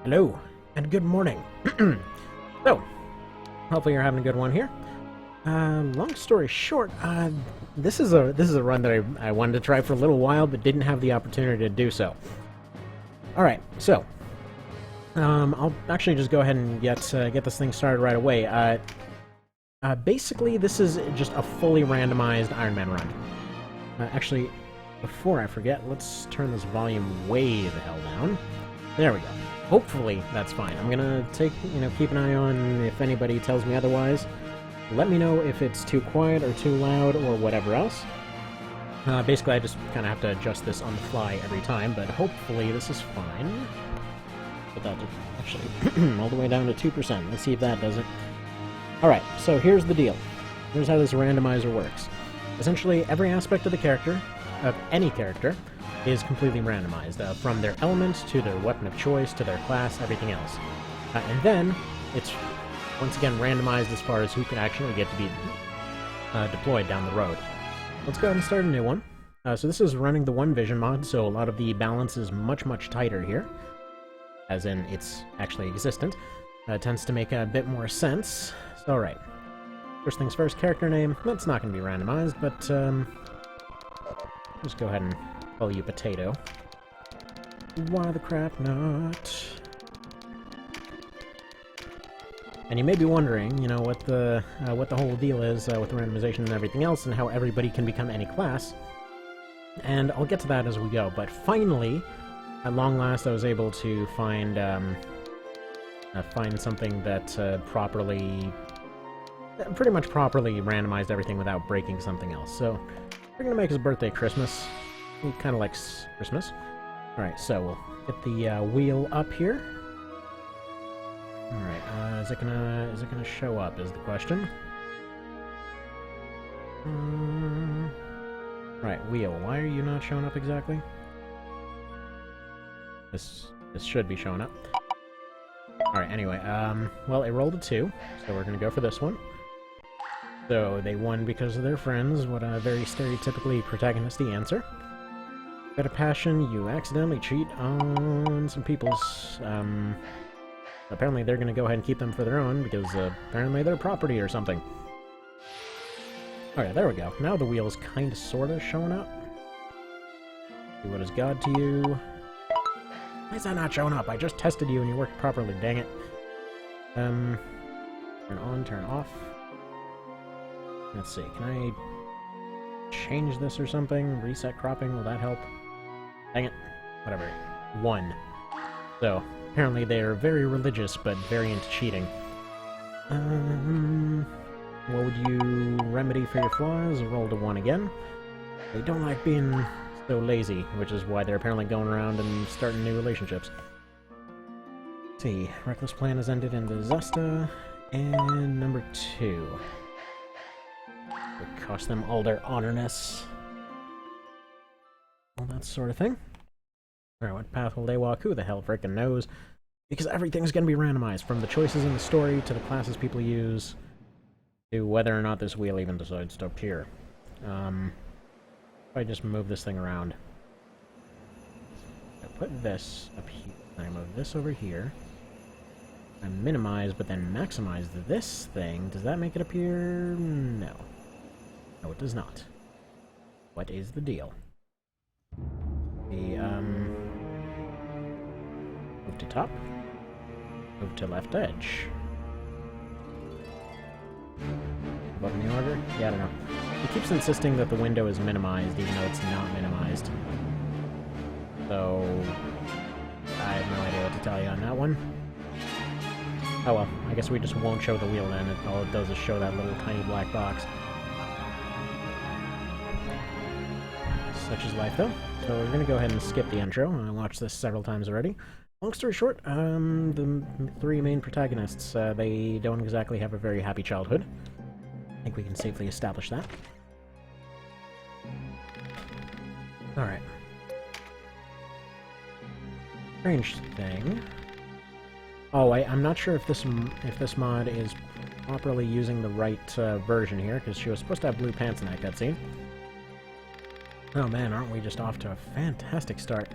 Hello, and good morning. So, hopefully you're having a good one here. Long story short, this is a run that I wanted to try for a little while, but didn't have the opportunity to do so. Alright, so, I'll actually just go ahead and get this thing started right away. Basically, this is just a fully randomized Ironman run. Actually, before I forget, let's turn this volume way the hell down. There we go. Hopefully that's fine. I'm gonna keep an eye on if anybody tells me otherwise. Let me know if it's too quiet or too loud or whatever else. Basically, I just kind of have to adjust this on the fly every time, but hopefully this is fine. Put that actually all the way down to 2%. Let's see if that does it. Alright, so here's the deal. Here's how this randomizer works. Essentially, every aspect of the character, of any character, is completely randomized, from their element to their weapon of choice to their class, everything else. And then, it's once again randomized as far as who can actually get to be deployed down the road. Let's go ahead and start a new one. So this is running the One Vision mod, so a lot of the balance is much, much tighter here. As in, it's actually existent. Tends to make a bit more sense. So, alright. First things first, character name. That's not going to be randomized, but just go ahead and call you Potato. Why the crap not? And you may be wondering, you know, what the whole deal is with the randomization and everything else, and how everybody can become any class. And I'll get to that as we go. But finally, at long last, I was able to find something that pretty much properly randomized everything without breaking something else. So we're gonna make his birthday Christmas. He kind of likes Christmas. Alright, so we'll get the wheel up here. Alright, is it gonna show up is the question. Right, wheel, why are you not showing up exactly? This should be showing up. Alright, anyway, well, it rolled a 2, so we're gonna go for this one. So, they won because of their friends, what a very stereotypically protagonisty answer. Got a passion, you accidentally cheat on some people's, apparently they're gonna go ahead and keep them for their own, because, apparently they're property or something. Alright, there we go. Now the wheel's kinda sorta showing up. See what is God to you. Why is that not showing up? I just tested you and you worked properly, dang it. Turn on, turn off. Let's see, can I change this or something? Reset cropping, will that help? Dang it. Whatever. 1. So, apparently they are very religious, but very into cheating. What would you remedy for your flaws? Roll to 1 again. They don't like being so lazy, which is why they're apparently going around and starting new relationships. Let's see, reckless plan has ended in disaster, and number 2. Would cost them all their honorness. All that sort of thing. Alright, what path will they walk? Who the hell frickin' knows? Because everything's gonna be randomized, from the choices in the story to the classes people use, to whether or not this wheel even decides to appear. If I just move this thing around. I put this up here. I move this over here. I minimize, but then maximize this thing. Does that make it appear? No. No, it does not. What is the deal? Move to top. Move to left edge. Above in the order? Yeah, I don't know. It keeps insisting that the window is minimized, even though it's not minimized. So, I have no idea what to tell you on that one. Oh well, I guess we just won't show the wheel then. All it does is show that little tiny black box. Such is life, though. So we're gonna go ahead and skip the intro. I watched this several times already. Long story short, the 3 main protagonists, they don't exactly have a very happy childhood. I think we can safely establish that. Alright. Strange thing. Oh, I'm not sure if this mod is properly using the right version here, because she was supposed to have blue pants in that cutscene. Oh man, aren't we just off to a fantastic start.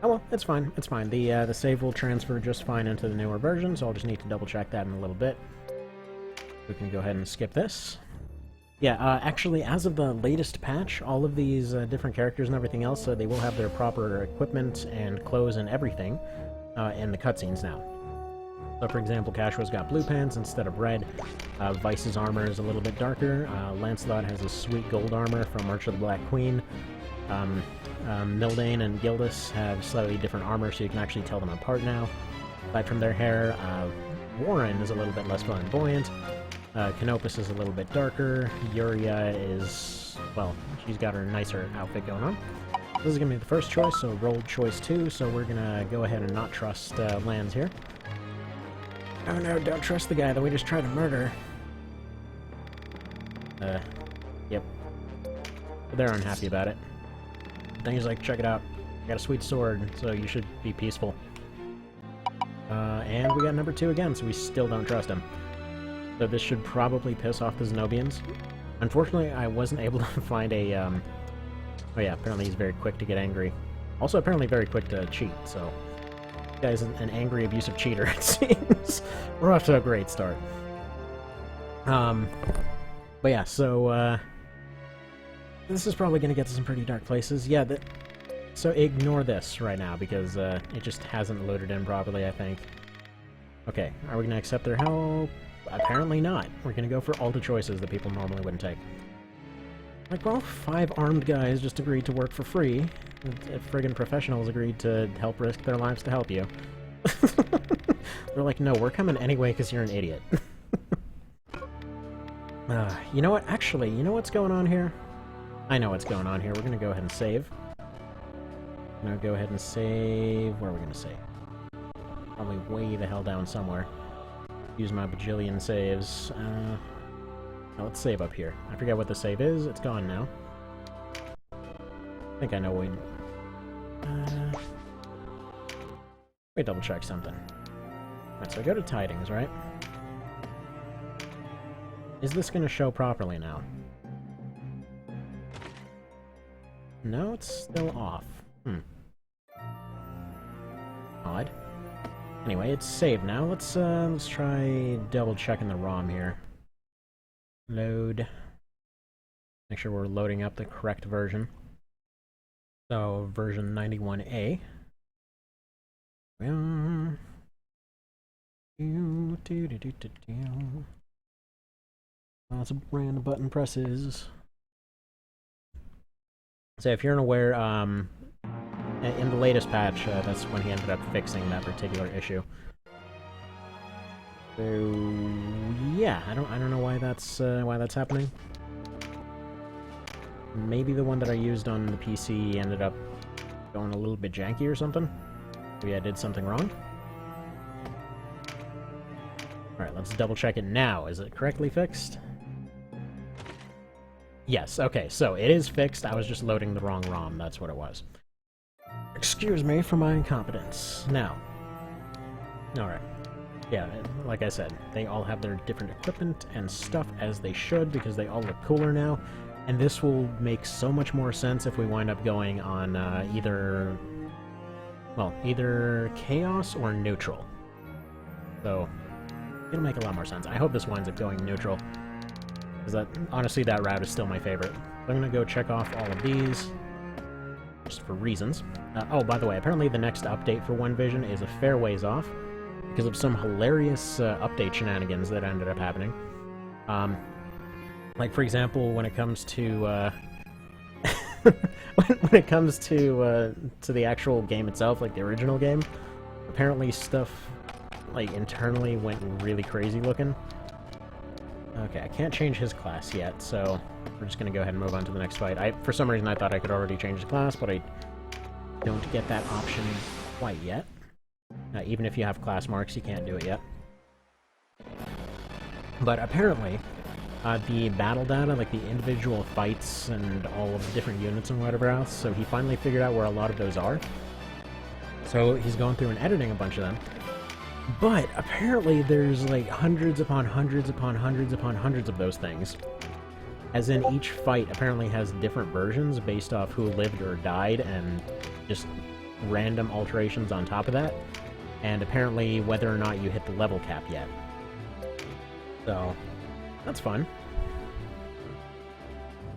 Oh well, it's fine, it's fine. The save will transfer just fine into the newer version, so I'll just need to double check that in a little bit. We can go ahead and skip this. Yeah, actually, as of the latest patch, all of these different characters and everything else, they will have their proper equipment and clothes and everything in the cutscenes now. So, for example, Cashua's got blue pants instead of red. Vice's armor is a little bit darker. Lancelot has a sweet gold armor from March of the Black Queen. Mildane and Gildas have slightly different armor, so you can actually tell them apart now. Aside from their hair, Warren is a little bit less flamboyant. Canopus is a little bit darker. Yuria is, well, she's got her nicer outfit going on. This is going to be the first choice, so rolled choice 2, so we're going to go ahead and not trust Lance here. Oh no, don't trust the guy that we just tried to murder. Yep. But they're unhappy about it. Then he's like, check it out. I got a sweet sword, so you should be peaceful. And we got number 2 again, so we still don't trust him. So this should probably piss off the Zenobians. Unfortunately, I wasn't able to find a, Oh yeah, apparently he's very quick to get angry. Also apparently very quick to cheat, so... This guy's an angry, abusive cheater, it seems. We're off to a great start. But yeah, so, this is probably gonna get to some pretty dark places. Yeah, so ignore this right now, because, it just hasn't loaded in properly, I think. Okay, are we gonna accept their help? Apparently not. We're gonna go for all the choices that people normally wouldn't take. Like, well, 5 armed guys just agreed to work for free. If friggin' professionals agreed to help risk their lives to help you. They're like, no, we're coming anyway because you're an idiot. You know what? Actually, you know what's going on here? I know what's going on here. We're gonna go ahead and save. I'm gonna go ahead and save... Where are we gonna save? Probably way the hell down somewhere. Use my bajillion saves. Let's save up here. I forget what the save is. It's gone now. I think I know what we... let me double check something. Alright, so I go to Tidings, right? Is this going to show properly now? No, it's still off. Odd. Anyway, it's saved now. Let's try double checking the ROM here. Load. Make sure we're loading up the correct version. So, version 91A. Lots of random button presses. So if you're unaware, in the latest patch, that's when he ended up fixing that particular issue. So yeah, I don't know why that's happening. Maybe the one that I used on the PC ended up going a little bit janky or something. Maybe I did something wrong. Alright, let's double check it now. Is it correctly fixed? Yes, okay, so it is fixed. I was just loading the wrong ROM, that's what it was. Excuse me for my incompetence. Now. Alright. Yeah, like I said, they all have their different equipment and stuff as they should, because they all look cooler now. And this will make so much more sense if we wind up going on either Chaos or Neutral. So, it'll make a lot more sense. I hope this winds up going Neutral, because honestly, that route is still my favorite. So I'm going to go check off all of these, just for reasons. Oh, by the way, apparently the next update for One Vision is a fair ways off, because of some hilarious update shenanigans that ended up happening. Like, for example, when it comes to when it comes to the actual game itself, like the original game, apparently stuff like internally went really crazy looking. Okay, I can't change his class yet, so we're just gonna go ahead and move on to the next fight. For some reason I thought I could already change the class, but I don't get that option quite yet. Even if you have class marks, you can't do it yet. But apparently, the battle data, like the individual fights and all of the different units and whatever else, so he finally figured out where a lot of those are. So he's going through and editing a bunch of them. But apparently there's like hundreds upon hundreds upon hundreds upon hundreds of those things. As in, each fight apparently has different versions based off who lived or died, and just random alterations on top of that, and apparently whether or not you hit the level cap yet. So, that's fun.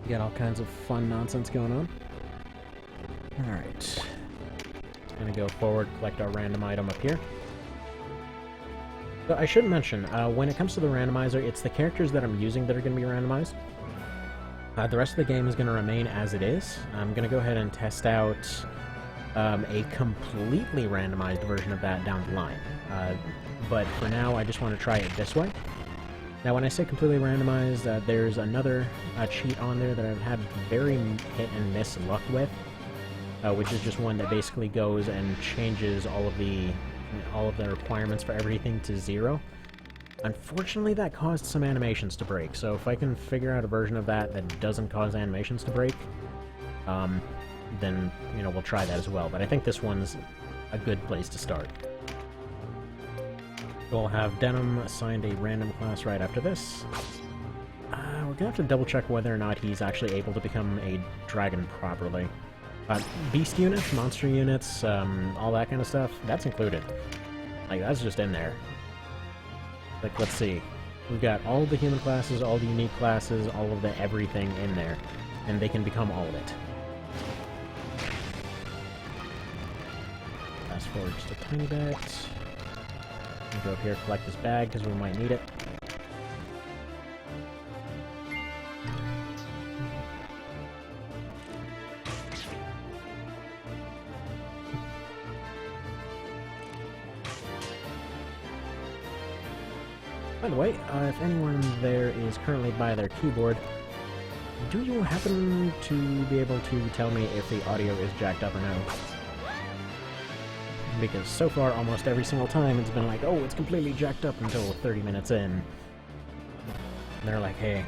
You got all kinds of fun nonsense going on. Alright. Gonna go forward, collect our random item up here. So I should mention, when it comes to the randomizer, it's the characters that I'm using that are going to be randomized. The rest of the game is going to remain as it is. I'm going to go ahead and test out a completely randomized version of that down the line. But for now, I just want to try it this way. Now, when I say completely randomized, there's another cheat on there that I've had very hit and miss luck with, which is just one that basically goes and changes all of the requirements for everything to 0. Unfortunately, that caused some animations to break, so if I can figure out a version of that that doesn't cause animations to break, then, you know, we'll try that as well. But I think this one's a good place to start. We'll have Denim assigned a random class right after this. We're gonna have to double check whether or not he's actually able to become a dragon properly. Beast units, monster units, all that kind of stuff, that's included. Like, that's just in there. Like, let's see. We've got all the human classes, all the unique classes, all of the everything in there. And they can become all of it. Fast forward just a tiny bit. We'll go up here, collect this bag, because we might need it. By the way, if anyone there is currently by their keyboard, do you happen to be able to tell me if the audio is jacked up or no? Because so far, almost every single time, it's been like, oh, it's completely jacked up until 30 minutes in. And they're like, hey,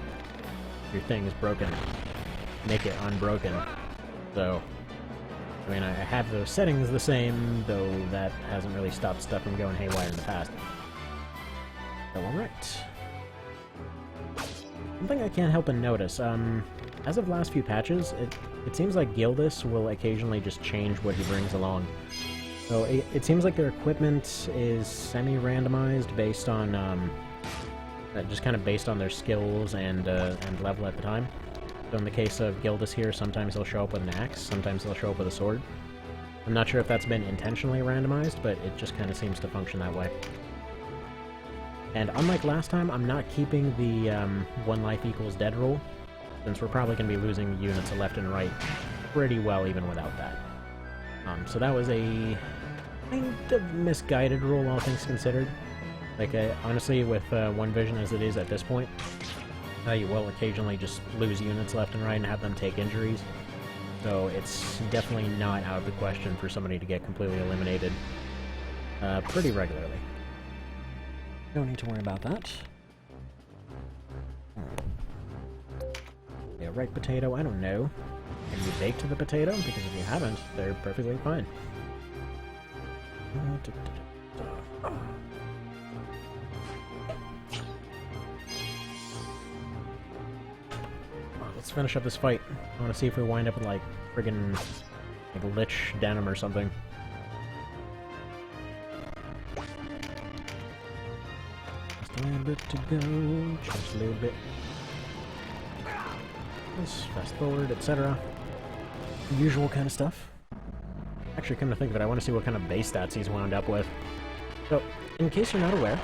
your thing is broken. Make it unbroken. So, I mean, I have those settings the same, though that hasn't really stopped stuff from going haywire in the past. So, alright. One thing I can't help but notice, as of last few patches, it seems like Gildas will occasionally just change what he brings along. So it seems like their equipment is semi-randomized based on, just kind of based on their skills and level at the time. So in the case of Gildas here, sometimes he'll show up with an axe, sometimes he'll show up with a sword. I'm not sure if that's been intentionally randomized, but it just kind of seems to function that way. And unlike last time, I'm not keeping the 1 life equals dead rule, since we're probably going to be losing units left and right pretty well even without that. So that was a kind of misguided rule, all things considered. Like, honestly, with One Vision as it is at this point, you will occasionally just lose units left and right and have them take injuries. So it's definitely not out of the question for somebody to get completely eliminated pretty regularly. Don't need to worry about that. Yeah, right potato, I don't know. Have you baked the potato? Because if you haven't, they're perfectly fine. Let's finish up this fight. I want to see if we wind up with, like, friggin' like Lich Denim or something. A little bit to go, just a little bit. Let's fast forward, etc. Usual kind of stuff. Actually, come to think of it, I want to see what kind of base stats he's wound up with. So, in case you're not aware,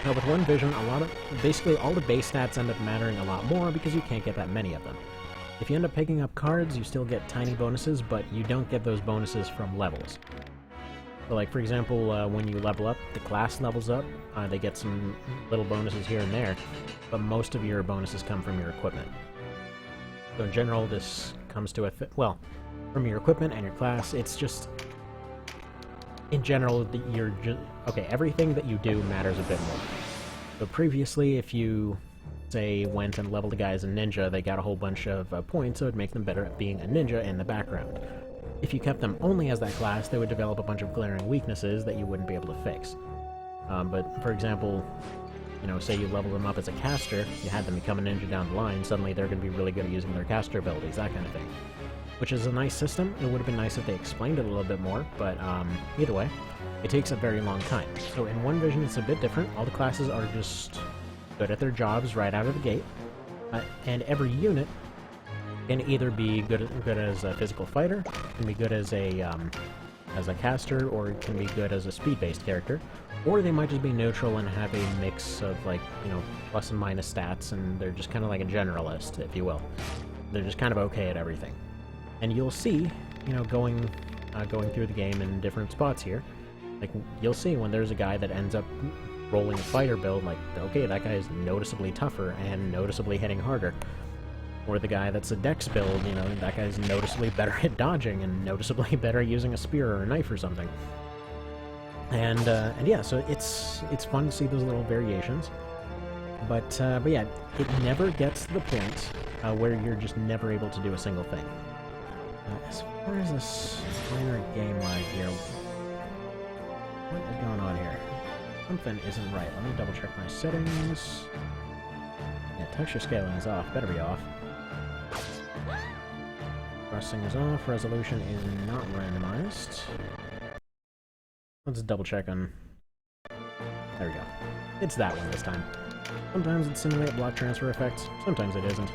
with One Vision, basically all the base stats end up mattering a lot more because you can't get that many of them. If you end up picking up cards, you still get tiny bonuses, but you don't get those bonuses from levels. So, like, for example, when you level up, the class levels up, they get some little bonuses here and there, but most of your bonuses come from your equipment. So in general, this comes to well, from your equipment and your class, it's just, in general, okay, everything that you do matters a bit more. So previously, if you, say, went and leveled a guy as a ninja, they got a whole bunch of points, so it would make them better at being a ninja in the background. If you kept them only as that class, they would develop a bunch of glaring weaknesses that you wouldn't be able to fix. But, for example, you know, say you level them up as a caster, you had them become a ninja down the line, suddenly they're going to be really good at using their caster abilities, that kind of thing. which is a nice system. It would have been nice if they explained it a little bit more, but either way, it takes a very long time. So in One Vision, it's a bit different. All the classes are just good at their jobs right out of the gate, and every unit can either be good as a physical fighter, can be good as a caster, or it can be good as a speed-based character, or they might just be neutral and have a mix of, like, you know, plus and minus stats, and they're just kind of like a generalist, if you will. They're just kind of okay at everything. And you'll see, you know, going through the game in different spots here, like, you'll see when there's a guy that ends up rolling a fighter build, like, okay, that guy is noticeably tougher and noticeably hitting harder. Or the guy that's a dex build, you know, that guy's noticeably better at dodging and noticeably better at using a spear or a knife or something. And yeah, so it's fun to see those little variations. But yeah, it never gets to the point where you're just never able to do a single thing. As far as this minor game lag here, what is going on here? Something isn't right. Let me double check my settings. Yeah, texture scaling is off. Better be off. Processing is off. Resolution is not randomized. Let's double check on... There we go. It's that one this time. Sometimes it simulates block transfer effects, sometimes it isn't.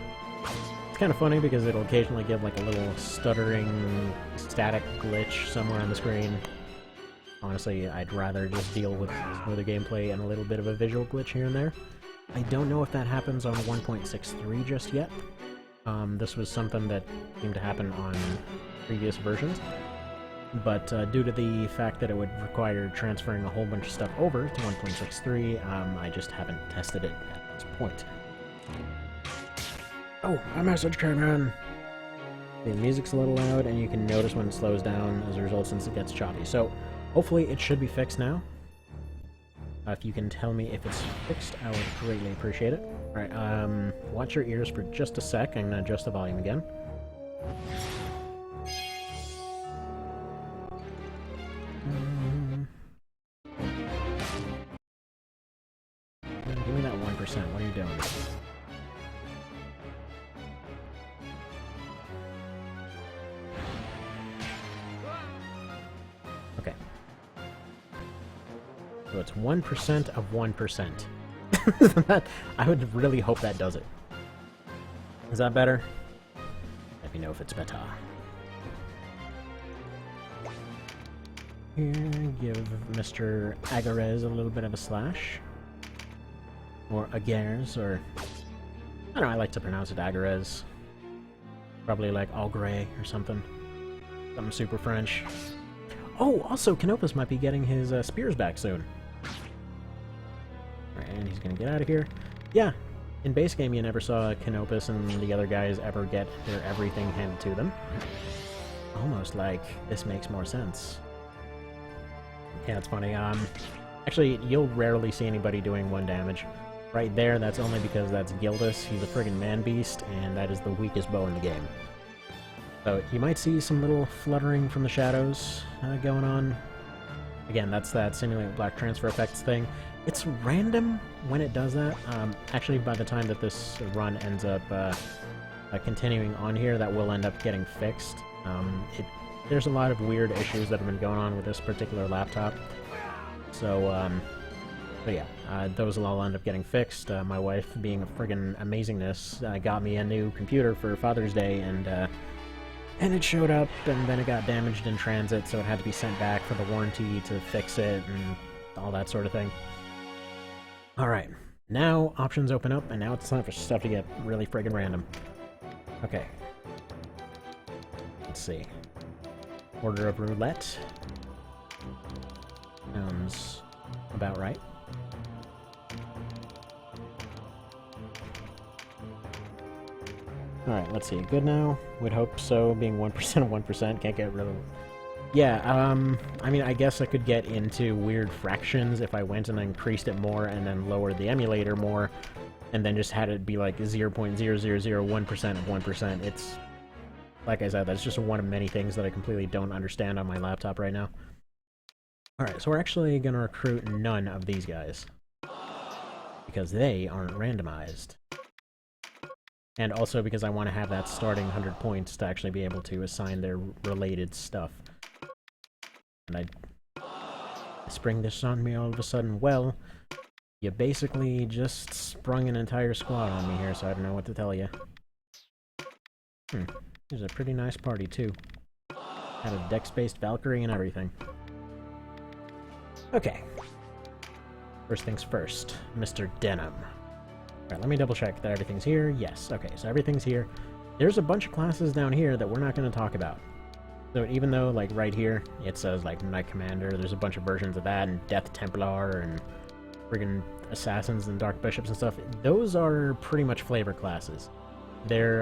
It's kind of funny because it'll occasionally give like a little stuttering, static glitch somewhere on the screen. Honestly, I'd rather just deal with smoother gameplay and a little bit of a visual glitch here and there. I don't know if that happens on 1.63 just yet. This was something that seemed to happen on previous versions. But due to the fact that it would require transferring a whole bunch of stuff over to 1.63, I just haven't tested it at this point. Oh, a message came in! The music's a little loud, and you can notice when it slows down as a result since it gets choppy. So, hopefully it should be fixed now. If you can tell me if it's fixed, I would greatly appreciate it. Alright, watch your ears for just a sec. I'm gonna adjust the volume again. Give me that 1%. What are you doing? Okay. So it's 1% of 1%. I would really hope that does it. Is that better? Let me know if it's better. Here, give Mr. Agarez a little bit of a slash. Or Agares, or... I don't know, I like to pronounce it Agarez. Probably like Ogre or something. Something super French. Oh, also, Canopus might be getting his spears back soon. Alright, and he's gonna get out of here. Yeah, in base game you never saw Canopus and the other guys ever get their everything handed to them. Almost like this makes more sense. Yeah, it's funny. Actually, you'll rarely see anybody doing 1 damage. Right there, that's only because that's Gildas. He's a friggin' man-beast, and that is the weakest bow in the game. So, you might see some little fluttering from the shadows going on. Again, that's that simulate black transfer effects thing. It's random when it does that. Actually, by the time that this run ends up continuing on here, that will end up getting fixed. There's a lot of weird issues that have been going on with this particular laptop. So, but yeah, those will all end up getting fixed. My wife, being a friggin' amazingness, got me a new computer for Father's Day, and it showed up, and then it got damaged in transit, so it had to be sent back for the warranty to fix it, and all that sort of thing. Alright, now options open up, and now it's time for stuff to get really friggin' random. Okay. Let's see. Order of roulette. Sounds about right. Alright, let's see. Good now? Would hope so, being 1% of 1%. Can't get rid of... Yeah, I mean, I guess I could get into weird fractions if I went and increased it more and then lowered the emulator more, and then just had it be like 0.0001% of 1%. It's... Like I said, that's just one of many things that I completely don't understand on my laptop right now. Alright, so we're actually going to recruit none of these guys. Because they aren't randomized. And also because I want to have that starting 100 points to actually be able to assign their related stuff. And I spring this on me all of a sudden. Well, you basically just sprung an entire squad on me here, so I don't know what to tell you. There's a pretty nice party, too. Had a dex-based Valkyrie and everything. Okay. First things first, Mr. Denim. Alright, let me double check that everything's here. Yes, okay, so everything's here. There's a bunch of classes down here that we're not going to talk about. So even though, like, right here, it says, like, Knight Commander, there's a bunch of versions of that, and Death Templar, and friggin' Assassins and Dark Bishops and stuff, those are pretty much flavor classes. They're,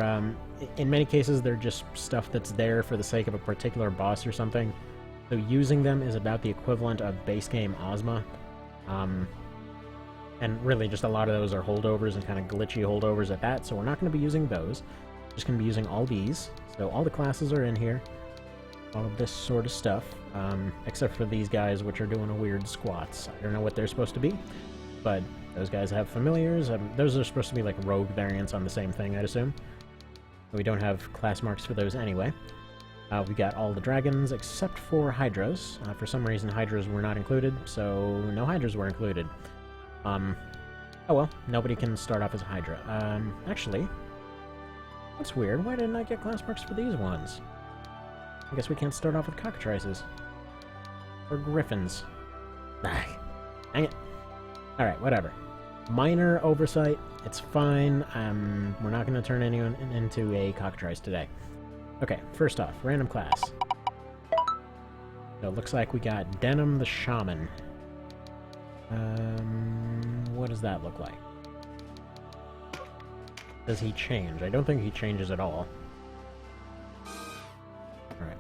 in many cases, they're just stuff that's there for the sake of a particular boss or something. So using them is about the equivalent of base game Ozma. And really, just a lot of those are holdovers and kind of glitchy holdovers at that, so we're not going to be using those. Just going to be using all these. So all the classes are in here. All of this sort of stuff. Except for these guys, which are doing a weird squats. I don't know what they're supposed to be, but those guys have familiars. Those are supposed to be like rogue variants on the same thing, I'd assume. We don't have class marks for those anyway. We got all the dragons except for Hydras. For some reason, Hydras were not included, so no Hydras were included. Oh well, nobody can start off as a Hydra. Actually, that's weird. Why didn't I get class marks for these ones? I guess we can't start off with cockatrices. Or griffins. Ah, dang it. Alright, whatever. Minor oversight. It's fine. We're not going to turn anyone into a cockatrice today. Okay, first off, random class. So it looks like we got Denim the Shaman. What does that look like? Does he change? I don't think he changes at all. Alright.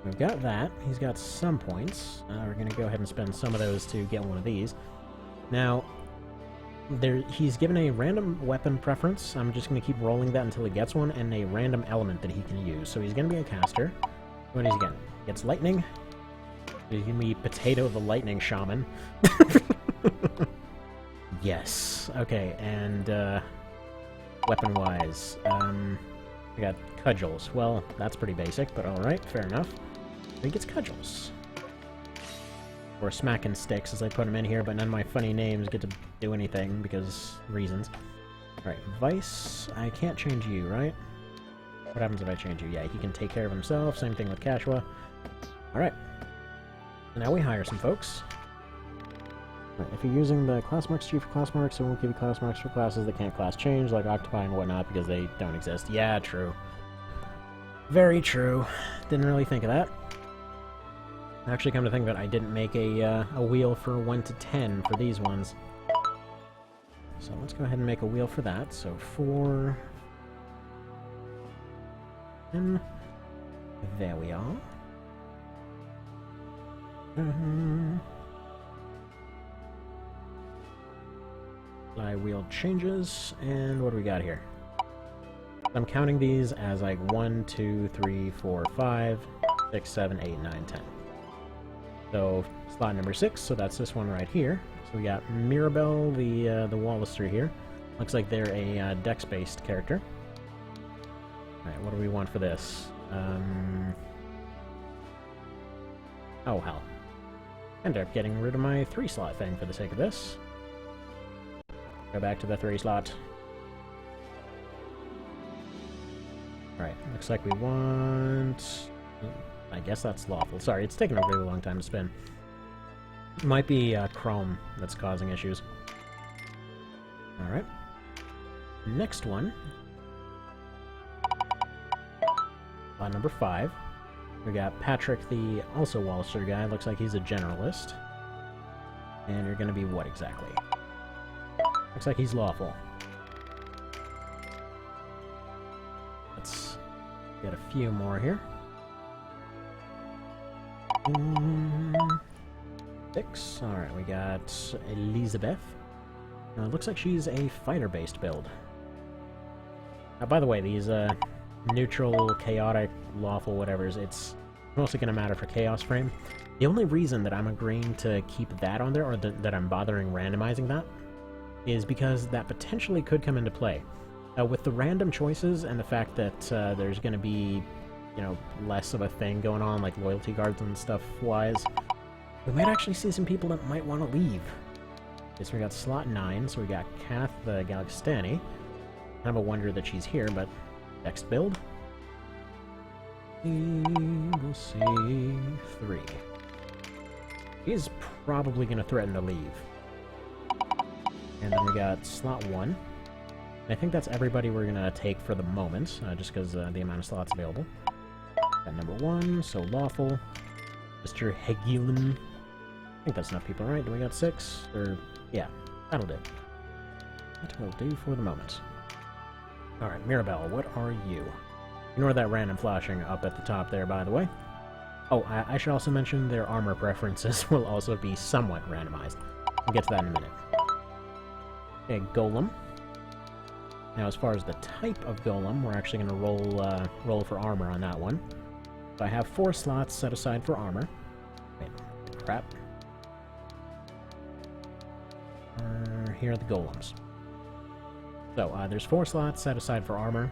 We've got that. He's got some points. We're going to go ahead and spend some of those to get one of these. Now, he's given a random weapon preference. I'm just going to keep rolling that until he gets one, and a random element that he can use. So he's going to be a caster. What is he getting? He gets lightning. He's going to be Potato the Lightning Shaman. Yes. Okay, and weapon-wise, we got cudgels. Well, that's pretty basic, but alright, fair enough. He gets cudgels. Or smacking sticks, as I put them in here, but none of my funny names get to do anything, because reasons. Alright, Vice, I can't change you, right? What happens if I change you? Yeah, he can take care of himself, same thing with Kashwa. Alright. So now we hire some folks. Right, if you're using the class marks tree for class marks, it won't give you class marks for classes that can't class change, like Octopi and whatnot, because they don't exist. Yeah, true. Very true. Didn't really think of that. Actually, come to think of it, I didn't make a wheel for 1 to 10 for these ones. So let's go ahead and make a wheel for that. So 4... 10... There we are. Wheel changes, and what do we got here? I'm counting these as like 1, 2, 3, 4, 5, 6, 7, 8, 9, 10. So slot number 6, so that's this one right here. So we got Mirabelle, the Wallister here. Looks like they're a dex-based character. Alright, what do we want for this? Oh, hell. End up getting rid of my 3-slot thing for the sake of this. Go back to the 3-slot. Alright, looks like we want... I guess that's lawful. Sorry, it's taking a really long time to spin. Might be Chrome that's causing issues. Alright. Next one. Number 5. We got Patrick, the also Wallister guy. Looks like he's a generalist. And you're gonna be what exactly? Looks like he's lawful. Let's get a few more here. 6. Alright, we got Elizabeth. Looks like she's a fighter-based build. By the way, these neutral, chaotic, lawful whatevers, it's mostly going to matter for Chaos Frame. The only reason that I'm agreeing to keep that on there, or that I'm bothering randomizing that, is because that potentially could come into play. With the random choices and the fact that there's going to be, you know, less of a thing going on, like loyalty guards and stuff-wise, we might actually see some people that might want to leave. Okay, so we got slot 9, so we got Kath the Galixtani. Kind of a wonder that she's here, but next build. We'll see 3. He's probably going to threaten to leave. And then we got slot 1. And I think that's everybody we're going to take for the moment, just because the amount of slots available. Got number 1, so lawful. Mr. Hegelen. I think that's enough people, right? Do we got 6? Or, yeah, that'll do. That will do for the moment. Alright, Mirabelle, what are you? Ignore that random flashing up at the top there, by the way. Oh, I should also mention their armor preferences will also be somewhat randomized. We'll get to that in a minute. Okay, Golem. Now, as far as the type of Golem, we're actually going to roll for armor on that one. So I have 4 slots set aside for armor. Wait, crap. Here are the Golems. So, there's 4 slots set aside for armor.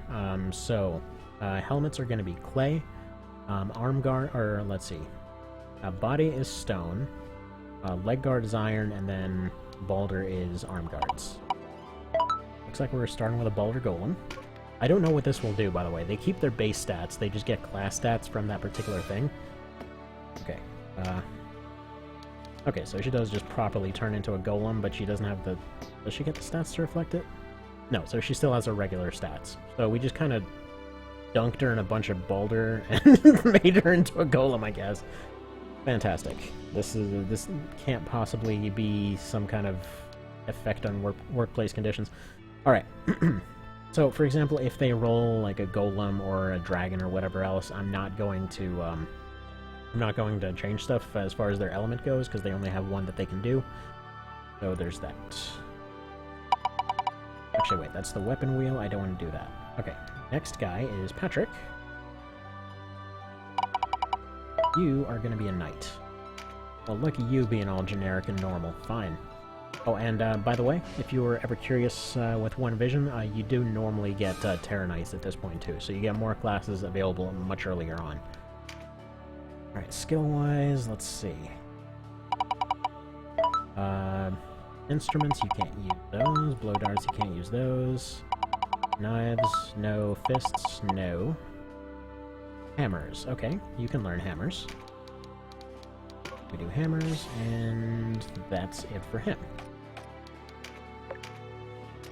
Helmets are going to be clay. Arm guard, or let's see. Body is stone. Leg guard is iron, and then Boulder is arm guards. Looks like we're starting with a Boulder Golem. I don't know what this will do, by the way. They keep their base stats. They just get class stats from that particular thing. Okay. Okay, so she does just properly turn into a Golem, but she doesn't have the... Does she get the stats to reflect it? No, so she still has her regular stats. So we just kind of dunked her in a bunch of Boulder and made her into a Golem, I guess. Fantastic. This can't possibly be some kind of effect on workplace conditions. Alright. So, for example, if they roll like a Golem or a Dragon or whatever else, I'm not going to change stuff as far as their element goes, because they only have one that they can do. So there's that. Actually, wait, that's the weapon wheel. I don't want to do that. Okay, next guy is Patrick. You are going to be a knight. Well, look at you being all generic and normal. Fine. Oh, and by the way, if you were ever curious with One Vision, you do normally get Terra Knights at this point too, so you get more classes available much earlier on. Alright, skill-wise, let's see. Instruments, you can't use those. Blow darts, you can't use those. Knives, no. Fists, no. Hammers, okay, you can learn hammers. We do hammers, and that's it for him.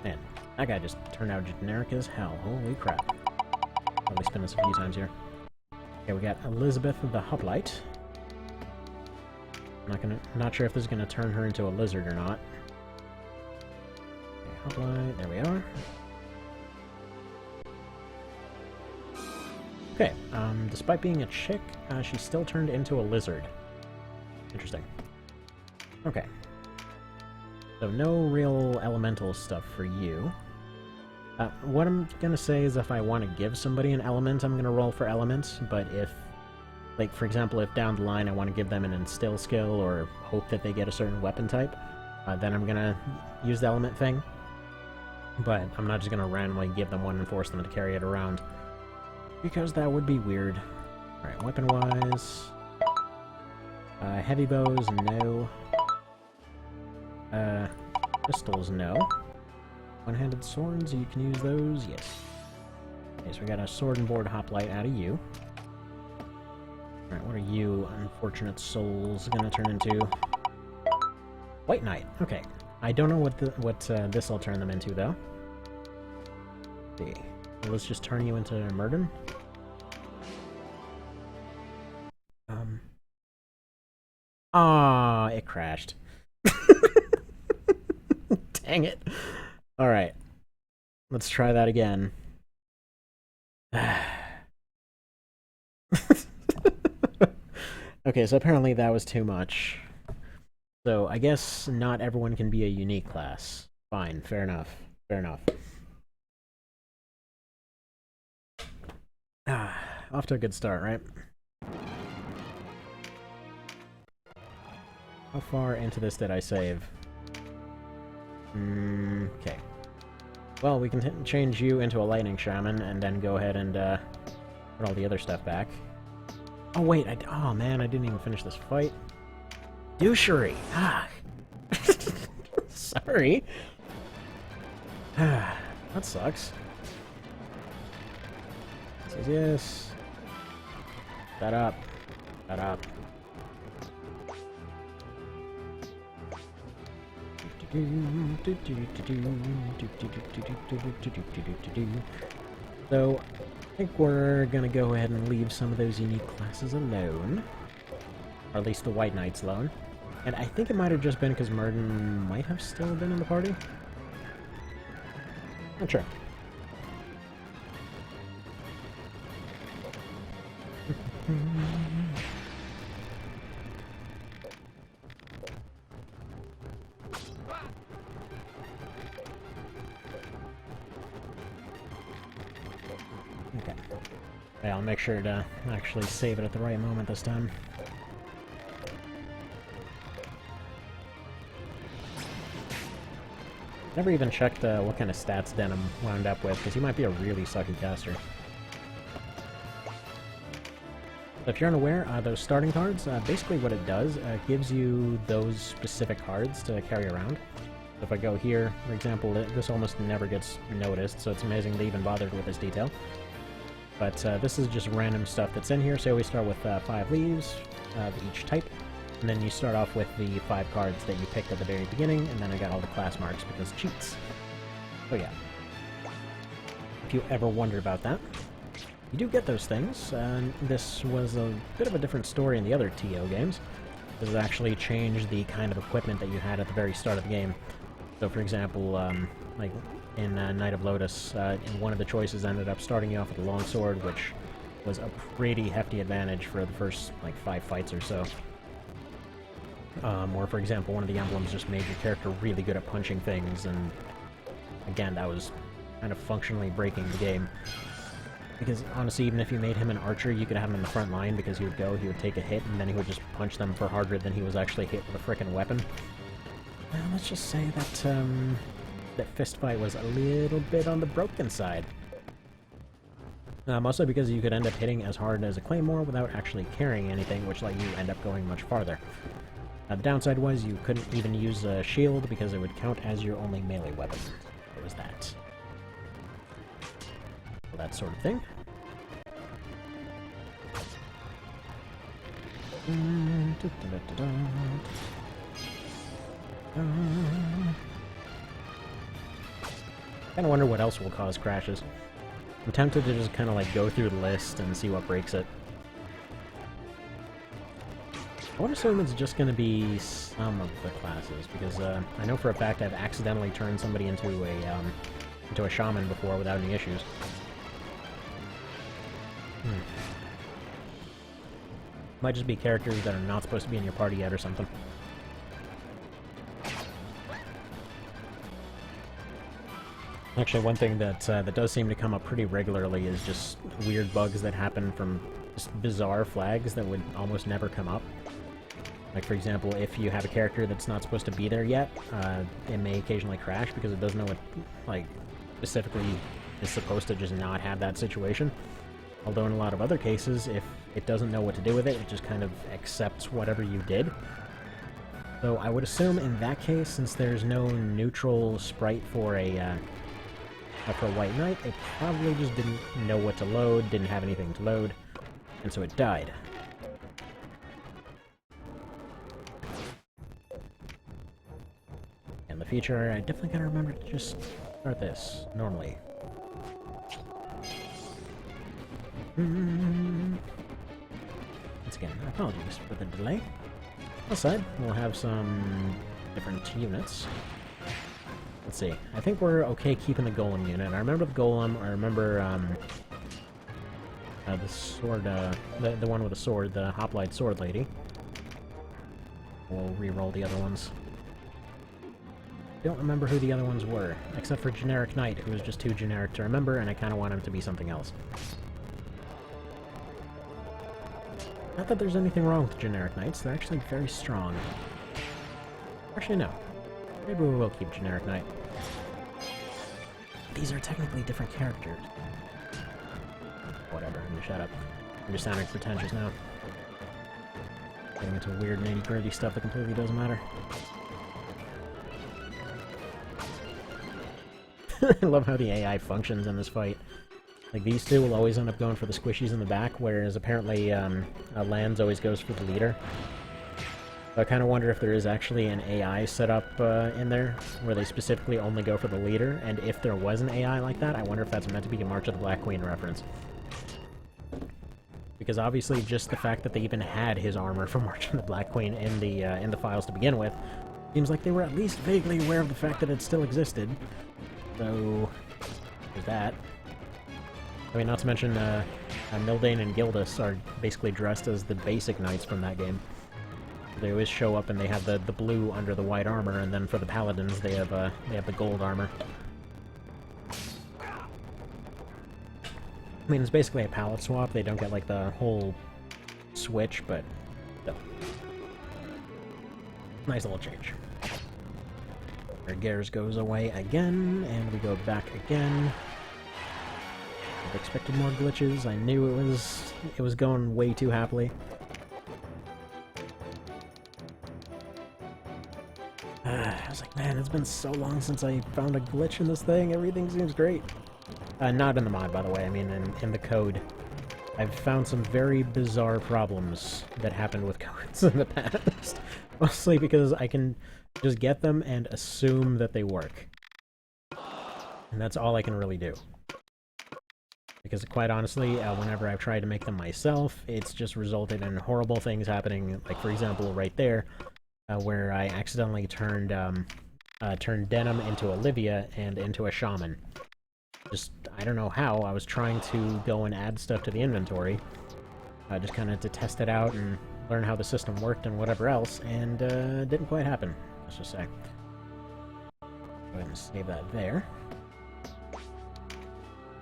Man, that guy just turned out generic as hell. Holy crap. Probably spin this a few times here. Okay, we got Elizabeth the Hoplite. Not sure if this is gonna turn her into a lizard or not. Okay, Hoplite, there we are. Okay, despite being a chick, she still turned into a lizard. Interesting. Okay. So no real elemental stuff for you. What I'm gonna say is if I want to give somebody an element, I'm gonna roll for elements, but if, like, for example, if down the line I want to give them an instill skill or hope that they get a certain weapon type, then I'm gonna use the element thing. But I'm not just gonna randomly give them one and force them to carry it around, because that would be weird. Alright, weapon-wise... heavy bows, no. Pistols, no. One-handed swords, you can use those, yes. Okay, so we got a sword and board hoplite out of you. Alright, what are you, unfortunate souls, gonna turn into? White Knight, okay. I don't know what this will turn them into, though. Let's see. Let's just turn you into Murden. Ah, it crashed. Dang it. Alright. Let's try that again. Okay, so apparently that was too much. So I guess not everyone can be a unique class. Fine, fair enough. Fair enough. Off to a good start, right? How far into this did I save? Okay. Well, we can change you into a lightning shaman, and then go ahead and put all the other stuff back. Oh wait, oh man, I didn't even finish this fight. Douchery! Ah! Sorry! That sucks. Yes. Shut up. Shut up. So, I think we're gonna go ahead and leave some of those unique classes alone. Or at least the White Knights alone. And I think it might have just been because Murden might have still been in the party. Not sure. Okay. Yeah, I'll make sure to actually save it at the right moment this time. Never even checked what kind of stats Denim wound up with, because he might be a really sucky caster. So if you're unaware, those starting cards, basically what it does, gives you those specific cards to carry around. So if I go here, for example, this almost never gets noticed, so it's amazing they even bothered with this detail. But this is just random stuff that's in here, so you always start with 5 leaves of each type. And then you start off with the 5 cards that you picked at the very beginning, and then I got all the class marks because cheats. So yeah. If you ever wonder about that, you do get those things, and this was a bit of a different story in the other TO games. This has actually changed the kind of equipment that you had at the very start of the game. So for example, like in Knight of Lotus, one of the choices ended up starting you off with a longsword, which was a pretty hefty advantage for the first, like, 5 fights or so. Or, for example, one of the emblems just made your character really good at punching things, and again, that was kind of functionally breaking the game. Because, honestly, even if you made him an archer, you could have him in the front line, because he would take a hit, and then he would just punch them for harder than he was actually hit with a frickin' weapon. Well, let's just say that, that fist fight was a little bit on the broken side. Mostly because you could end up hitting as hard as a claymore without actually carrying anything, which let you end up going much farther. The downside was you couldn't even use a shield because it would count as your only melee weapon. What was that? Well, that sort of thing. Kinda wonder what else will cause crashes. I'm tempted to just kinda like go through the list and see what breaks it. I would assume it's just going to be some of the classes, because I know for a fact I've accidentally turned somebody into a shaman before without any issues. Might just be characters that are not supposed to be in your party yet or something. Actually, one thing that that does seem to come up pretty regularly is just weird bugs that happen from just bizarre flags that would almost never come up. Like, for example, if you have a character that's not supposed to be there yet, it may occasionally crash because it doesn't know what, like, specifically is supposed to just not have that situation. Although in a lot of other cases, if it doesn't know what to do with it, it just kind of accepts whatever you did. So I would assume in that case, since there's no neutral sprite for a White Knight, it probably just didn't know what to load, didn't have anything to load, and so it died. In the future, I definitely gotta remember to just start this normally. Once again, apologies for the delay. Aside, we'll have some different units. Let's see. I think we're okay keeping the Golem unit. I remember the Golem. I remember the sword, the one with the sword, the Hoplite Sword Lady. We'll re-roll the other ones. Don't remember who the other ones were, except for Generic Knight, who was just too generic to remember, and I kind of want him to be something else. Not that there's anything wrong with Generic Knights, they're actually very strong. Actually, no. Maybe we will keep Generic Knight. these are technically different characters. Whatever, I'm gonna shut up. I'm just sounding pretentious now. Getting into weird nitty-gritty stuff that completely doesn't matter. I love how the AI functions in this fight. Like, these two will always end up going for the squishies in the back, whereas apparently Lands always goes for the leader. So I kind of wonder if there is actually an AI set up in there, where they specifically only go for the leader, and if there was an AI like that, I wonder if that's meant to be a March of the Black Queen reference. Because obviously just the fact that they even had his armor from March of the Black Queen in the files to begin with, seems like they were at least vaguely aware of the fact that it still existed. So, there's that. I mean, not to mention, Mildane and Gildas are basically dressed as the basic knights from that game. They always show up and they have the blue under the white armor, and then for the paladins they have the gold armor. I mean, it's basically a palette swap. They don't get, like, the whole switch, but still. Nice little change. Our Gears goes away again, and we go back again. I expected more glitches. I knew it was going way too happily. I was like, man, it's been so long since I found a glitch in this thing. Everything seems great. Not in the mod, by the way. I mean, in the code. I've found some very bizarre problems that happened with codes in the past. Mostly because I can just get them and assume that they work. And that's all I can really do. Because quite honestly, whenever I've tried to make them myself, it's just resulted in horrible things happening. Like, for example, right there, where I accidentally turned Denim into Olivia and into a Shaman. Just, I don't know how, I was trying to go and add stuff to the inventory, just kind of to test it out and learn how the system worked and whatever else, and it didn't quite happen, let's just say. Go ahead and save that there.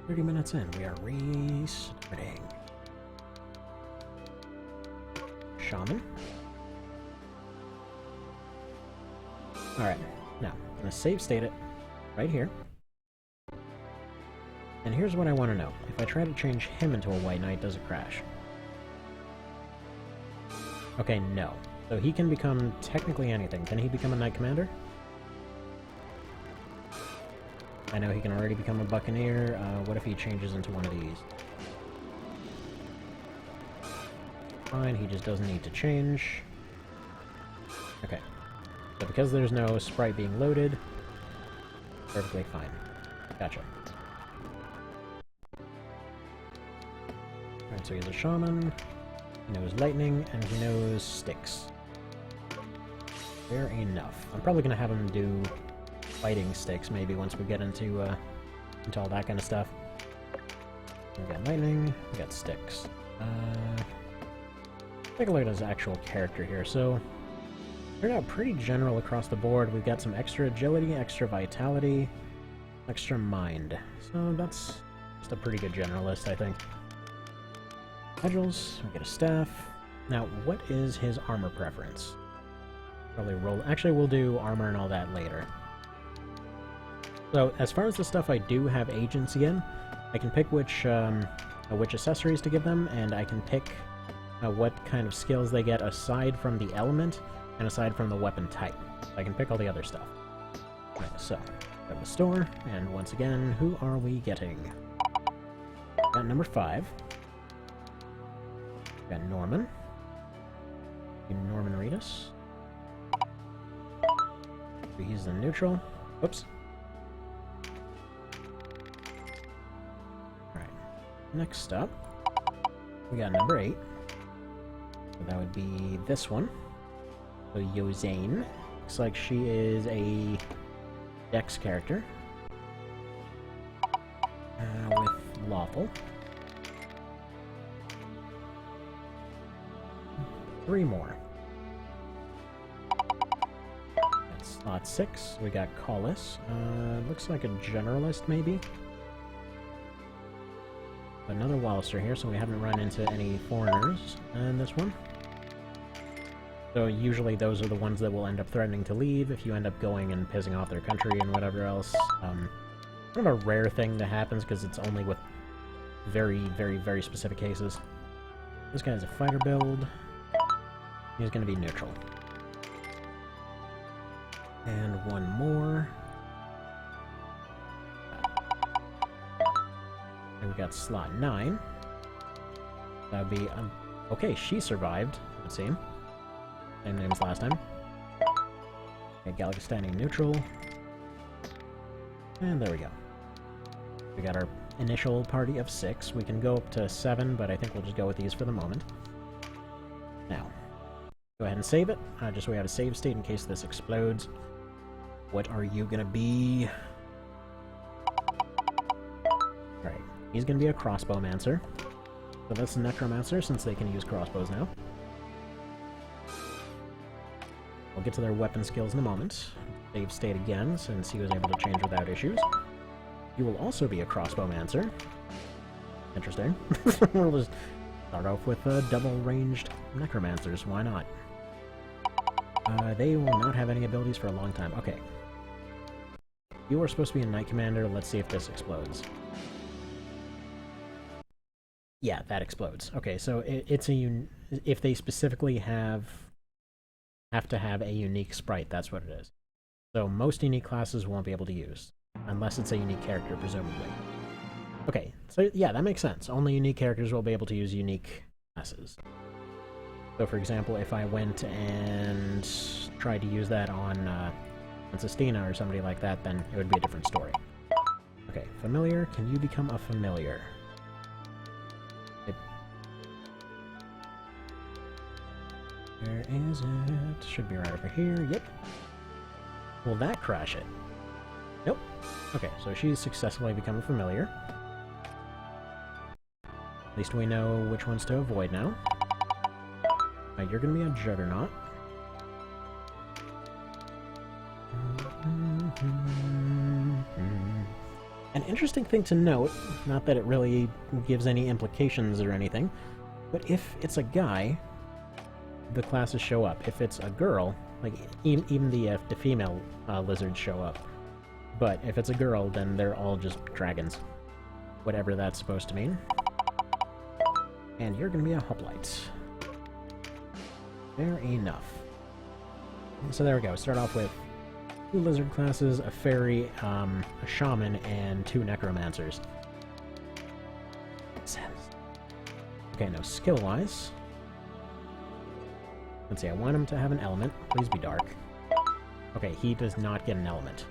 30 minutes in, we are restarting. Shaman. Alright, now, I'm going to save state it right here. And here's what I want to know. If I try to change him into a White Knight, does it crash? Okay, no. So he can become technically anything. Can he become a Knight Commander? I know he can already become a Buccaneer. What if he changes into one of these? Fine, he just doesn't need to change. Okay. So because there's no sprite being loaded, perfectly fine. Gotcha. Alright, so he's a Shaman, he knows Lightning, and he knows Sticks. Fair enough. I'm probably gonna have him do Fighting Sticks, maybe, once we get into all that kind of stuff. We got Lightning, we got Sticks. Take a look at his actual character here. So, turned out pretty general across the board. We've got some extra agility, extra vitality, extra mind. So that's just a pretty good generalist, I think. Cudgels, we get a staff. Now, what is his armor preference? Probably roll. Actually, we'll do armor and all that later. So, as far as the stuff I do have agency in, I can pick which accessories to give them, and I can pick what kind of skills they get aside from the element and aside from the weapon type. I can pick all the other stuff. Alright, so, go to the store, and once again, who are we getting? Got number 5. Got Norman. Norman Reedus. He's the neutral. Oops. Alright. Next up, we got number 8. So that would be this one. So Yozane. Looks like she is a Dex character. With Lawful. 3 more. That's slot 6. We got Collis. Looks like a generalist, maybe. Another Wallister here, so we haven't run into any foreigners. And this one. So usually those are the ones that will end up threatening to leave if you end up going and pissing off their country and whatever else. kind of a rare thing that happens because it's only with very, very, very specific cases. This guy's a fighter build. He's going to be neutral. And one more. And we got slot 9. That would be... okay, she survived, it would seem. Same name as last time. Okay, Galaga standing neutral. And there we go. We got our initial party of 6. We can go up to 7, but I think we'll just go with these for the moment. Now, go ahead and save it, just so we have a save state in case this explodes. What are you gonna be? Alright, he's gonna be a crossbowmancer. So that's a necromancer, since they can use crossbows now. We'll get to their weapon skills in a moment. Save state again, since he was able to change without issues. You will also be a crossbowmancer. Interesting. We'll just start off with double-ranged necromancers. Why not? They will not have any abilities for a long time. Okay. You are supposed to be a Knight Commander. Let's see if this explodes. Yeah, that explodes. Okay, so it's a if they specifically have to have a unique sprite, that's what it is. So most unique classes won't be able to use, unless it's a unique character, presumably. Okay, so yeah, that makes sense. Only unique characters will be able to use unique classes. So for example, if I went and tried to use that on Sistina or somebody like that, then it would be a different story. Okay, familiar, can you become a familiar? Where is it? Should be right over here. Yep. Will that crash it? Nope. Okay, so she's successfully become a familiar. At least we know which ones to avoid now. You're gonna be a juggernaut. An interesting thing to note, not that it really gives any implications or anything, but if it's a guy, the classes show up. If it's a girl, like even the female lizards show up. But if it's a girl, then they're all just dragons. Whatever that's supposed to mean. And you're gonna be a hoplite. Fair enough. So there we go. Start off with 2 lizard classes, a fairy, a shaman, and 2 necromancers. Makes sense. Okay, now skill-wise. Let's see, I want him to have an element. Please be dark. Okay, he does not get an element.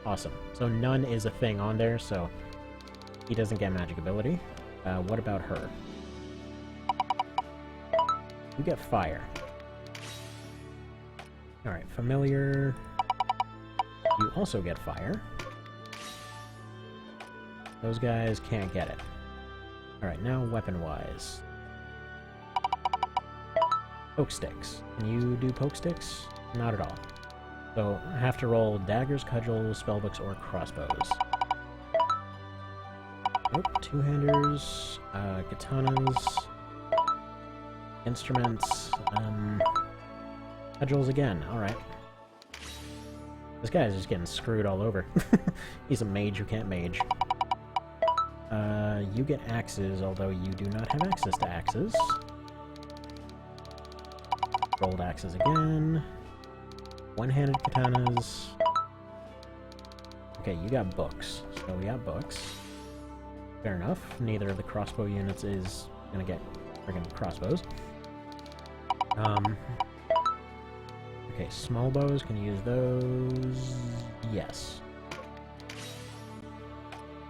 Awesome. So none is a thing on there, so he doesn't get magic ability. What about her? You get fire. Alright, familiar. You also get fire. Those guys can't get it. Alright, now weapon-wise. Poke sticks. Can you do poke sticks? Not at all. So, I have to roll daggers, cudgels, spellbooks, or crossbows. Nope, two-handers, katanas, instruments, cudgels again, alright. This guy is just getting screwed all over. He's a mage who can't mage. You get axes, although you do not have access to axes. Rolled axes again. One-handed katanas. Okay, you got books. So we got books. Fair enough. Neither of the crossbow units is gonna get friggin' crossbows. Okay, small bows, can you use those? Yes.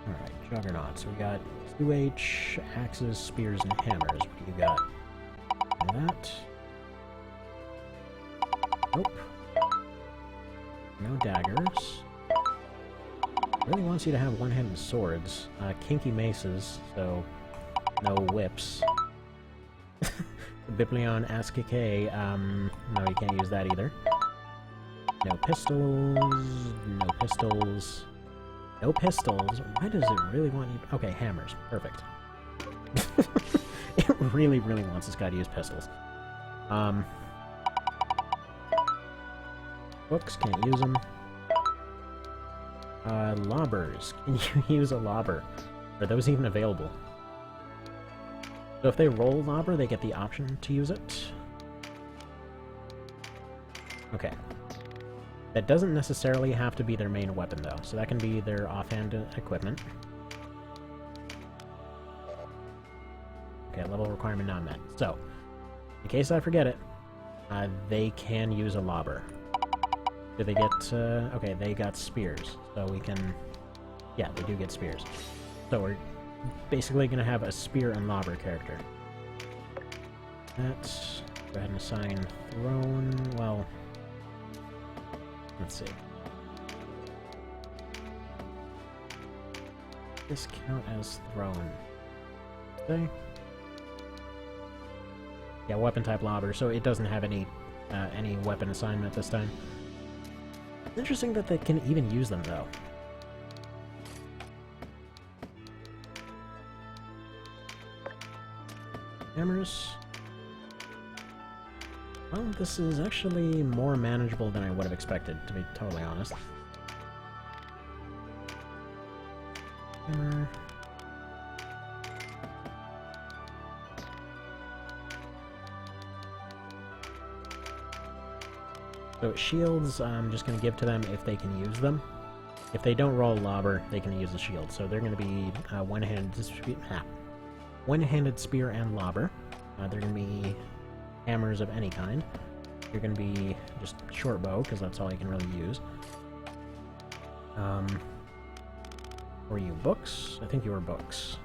Alright, juggernauts. So we got 2H, axes, spears, and hammers. What do you got? That. Nope. No daggers. Really wants you to have one-handed swords. Kinky maces, so no whips. Biblion Askike, no, you can't use that either. No pistols, no pistols, no pistols. Why does it really want you... Okay, hammers. Perfect. It really, really wants this guy to use pistols. Books, can't use them. Lobbers. Can you use a lobber? Are those even available? So if they roll lobber, they get the option to use it. Okay. That doesn't necessarily have to be their main weapon, though, so that can be their offhand equipment. Okay, level requirement not met. So, in case I forget it, they can use a lobber. Do they get, okay, they got spears, so we can, yeah, they do get spears. So we're basically going to have a spear and lobber character. Let's go ahead and assign thrown, well, let's see. This count as thrown. Okay. Yeah, weapon type lobber, so it doesn't have any weapon assignment this time. Interesting that they can even use them, though. Hammers. Well, this is actually more manageable than I would have expected, to be totally honest. Hammer. So shields, I'm just going to give to them if they can use them. If they don't roll a lobber, they can use the shield. So they're going to be one-handed spear and lobber. They're going to be hammers of any kind. You're going to be just short bow, because that's all you can really use. Were you books? I think you were books.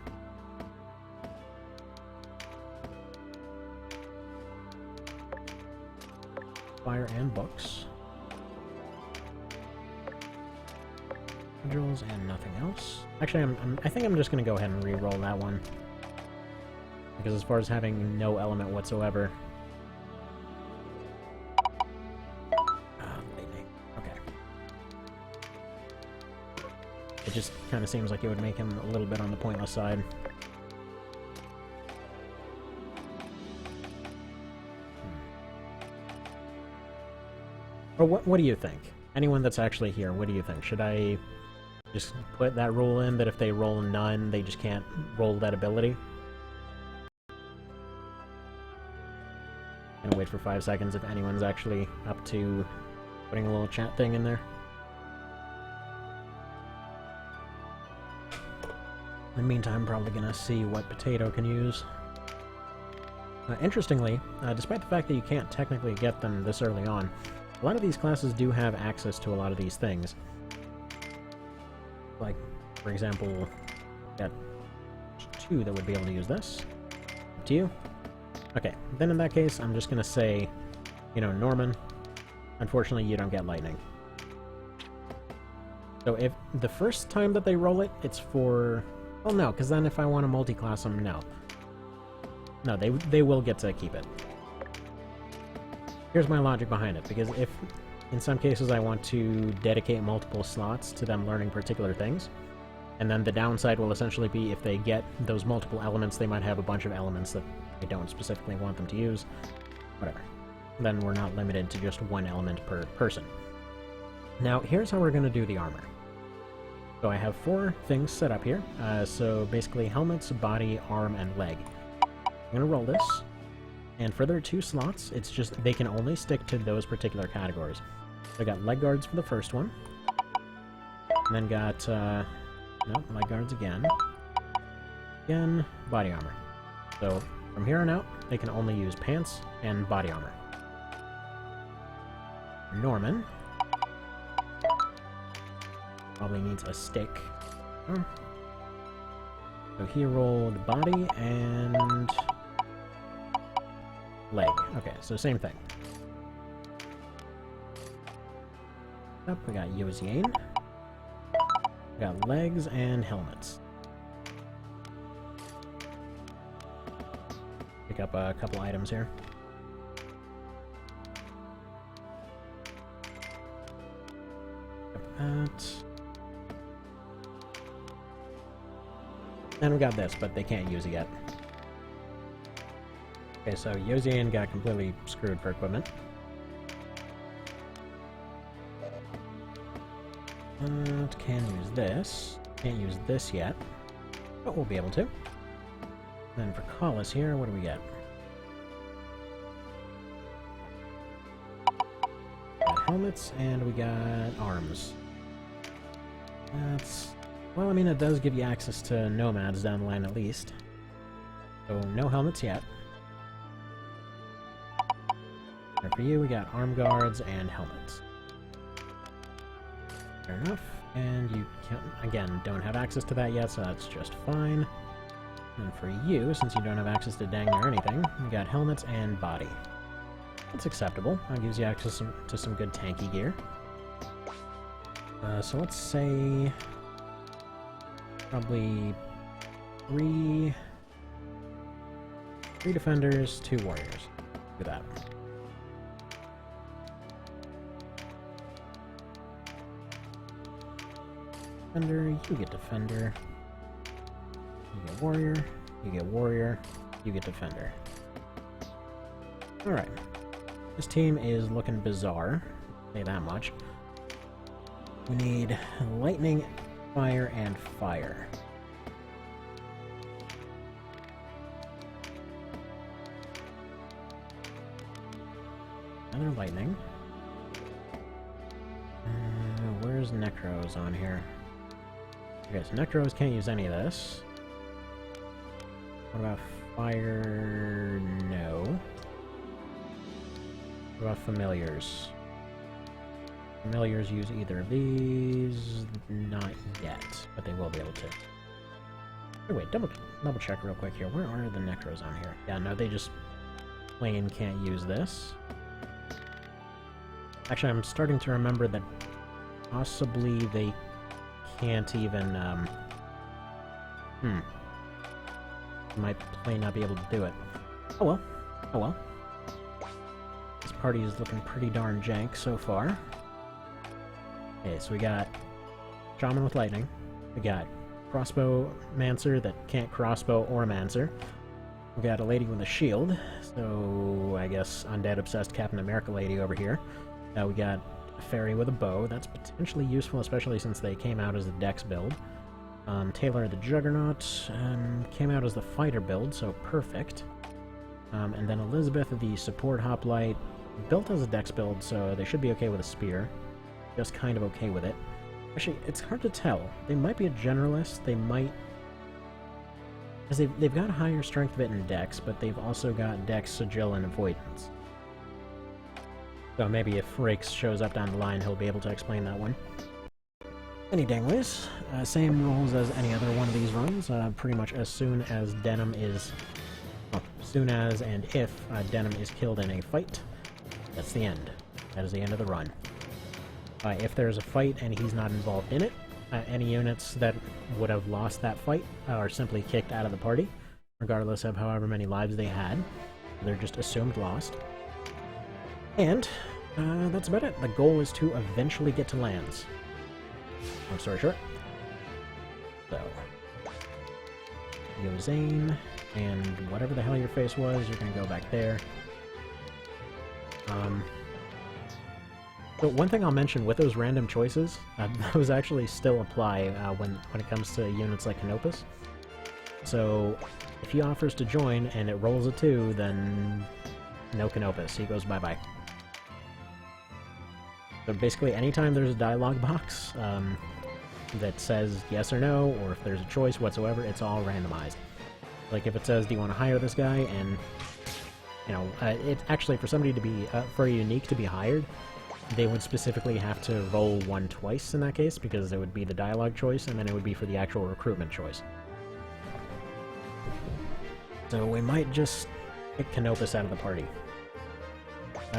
Fire and books. Modules and nothing else. Actually, I think I'm just going to go ahead and re-roll that one. Because as far as having no element whatsoever... lightning. Okay. It just kind of seems like it would make him a little bit on the pointless side. Or what do you think? Anyone that's actually here, what do you think? Should I just put that rule in that if they roll none, they just can't roll that ability? Gonna wait for 5 seconds if anyone's actually up to putting a little chat thing in there. In the meantime, I'm probably gonna see what Potato can use. Interestingly, despite the fact that you can't technically get them this early on, a lot of these classes do have access to a lot of these things. Like, for example, got 2 that would be able to use this. Up to you. Okay, then in that case, I'm just gonna say, you know, Norman, unfortunately you don't get lightning. So if the first time that they roll it, it's for... Well, no, because then if I want to multi-class them, no. No, they will get to keep it. Here's my logic behind it, because if, in some cases, I want to dedicate multiple slots to them learning particular things, and then the downside will essentially be if they get those multiple elements, they might have a bunch of elements that I don't specifically want them to use. Whatever. Then we're not limited to just one element per person. Now, here's how we're going to do the armor. So I have 4 things set up here. So basically helmets, body, arm, and leg. I'm going to roll this. And for their 2 slots, it's just they can only stick to those particular categories. So I got leg guards for the first one. And then got, no, leg guards again. Again, body armor. So from here on out, they can only use pants and body armor. Norman probably needs a stick. So he rolled body and leg. Okay, so same thing. Up, we got Yoziane. We got legs and helmets. Pick up a couple items here. That. And we got this, but they can't use it yet. Okay, so Yoziane got completely screwed for equipment. Can use this. Can't use this yet, but we'll be able to. Then for Collis here, what do we get? Got helmets, and we got arms. That's... well, I mean, it does give you access to nomads down the line at least. So, no helmets yet. And for you, we got arm guards and helmets. Fair enough. And you can't, again, don't have access to that yet, so that's just fine. And for you, since you don't have access to dang or anything, we got helmets and body. That's acceptable. That gives you access to some good tanky gear. So let's say... probably... three defenders, 2 warriors. Do that. Defender, you get defender. You get warrior, you get warrior, you get defender. Alright. This team is looking bizarre, I'll say that much. We need lightning, fire, and fire. Another lightning. Where's Necros on here? Okay, so Necros can't use any of this. What about fire? No. What about familiars? Familiars use either of these. Not yet, but they will be able to. Oh, wait, double check real quick here. Where are the Necros on here? Yeah, no, they just plain can't use this. Actually, I'm starting to remember that possibly they can't even, might plain not be able to do it. Oh well. Oh well. This party is looking pretty darn jank so far. Okay, so we got Shaman with Lightning. We got Crossbow Mancer that can't crossbow or Mancer. We got a lady with a shield, so I guess Undead Obsessed Captain America lady over here. We got a fairy with a bow. That's potentially useful, especially since they came out as a dex build. Taylor the Juggernaut came out as the fighter build, so perfect. And then Elizabeth the support hoplite, built as a dex build, so they should be okay with a spear. Just kind of okay with it. Actually, it's hard to tell. They might be a generalist, they might... because they've got a higher strength of it in dex, but they've also got dex, sigil, and avoidance. So maybe if Rakes shows up down the line, he'll be able to explain that one. Any dangways, same rules as any other one of these runs. Pretty much as soon as Denim is... well, soon as and if Denim is killed in a fight, that's the end. That is the end of the run. If there's a fight and he's not involved in it, any units that would have lost that fight are simply kicked out of the party, regardless of however many lives they had. They're just assumed lost. And that's about it. The goal is to eventually get to lands. Long story short. So, you go Zane, and whatever the hell your face was, you're gonna go back there. So one thing I'll mention with those random choices, those actually still apply when it comes to units like Canopus. So if he offers to join and it rolls a 2, then no Canopus. He goes bye-bye. So basically anytime there's a dialogue box that says yes or no, or if there's a choice whatsoever, it's all randomized. Like if it says, do you want to hire this guy? And, you know, it's actually for somebody to be, for a unique to be hired, they would specifically have to roll 1 twice in that case, because it would be the dialogue choice, and then it would be for the actual recruitment choice. So we might just kick Canopus out of the party.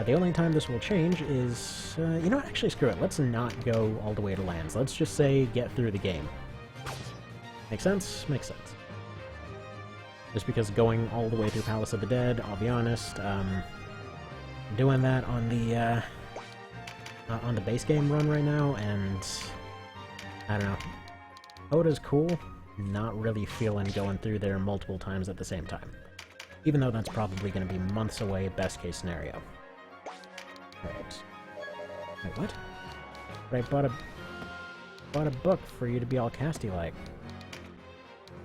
The only time this will change is... you know what? Actually, screw it. Let's not go all the way to lands. Let's just say get through the game. Make sense? Makes sense. Just because going all the way through Palace of the Dead, I'll be honest, doing that on the base game run right now, and I don't know. Oda's cool, not really feeling going through there multiple times at the same time. Even though that's probably going to be months away, best case scenario. Right. Wait, what? But I bought a... bought a book for you to be all casty-like.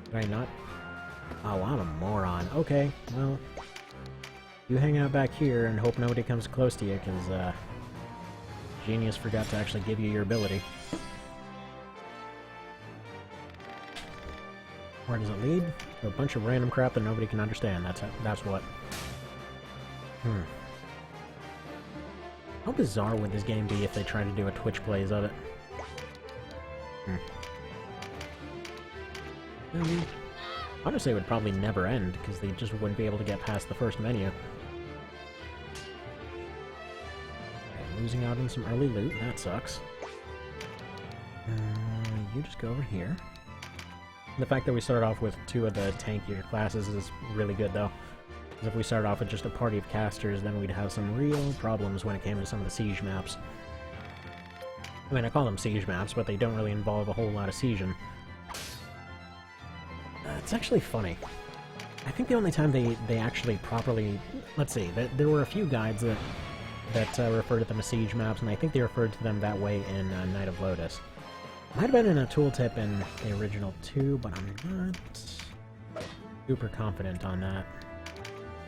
Did I not? Oh, I'm a moron. Okay, well... You hang out back here and hope nobody comes close to you, because, Genius forgot to actually give you your ability. Where does it lead? To a bunch of random crap that nobody can understand. That's what. How bizarre would this game be if they tried to do a Twitch plays of it? Honestly, it would probably never end, because they just wouldn't be able to get past the first menu. Okay, losing out on some early loot, that sucks. You just go over here. The fact that we started off with 2 of the tankier classes is really good, though. Because if we started off with just a party of casters, then we'd have some real problems when it came to some of the siege maps. I mean, I call them siege maps, but they don't really involve a whole lot of sieging. It's actually funny. I think the only time they actually properly... Let's see, there were a few guides that refer to them as siege maps, and I think they referred to them that way in Night of Lotus. Might have been in a tooltip in the original 2, but I'm not super confident on that.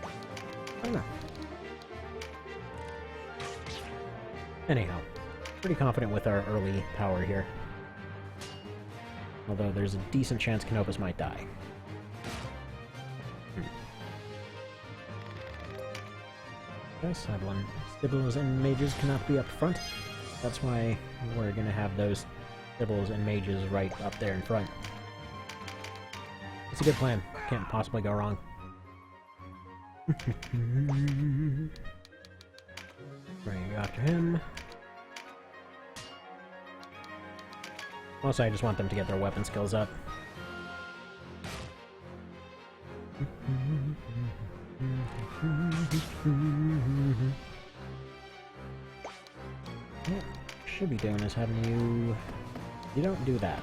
I don't know. Anyhow, pretty confident with our early power here. Although there's a decent chance Canopus might die. Okay, side one. Stibbles and mages cannot be up front. That's why we're gonna have those Stibbles and mages right up there in front. It's a good plan. Can't possibly go wrong. Right, go after him. Also, I just want them to get their weapon skills up. What I should be doing is having you... You don't do that.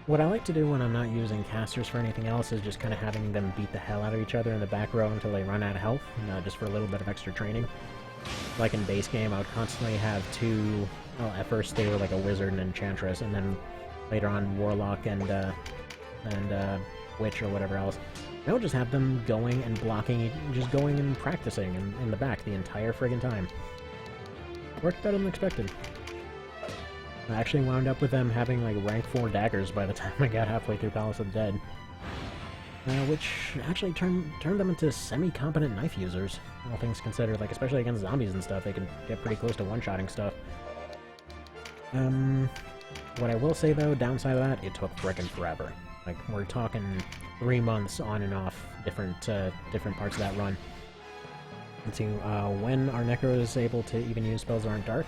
What I like to do when I'm not using casters for anything else is just kind of having them beat the hell out of each other in the back row until they run out of health, just for a little bit of extra training. Like in base game, I would constantly have 2... Well, at first they were like a wizard and enchantress, and then later on warlock and witch or whatever else. I would just have them going and blocking, just going and practicing in the back the entire friggin' time. Worked better than expected. I actually wound up with them having like rank 4 daggers by the time I got halfway through Palace of the Dead. Which actually turned them into semi-competent knife users, all things considered. Like, especially against zombies and stuff, they can get pretty close to one-shotting stuff. What I will say though, downside of that, it took frickin' forever. Like, we're talking 3 months on and off different parts of that run. Let's see, when our Necro is able to even use spells that aren't dark?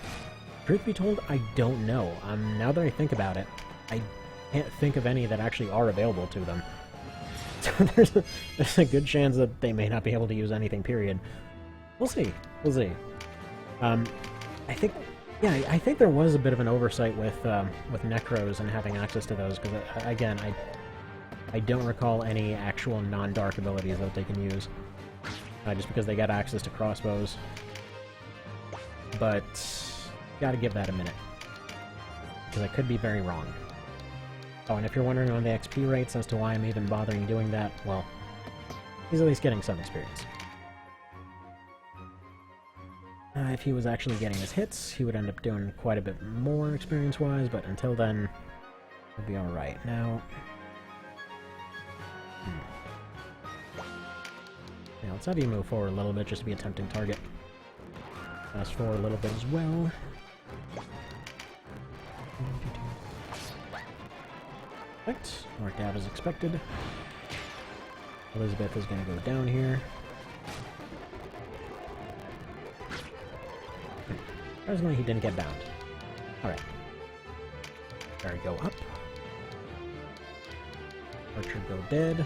Truth be told, I don't know. Now that I think about it, I can't think of any that actually are available to them. So there's a good chance that they may not be able to use anything, period. We'll see. We'll see. I think there was a bit of an oversight with Necros and having access to those, because, again, I don't recall any actual non-dark abilities that they can use. Just because they got access to crossbows. But... gotta give that a minute, because I could be very wrong. Oh, and if you're wondering on the XP rates as to why I'm even bothering doing that, well, he's at least getting some experience. If he was actually getting his hits, he would end up doing quite a bit more experience-wise, but until then, he'll be alright. Now... Yeah, let's have you move forward a little bit just to be a tempting target. Fast forward a little bit as well. Perfect. Marked out as expected. Elizabeth is going to go down here. Surprisingly, he didn't get bound. Alright. Barry go up. Archer go dead.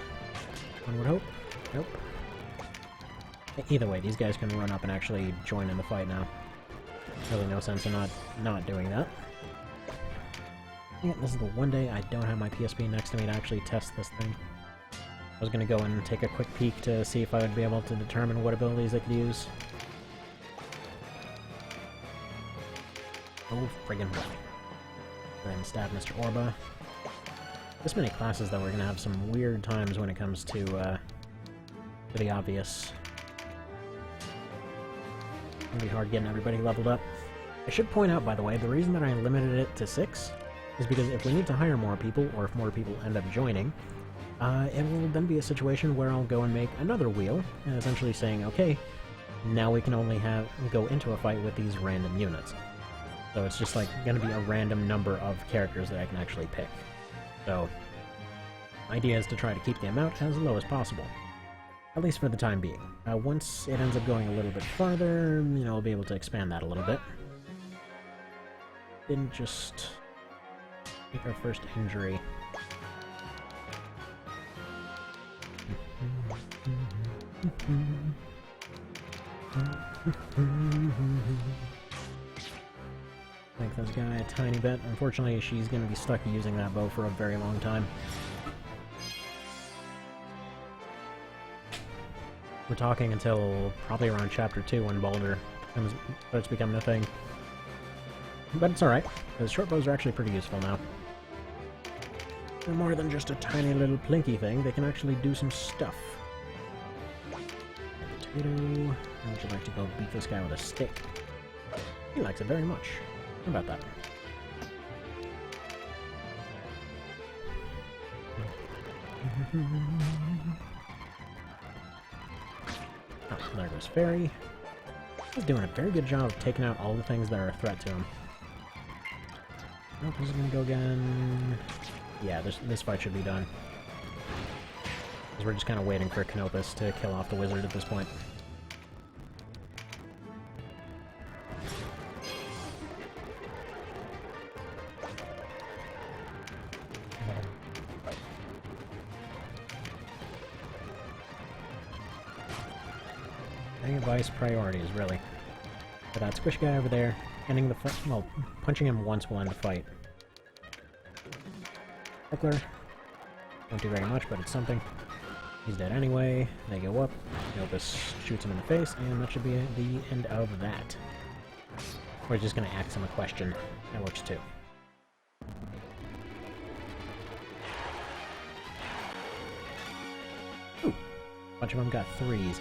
One would hope. Nope. Either way, these guys can run up and actually join in the fight now. Really no sense in not doing that. Yeah, this is the one day I don't have my PSP next to me to actually test this thing. I was gonna go and take a quick peek to see if I would be able to determine what abilities I could use. Oh, friggin' boy. Go ahead and stab Mr. Orba. This many classes, though, we're gonna have some weird times when it comes to the obvious. It'll be hard getting everybody leveled up. I should point out, by the way, the reason that I limited it to 6 is because if we need to hire more people, or if more people end up joining, it will then be a situation where I'll go and make another wheel, and essentially saying, okay, now we can only go into a fight with these random units. So it's just like going to be a random number of characters that I can actually pick. So, idea is to try to keep the amount as low as possible. At least for the time being. Once it ends up going a little bit farther, you know, I'll be able to expand that a little bit. Didn't just take our first injury. Make this guy a tiny bit. Unfortunately, she's going to be stuck using that bow for a very long time. We're talking until probably around Chapter 2 when Boulder starts becoming a thing. But it's alright, because short bows are actually pretty useful now. They're more than just a tiny little plinky thing, they can actually do some stuff. Potato. How would you like to go beat this guy with a stick? He likes it very much. How about that? Oh, there goes Fairy. He's doing a very good job of taking out all the things that are a threat to him. Nope, he's gonna go again. Yeah, this fight should be done. Because we're just kind of waiting for Canopus to kill off the wizard at this point. Advice priorities, really. But that squish guy over there, ending the fight. Well, punching him once will end the fight. Heckler. Don't do very much, but it's something. He's dead anyway. They go up. Canopus shoots him in the face, and that should be the end of that. We're just gonna ask him a question. That works too. Ooh. A bunch of them got 3s.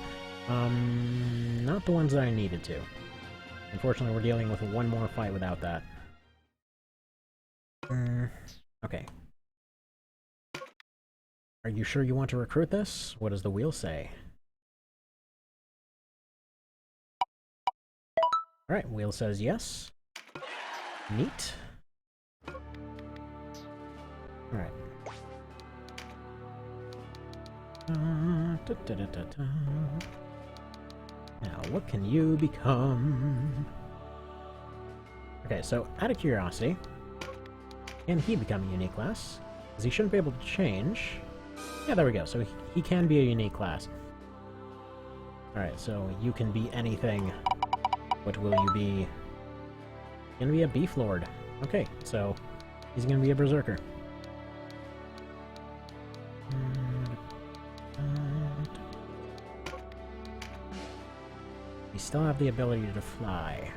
Not the ones that I needed to. Unfortunately, we're dealing with one more fight without that. Okay. Are you sure you want to recruit this? What does the wheel say? Alright, wheel says yes. Neat. Alright. Now, what can you become? Okay, so out of curiosity, can he become a unique class? Because he shouldn't be able to change. Yeah, there we go. So he can be a unique class. Alright, so you can be anything. What will you be? You're gonna be a Beef Lord. Okay, so he's gonna be a Berserker. We still have the ability to fly.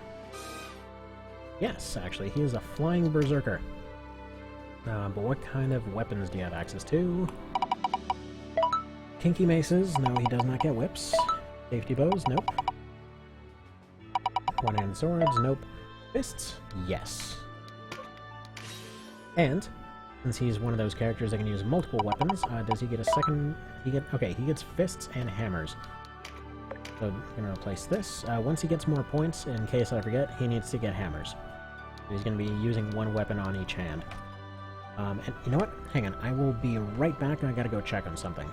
Yes, actually, he is a flying Berserker. But what kind of weapons do you have access to? Kinky maces? No, he does not get whips. Safety bows? Nope. One-handed swords? Nope. Fists? Yes. And, since he's one of those characters that can use multiple weapons, does he get a second... Okay, he gets fists and hammers. So I'm going to replace this. Once he gets more points, in case I forget, he needs to get hammers. So he's going to be using one weapon on each hand. And you know what? Hang on, I will be right back. I gotta go check on something.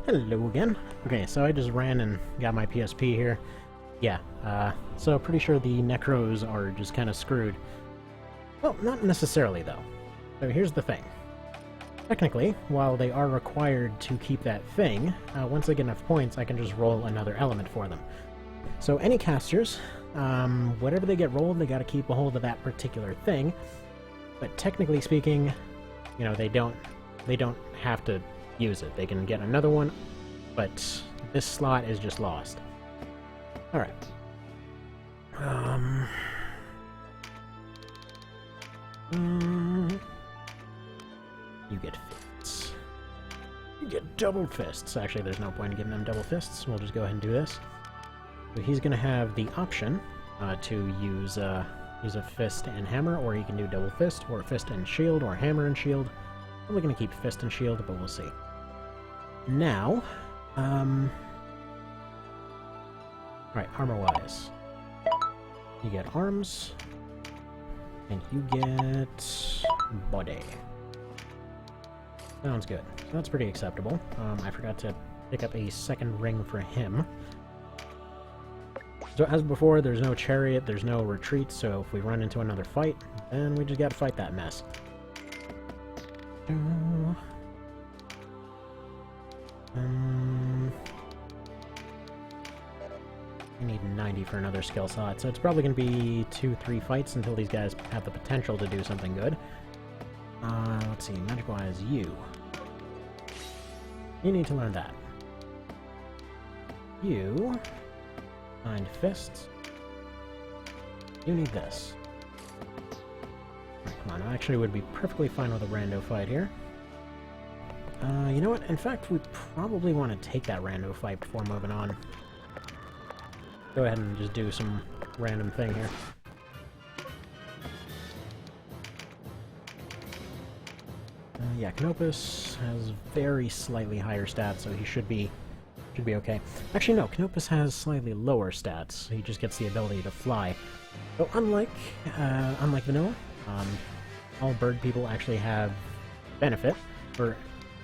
Hello again. Okay, so I just ran and got my PSP here. Yeah, so pretty sure the Necros are just kind of screwed. Well, not necessarily, though. So here's the thing. Technically, while they are required to keep that thing, once they get enough points, I can just roll another element for them. So any casters, whatever they get rolled, they gotta keep a hold of that particular thing. But technically speaking, you know, they don't have to use it. They can get another one, but this slot is just lost. Alright. You get fists. You get double fists. Actually, there's no point in giving them double fists. We'll just go ahead and do this. So he's going to have the option to use a fist and hammer, or he can do double fist, or fist and shield, or hammer and shield. Probably going to keep fist and shield, but we'll see. Now, alright, armor-wise. You get arms, and you get body. Sounds good. So that's pretty acceptable. I forgot to pick up a second ring for him. So as before, there's no chariot, there's no retreat, so if we run into another fight, then we just gotta fight that mess. I need 90 for another skill slot, so it's probably going to be 2-3 fights until these guys have the potential to do something good. Let's see, magic-wise, you need to learn that. You find fists. You need this. Come on, I actually would be perfectly fine with a rando fight here. You know what? In fact, we probably want to take that rando fight before moving on. Go ahead and just do some random thing here. Yeah, Canopus has very slightly higher stats, so he should be okay. Actually, no, Canopus has slightly lower stats. He just gets the ability to fly. So unlike Vanilla, all bird people actually have benefit. For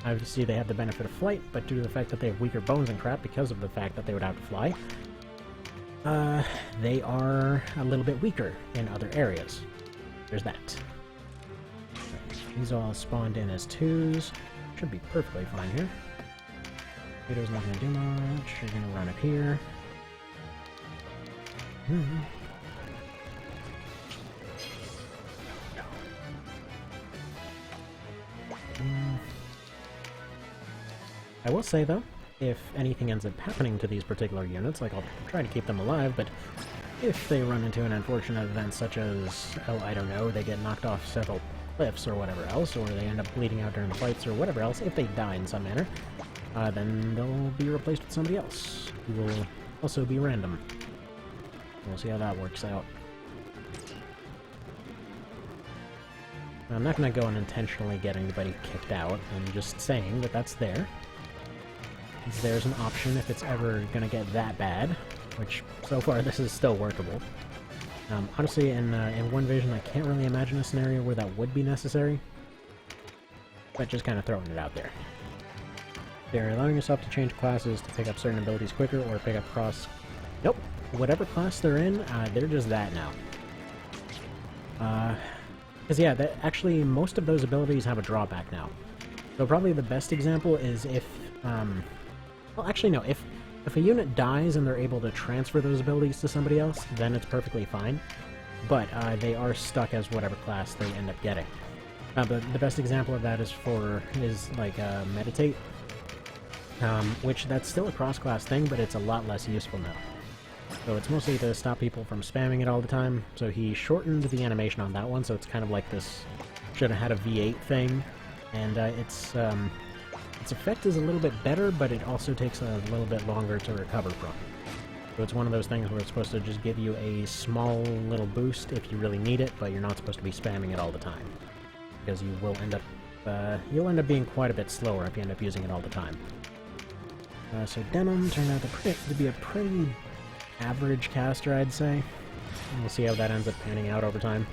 obviously they have the benefit of flight, but due to the fact that they have weaker bones and crap because of the fact that they would have to fly, they are a little bit weaker in other areas. There's that. These all spawned in as 2s. Should be perfectly fine here. Vito's not going to do much. You're going to run up here. I will say, though, if anything ends up happening to these particular units, like I'll try to keep them alive, but if they run into an unfortunate event such as, oh, I don't know, they get knocked off several cliffs or whatever else, or they end up bleeding out during the fights or whatever else, if they die in some manner, then they'll be replaced with somebody else, who will also be random. We'll see how that works out. I'm not going to go and intentionally get anybody kicked out. I'm just saying that that's there. There's an option if it's ever going to get that bad, which so far this is still workable. Honestly, in One Vision, I can't really imagine a scenario where that would be necessary, but just kind of throwing it out there. They're allowing yourself to change classes to pick up certain abilities quicker or pick up cross... Nope. Whatever class they're in, they're just that now. Because yeah, actually most of those abilities have a drawback now. So probably the best example is if... well, actually no, if a unit dies and they're able to transfer those abilities to somebody else, then it's perfectly fine. But they are stuck as whatever class they end up getting. But the best example of that is like Meditate, which that's still a cross-class thing, but it's a lot less useful now. So it's mostly to stop people from spamming it all the time. So he shortened the animation on that one, so it's kind of like this should have had a V8 thing, and its effect is a little bit better, but it also takes a little bit longer to recover from. So it's one of those things where it's supposed to just give you a small little boost if you really need it, but you're not supposed to be spamming it all the time, because you will end up you'll end up being quite a bit slower if you end up using it all the time. So Denim turned out to be a pretty average caster, I'd say. We'll see how that ends up panning out over time.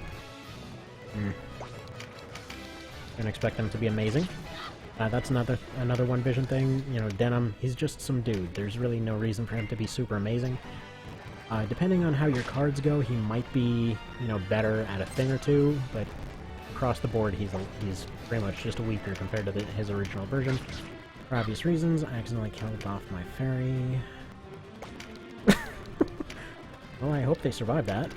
Don't expect them to be amazing. That's another One Vision thing. You know, Denim, he's just some dude. There's really no reason for him to be super amazing. Depending on how your cards go, he might be, you know, better at a thing or two, but across the board, he's pretty much just weaker compared to his original version. For obvious reasons, I accidentally killed off my fairy. Well, I hope they survive that.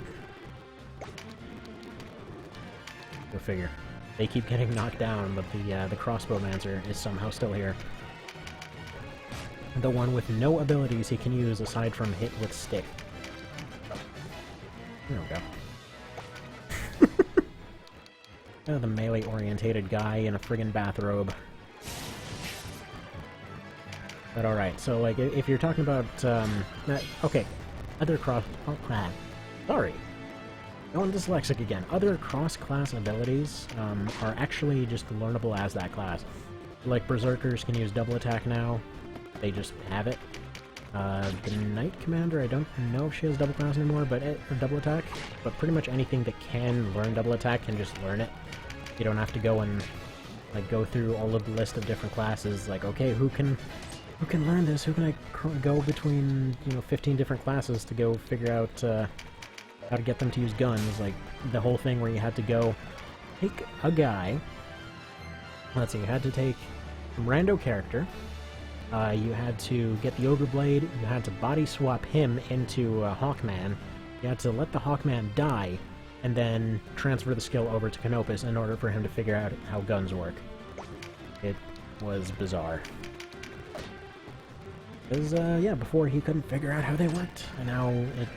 Go figure. They keep getting knocked down, but the crossbowmancer is somehow still here. The one with no abilities he can use aside from hit with stick. There we go. Oh, the melee-orientated guy in a friggin' bathrobe. But alright, so like, if you're talking about, okay, other sorry. Going dyslexic again. Other cross-class abilities are actually just learnable as that class. Like, Berserkers can use double attack now. They just have it. The Knight Commander, I don't know if she has double class anymore, but or double attack. But pretty much anything that can learn double attack can just learn it. You don't have to go and like go through all of the list of different classes. Like, okay, who can learn this? Who can I go between, you know, 15 different classes to go figure out how to get them to use guns? Like the whole thing where you had to go take a guy. Let's see, you had to take a rando character. You had to get the Ogre Blade, you had to body swap him into Hawkman, you had to let the Hawkman die, and then transfer the skill over to Canopus in order for him to figure out how guns work. It was bizarre. Because, yeah, before he couldn't figure out how they worked, and now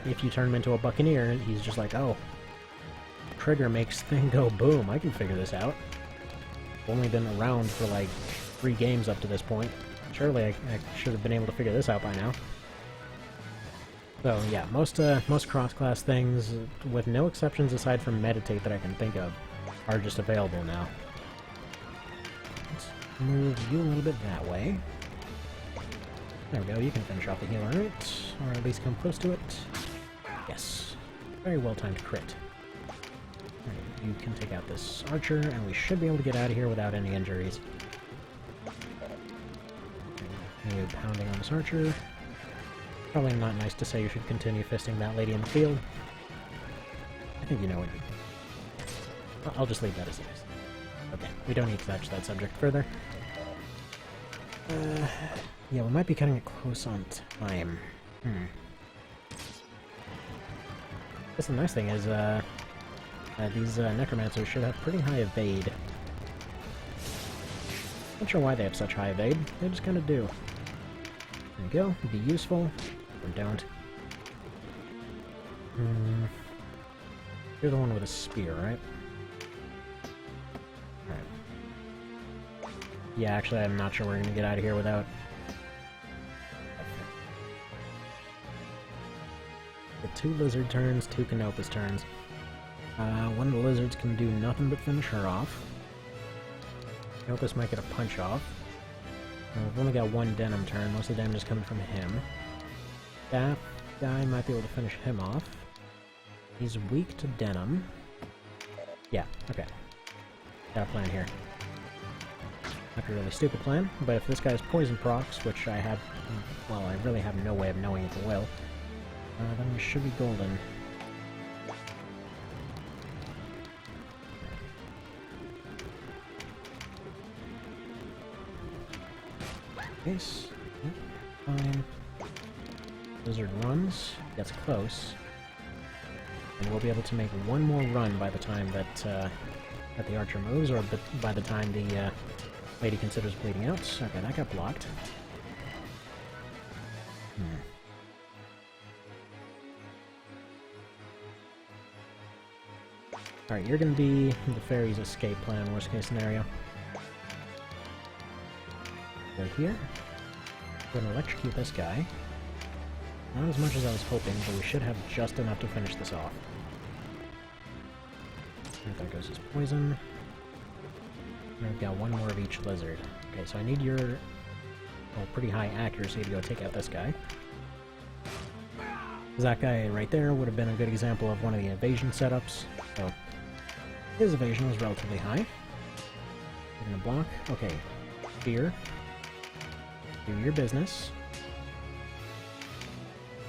if you turn him into a Buccaneer, he's just like, oh, trigger makes thing go boom, I can figure this out. I've only been around for like 3 games up to this point. Surely I should have been able to figure this out by now. So yeah, most cross-class things, with no exceptions aside from Meditate that I can think of, are just available now. Let's move you a little bit that way. There we go, you can finish off the healer, right? Or at least come close to it. Yes. Very well-timed crit. Alright, you can take out this archer, and we should be able to get out of here without any injuries. Pounding on this archer. Probably not nice to say you should continue fisting that lady in the field. I think you know what you... I'll just leave that as it is. Okay, we don't need to touch that subject further. Yeah, we might be cutting it close on time. Guess the nice thing is, these necromancers should have pretty high evade. Not sure why they have such high evade, they just kinda do. There you go, be useful, or don't. You're the one with a spear, right? Alright. Yeah, actually, I'm not sure we're gonna get out of here without... The 2 lizard turns, 2 Canopus turns. One of the lizards can do nothing but finish her off. Canopus might get a punch off. We've only got 1 Denim turn, most of the damage is coming from him. That guy might be able to finish him off. He's weak to Denim. Yeah, okay. Got a plan here. Not a really stupid plan, but if this guy's poison procs, which I have... well, I really have no way of knowing if it will, then we should be golden. Case. Fine. Lizard runs, gets close, and we'll be able to make 1 more run by the time that that the archer moves, or by the time the lady considers bleeding out. Okay, that got blocked. Alright, you're gonna be the fairy's escape plan, worst case scenario. Right here. We're gonna electrocute this guy. Not as much as I was hoping, but we should have just enough to finish this off. Right, there goes his poison. And we've got 1 more of each lizard. Okay, so I need your pretty high accuracy to go take out this guy. That guy right there would have been a good example of one of the evasion setups. So his evasion was relatively high. We're gonna block. Okay. Spear. Do your business.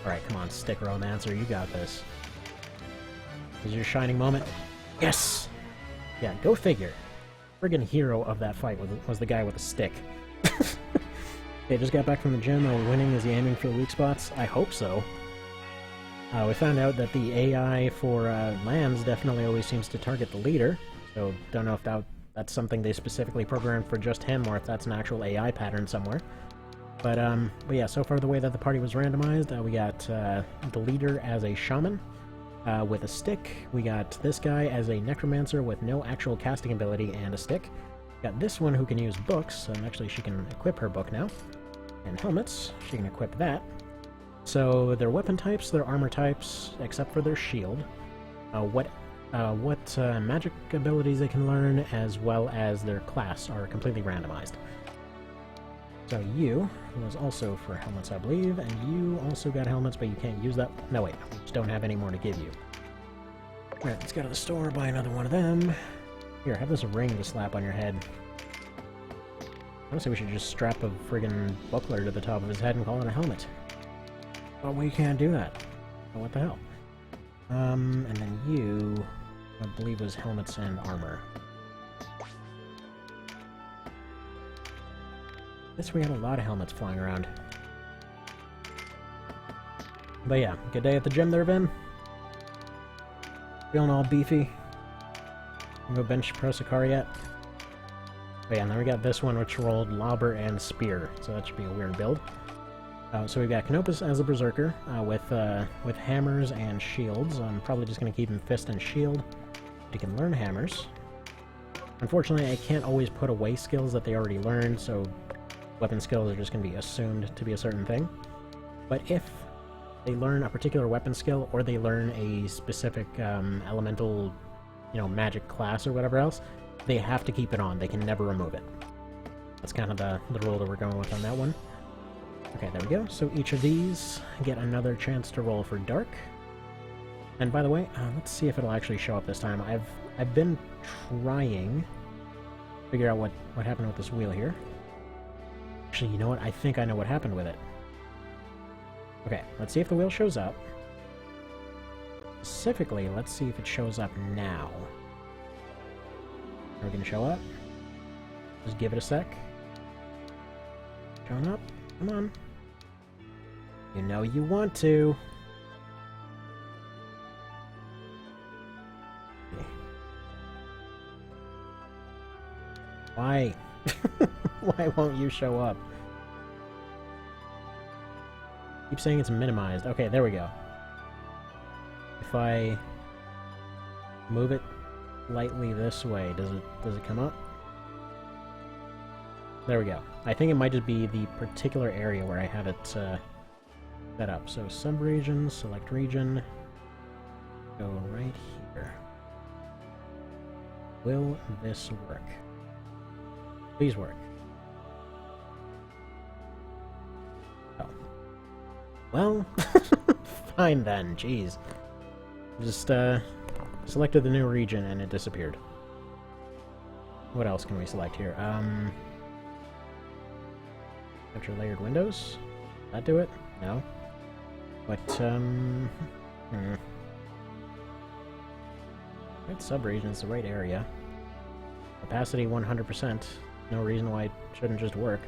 Alright, come on, Stick Romancer, you got this. This is your shining moment. Yes! Yeah, go figure. Friggin' hero of that fight was the guy with the stick. Okay, just got back from the gym. Are we winning? Is he aiming for the weak spots? I hope so. We found out that the AI for lands definitely always seems to target the leader, so don't know if that's something they specifically programmed for just him, or if that's an actual AI pattern somewhere. But yeah, so far the way that the party was randomized, we got the leader as a shaman with a stick. We got this guy as a necromancer with no actual casting ability and a stick. Got this one who can use books, and actually she can equip her book now. And helmets, she can equip that. So their weapon types, their armor types, except for their shield, what magic abilities they can learn, as well as their class, are completely randomized. So you was also for helmets, I believe, and you also got helmets, but you can't use that. No, wait, we just don't have any more to give you. Alright, let's go to the store, buy another one of them. Here, have this ring to slap on your head. Honestly, we should just strap a friggin' buckler to the top of his head and call it a helmet. But we can't do that. Oh, what the hell? And then you, I believe, was helmets and armor. Guess we had a lot of helmets flying around. But yeah, good day at the gym there, Ben. Feeling all beefy. Go bench press a car yet? But yeah, and then we got this one which rolled Lobber and Spear, so that should be a weird build. So we've got Canopus as a Berserker, with hammers and shields. I'm probably just going to keep him Fist and Shield. He can learn hammers. Unfortunately, I can't always put away skills that they already learned, so weapon skills are just going to be assumed to be a certain thing. But if they learn a particular weapon skill, or they learn a specific elemental, magic class or whatever else, they have to keep it on. They can never remove it. That's kind of the rule that we're going with on that one. Okay, there we go. So each of these get another chance to roll for Dark. And by the way, let's see if it'll actually show up this time. I've been trying to figure out what happened with this wheel here. Actually, you know what? I think I know what happened with it. Okay, let's see if the wheel shows up. Specifically, let's see if it shows up now. Are we gonna show up? Just give it a sec. Showing up? Come on. You know you want to. Okay. Why? Why won't you show up? Keep saying it's minimized. Okay, there we go. If I move it lightly this way, does it come up? There we go. I think it might just be the particular area where I have it set up. So sub-region, select region, go right here. Will this work? Please work. Oh. Well, fine then, jeez. Just selected the new region and it disappeared. What else can we select here? Capture layered windows? That do it? No. But, right sub-region's the right area. Opacity 100%. No reason why it shouldn't just work.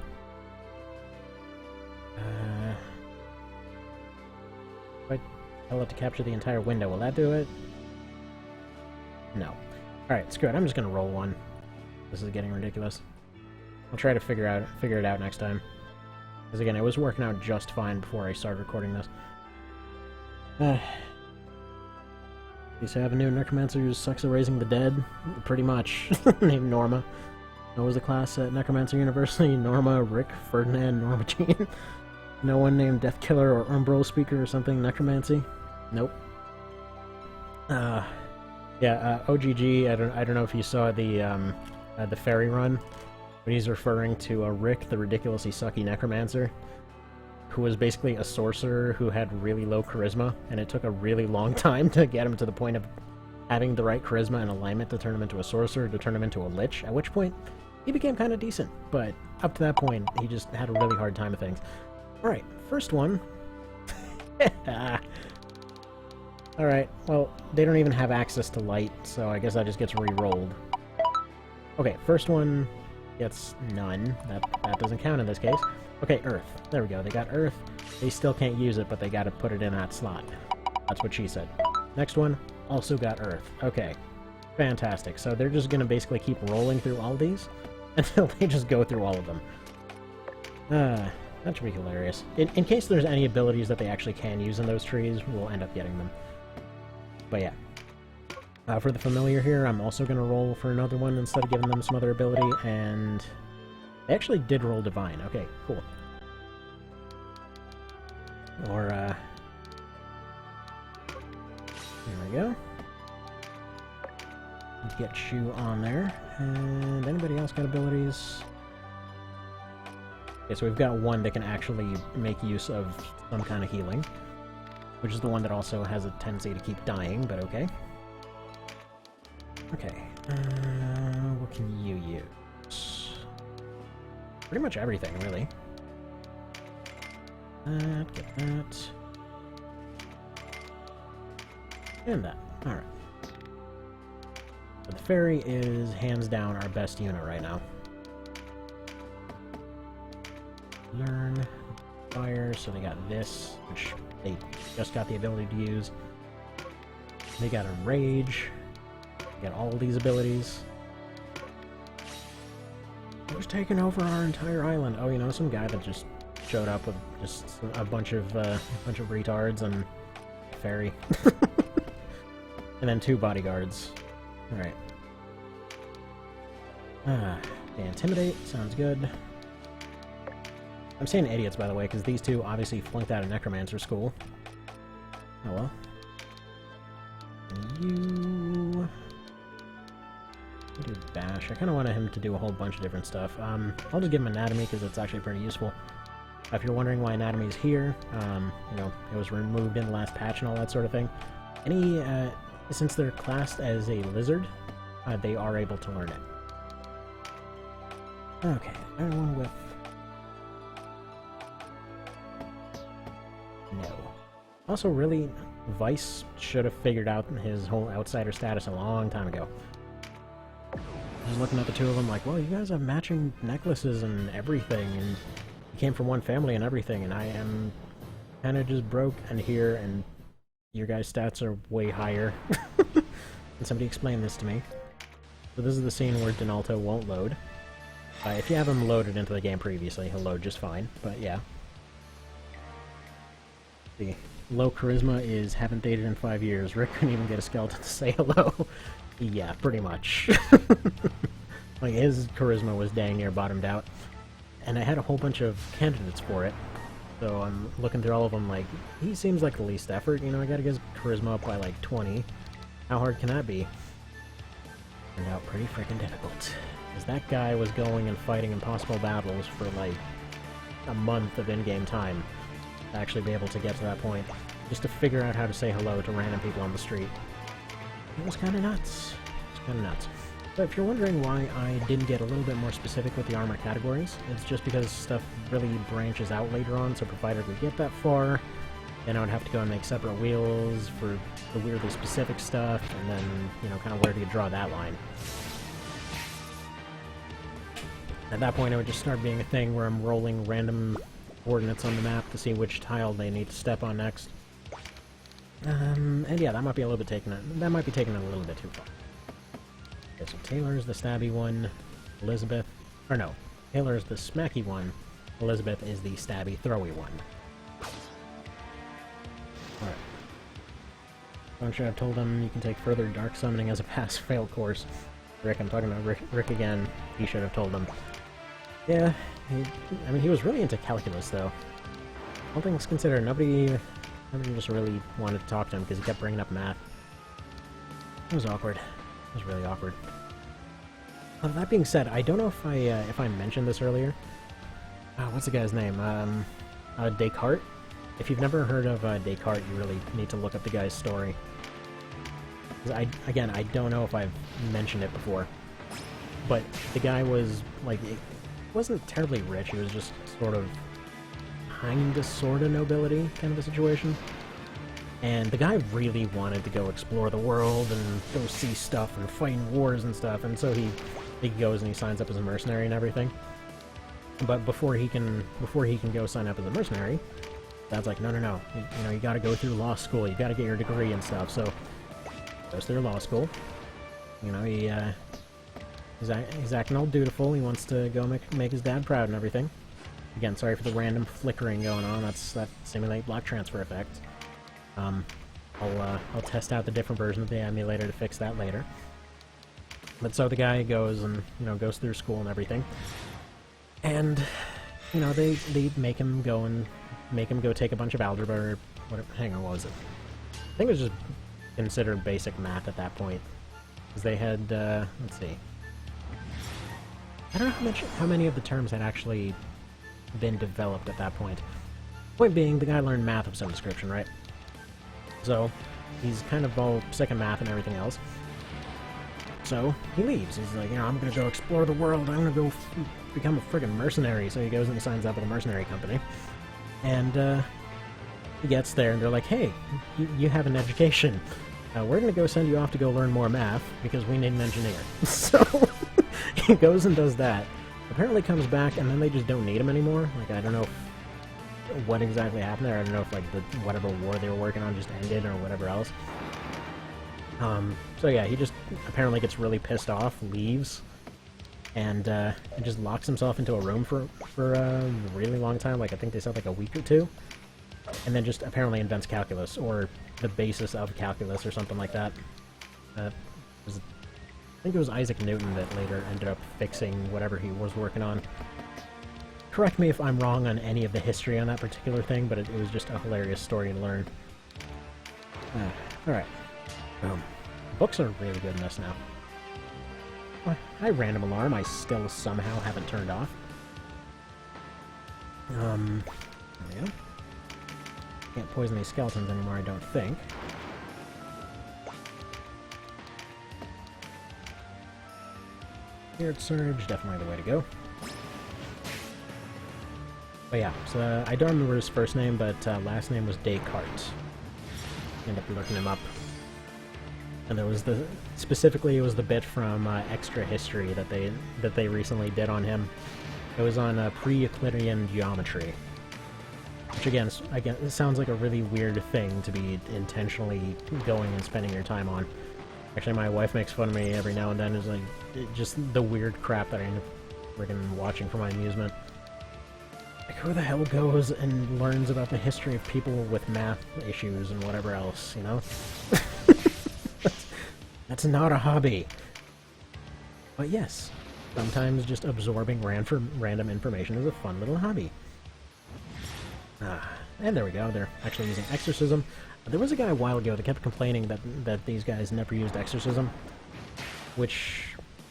If I tell it to capture the entire window, will that do it? No. Alright, screw it. I'm just gonna roll one. This is getting ridiculous. I'll try to figure it out next time. Because again, it was working out just fine before I started recording this. Used to have a new necromancer who sucks at raising the dead, pretty much, named Norma. What was the class at Necromancer University? Norma, Rick, Ferdinand, Norma Jean. No one named Death Killer or Umbral Speaker or something necromancy? Nope. Yeah, OGG, I don't know if you saw the fairy run, but he's referring to Rick, the ridiculously sucky necromancer, who was basically a sorcerer who had really low charisma, and it took a really long time to get him to the point of having the right charisma and alignment to turn him into a sorcerer, to turn him into a lich, at which point he became kind of decent, but up to that point, he just had a really hard time of things. Alright, first one. Alright, well, they don't even have access to light, so I guess that just gets re-rolled. Okay, first one gets none. That doesn't count in this case. Okay, Earth. There we go, they got Earth. They still can't use it, but they gotta put it in that slot. That's what she said. Next one, also got Earth. Okay, fantastic. So they're just gonna basically keep rolling through all these until they just go through all of them. That should be hilarious. In case there's any abilities that they actually can use in those trees, we'll end up getting them. But yeah. For the familiar here, I'm also going to roll for another one instead of giving them some other ability, and they actually did roll Divine. Okay, cool. Or, there we go. Let's get you on there. And anybody else got abilities? Okay, so we've got one that can actually make use of some kind of healing, which is the one that also has a tendency to keep dying, but okay. Okay, what can you use? Pretty much everything, really. Get that. And that. Alright. So the fairy is hands down our best unit right now. Learn fire, so they got this, which they just got the ability to use. They got a rage. They got all these abilities. Who's taking over our entire island? Oh, you know, some guy that just showed up with just a bunch of retards and a fairy. And then 2 bodyguards. Alright. They intimidate, sounds good. I'm saying idiots, by the way, because these two obviously flunked out of Necromancer school. Oh well. And you... do Bash. I kind of wanted him to do a whole bunch of different stuff. I'll just give him Anatomy, because it's actually pretty useful. If you're wondering why Anatomy is here, you know, it was removed in the last patch and all that sort of thing. Since they're classed as a lizard, they are able to learn it. Okay, everyone with... No. Also, really, Vice should have figured out his whole outsider status a long time ago. Just looking at the two of them like, well, you guys have matching necklaces and everything, and you came from one family and everything, and I am kind of just broke and here, and your guys' stats are way higher. Can somebody explain this to me? So this is the scene where Donalto won't load. If you have him loaded into the game previously, he'll load just fine, but yeah. The low charisma is haven't dated in 5 years. Rick couldn't even get a skeleton to say hello. Yeah, pretty much. Like, his charisma was dang near bottomed out. And I had a whole bunch of candidates for it. So I'm looking through all of them like, he seems like the least effort, you know, I gotta get his charisma up by like 20. How hard can that be? Turned out pretty freaking difficult. Because that guy was going and fighting impossible battles for like a month of in-game time to actually be able to get to that point. Just to figure out how to say hello to random people on the street. It was kind of nuts. It was kind of nuts. So if you're wondering why I didn't get a little bit more specific with the armor categories, it's just because stuff really branches out later on, so provided we get that far, then I would have to go and make separate wheels for the weirdly specific stuff, and then, you know, kind of where do you draw that line. At that point, it would just start being a thing where I'm rolling random coordinates on the map to see which tile they need to step on next. And yeah, that might be a little bit taking it. That might be taking it a little bit too far. Okay, so Taylor's the stabby one. Elizabeth, or no, Taylor's the smacky one. Elizabeth is the stabby, throwy one. Alright. I'm sure I've told him you can take further dark summoning as a pass-fail course. Rick, I'm talking about Rick again. He should have told them. Yeah, I mean, he was really into calculus, though. All things considered, nobody just really wanted to talk to him because he kept bringing up math. It was awkward. It was really awkward. That being said, I don't know if I mentioned this earlier. What's the guy's name? Descartes? If you've never heard of Descartes, you really need to look up the guy's story. Again, I don't know if I've mentioned it before. but the guy was, like, it wasn't terribly rich, he was just sort of kinda sorta nobility kind of a situation. And the guy really wanted to go explore the world and go see stuff and fight in wars and stuff, and so he goes and he signs up as a mercenary and everything. But before he can go sign up as a mercenary, Dad's like, no, you know, you gotta go through law school, you gotta get your degree and stuff, so goes through law school. You know, he's acting all dutiful, he wants to go make his dad proud and everything. Again, sorry for the random flickering going on, that simulate block transfer effect. I'll test out the different version of the emulator to fix that later. But so the guy goes and, you know, goes through school and everything. And, you know, they make him go take a bunch of algebra or whatever. Hang on, what was it? I think it was just considered basic math at that point. Because they had, let's see. I don't know how many of the terms had actually been developed at that point. Point being, the guy learned math of some description, right? So, he's kind of all sick of math and everything else. So, he leaves. He's like, you know, I'm gonna go explore the world, I'm gonna go become a friggin' mercenary. So he goes and he signs up with a mercenary company. And, he gets there and they're like, hey, you have an education. We're gonna go send you off to go learn more math, because we need an engineer. So, he goes and does that. Apparently comes back, and then they just don't need him anymore. Like, I don't know what exactly happened there. I don't know if, like, whatever war they were working on just ended or whatever else. So yeah, he just apparently gets really pissed off, leaves, and just locks himself into a room for a really long time, like I think they said like a week or two, and then just apparently invents calculus, or the basis of calculus, or something like that. I think it was Isaac Newton that later ended up fixing whatever he was working on. Correct me if I'm wrong on any of the history on that particular thing, but it was just a hilarious story to learn. Alright. Books are really good in this now. Hi, random alarm, I still somehow haven't turned off. There we go. Can't poison these skeletons anymore, I don't think. Spirit Surge, definitely the way to go. But yeah, so I don't remember his first name, but last name was Descartes. Ended up looking him up. And there was specifically it was the bit from Extra History that they recently did on him. It was on pre-Euclidean geometry. Which again, it sounds like a really weird thing to be intentionally going and spending your time on. Actually, my wife makes fun of me every now and then. It's like, just the weird crap that I end up friggin' watching for my amusement. Like, who the hell goes and learns about the history of people with math issues and whatever else, you know? That's not a hobby. But yes, sometimes just absorbing random information is a fun little hobby. And there we go, they're actually using exorcism. There was a guy a while ago that kept complaining that these guys never used exorcism. Which,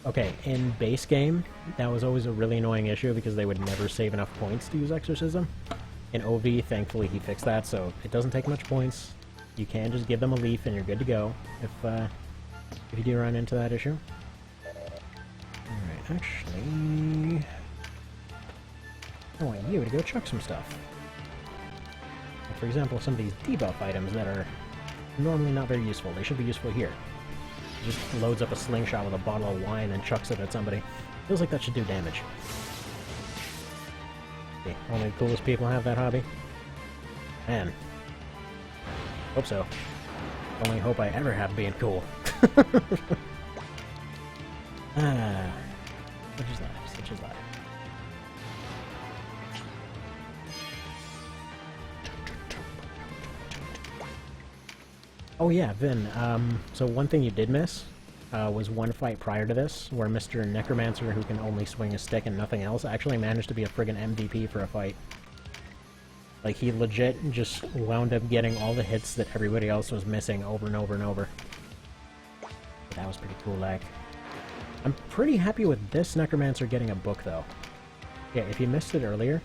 okay, in base game, that was always a really annoying issue because they would never save enough points to use exorcism. In OV, thankfully he fixed that, so it doesn't take much points. You can just give them a leaf and you're good to go, if you do run into that issue. Alright, actually, I want you to go chuck some stuff. Like, for example, some of these debuff items that are normally not very useful. They should be useful here. Just loads up a slingshot with a bottle of wine and chucks it at somebody. Feels like that should do damage. Okay, only the coolest people have that hobby. Man. Hope so. Only hope I ever have being cool. Such is life, such is life. Oh yeah, Vin, so one thing you did miss was one fight prior to this, where Mr. Necromancer, who can only swing a stick and nothing else, actually managed to be a friggin' MVP for a fight. Like, he legit just wound up getting all the hits that everybody else was missing over and over and over. But that was pretty cool, like. I'm pretty happy with this Necromancer getting a book, though. Yeah, if you missed it earlier,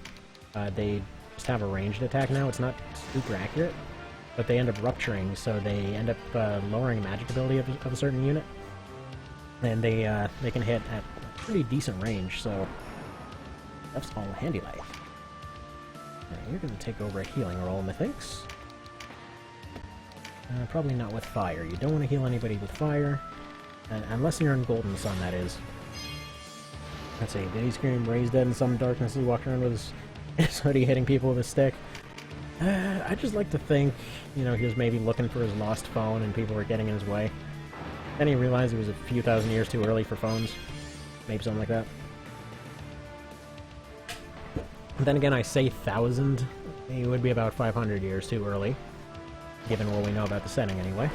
they just have a ranged attack now. It's not super accurate, but they end up rupturing, so they end up lowering magic ability of a certain unit. And they can hit at pretty decent range, so that's all handy life. Alright, you're gonna take over a healing roll, methinks. Probably not with fire. You don't want to heal anybody with fire. Unless you're in Golden Sun, that is. Let's see, did he scream raised dead in some darkness as he walked around with his hoodie hitting people with a stick? I just like to think, you know, he was maybe looking for his lost phone and people were getting in his way. Then he realized it was a few thousand years too early for phones. Maybe something like that. Then again, I say 1,000. It would be about 500 years too early, given what we know about the setting anyway.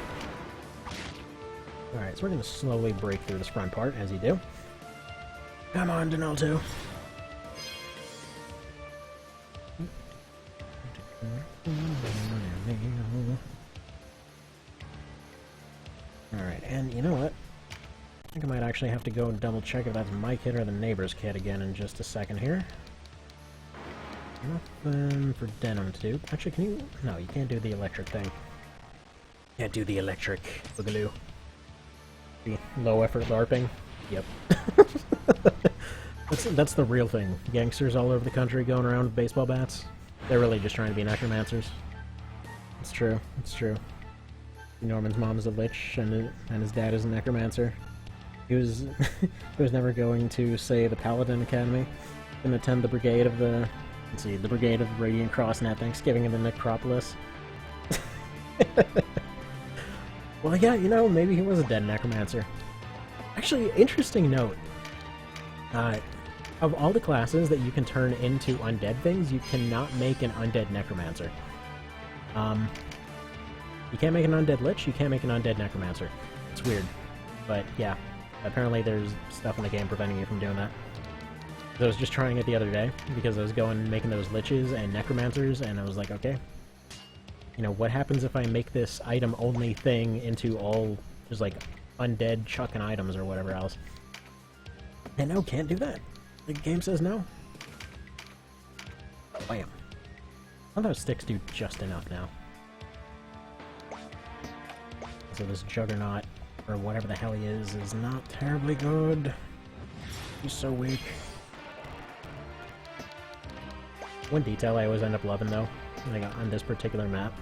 Alright, so we're going to slowly break through this front part, as you do. Come on, Donaldo. Alright, and you know what? I think I might actually have to go and double check if that's my kid or the neighbor's kid again in just a second here. Nothing for Denim to do. Actually, can you... No, you can't do the electric thing. Can't do the electric boogaloo. The low effort LARPing. Yep. That's the real thing. Gangsters all over the country going around with baseball bats. They're really just trying to be necromancers. It's true. It's true. Norman's mom is a lich, and his dad is a necromancer. He was he was never going to, say, the Paladin Academy and attend the brigade of the... Let's see, the Brigade of the Radiant Cross and Thanksgiving in the Necropolis. Well, yeah, you know, maybe he was a dead necromancer. Actually, interesting note. Of all the classes that you can turn into undead things, you cannot make an undead necromancer. You can't make an undead lich, you can't make an undead necromancer. It's weird. But, yeah. Apparently there's stuff in the game preventing you from doing that. I was just trying it the other day, because I was making those liches and necromancers, and I was like, okay, you know, what happens if I make this item-only thing into all, just like, undead chucking items or whatever else? And no, can't do that. The game says no. Bam. I thought sticks do just enough now. So this Juggernaut, or whatever the hell he is not terribly good. He's so weak. One detail I always end up loving, though, like on this particular map,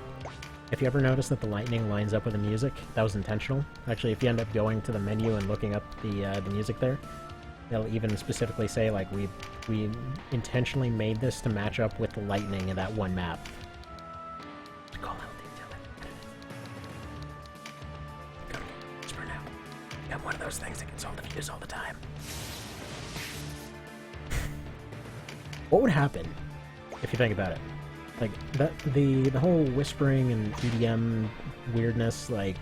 if you ever notice that the lightning lines up with the music, that was intentional. Actually, if you end up going to the menu and looking up the music there, they'll even specifically say, like, we intentionally made this to match up with the lightning in that one map. Call out detail. Go, whisper now. You got one of those things that gets all the views all the time. What would happen if you think about it? Like, the whole whispering and EDM weirdness, like,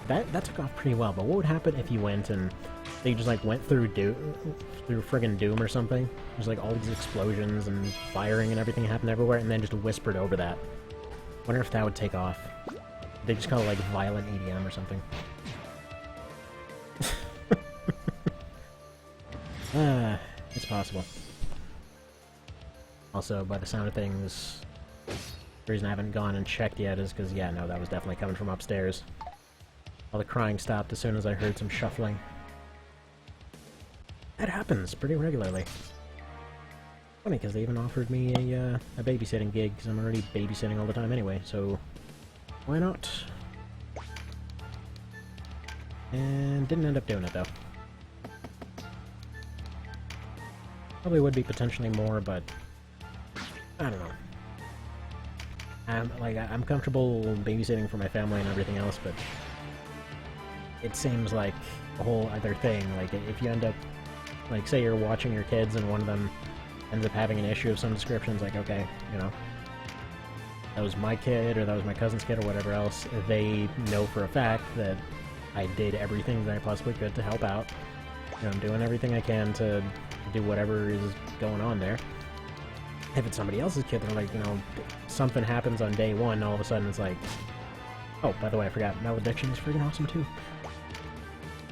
that took off pretty well, but what would happen if you went and they just, like, went through friggin' Doom or something? There's, like, all these explosions and firing and everything happened everywhere, and then just whispered over that. Wonder if that would take off. They just call it, like, violent EDM or something. It's possible. Also, by the sound of things, the reason I haven't gone and checked yet is because, yeah, no, that was definitely coming from upstairs. All the crying stopped as soon as I heard some shuffling. That happens pretty regularly. Funny, because they even offered me a babysitting gig, because I'm already babysitting all the time anyway, so why not? And didn't end up doing it, though. Probably would be potentially more, but I don't know. I'm comfortable babysitting for my family and everything else, but it seems like a whole other thing. Like, if you end up, like, say you're watching your kids and one of them ends up having an issue of some description, it's like, okay, you know, that was my kid or that was my cousin's kid or whatever else. They know for a fact that I did everything that I possibly could to help out. You know, I'm doing everything I can to do whatever is going on there. If it's somebody else's kid, they're like, you know, something happens on day one, all of a sudden it's like, oh, by the way, I forgot, malediction is freaking awesome too.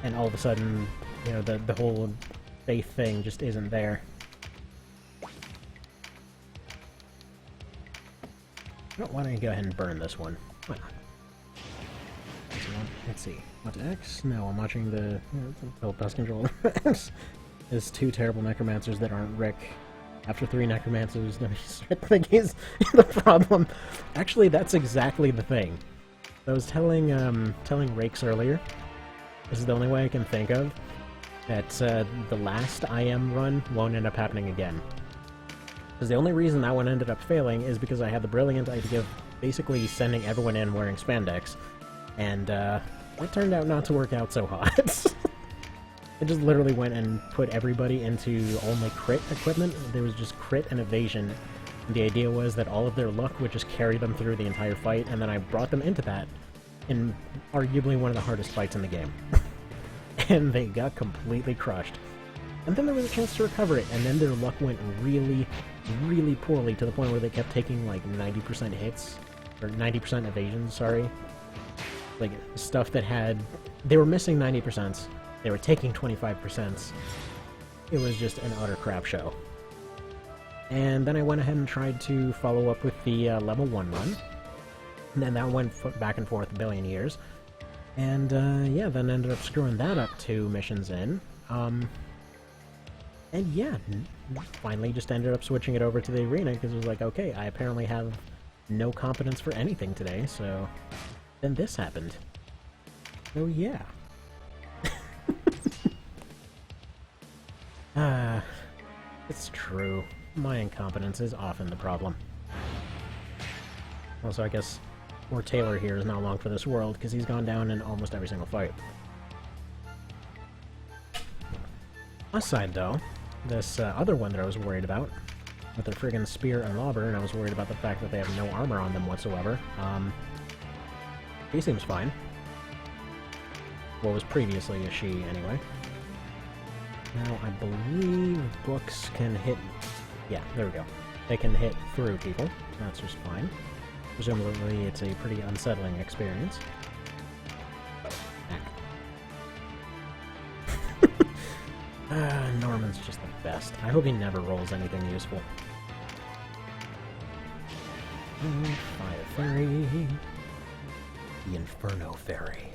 And all of a sudden, you know, the whole faith thing just isn't there. Why don't you go ahead and burn this one? Why not? let's see. What's X? No, I'm watching the pest control. There's 2 terrible necromancers that aren't Rick. After 3 necromancers, I think is the problem. Actually, that's exactly the thing. I was telling Rakes earlier, this is the only way I can think of, that the last IM run won't end up happening again. Because the only reason that one ended up failing is because I had the brilliant idea of basically sending everyone in wearing spandex, and it turned out not to work out so hot. I just literally went and put everybody into only crit equipment. There was just crit and evasion. And the idea was that all of their luck would just carry them through the entire fight, and then I brought them into that in arguably one of the hardest fights in the game. And they got completely crushed. And then there was a chance to recover it, and then their luck went really, really poorly to the point where they kept taking like 90% hits, or 90% evasions, sorry. Like, stuff that had... They were missing 90%. They were taking 25%. It was just an utter crap show. And then I went ahead and tried to follow up with the level 1 run. And then that went back and forth a billion years. And yeah, then ended up screwing that up 2 missions in. And yeah, finally just ended up switching it over to the arena because it was like, okay, I apparently have no competence for anything today, so then this happened. So yeah. It's true. My incompetence is often the problem. Also, I guess poor Taylor here is not long for this world, because he's gone down in almost every single fight. Aside, though, this other one that I was worried about, with their friggin' spear and lobber, and I was worried about the fact that they have no armor on them whatsoever, he seems fine. What was previously a she, anyway. Now, I believe books can hit... Yeah, there we go. They can hit through people. That's just fine. Presumably, it's a pretty unsettling experience. Norman's just the best. I hope he never rolls anything useful. Fire Fairy. The Inferno Fairy.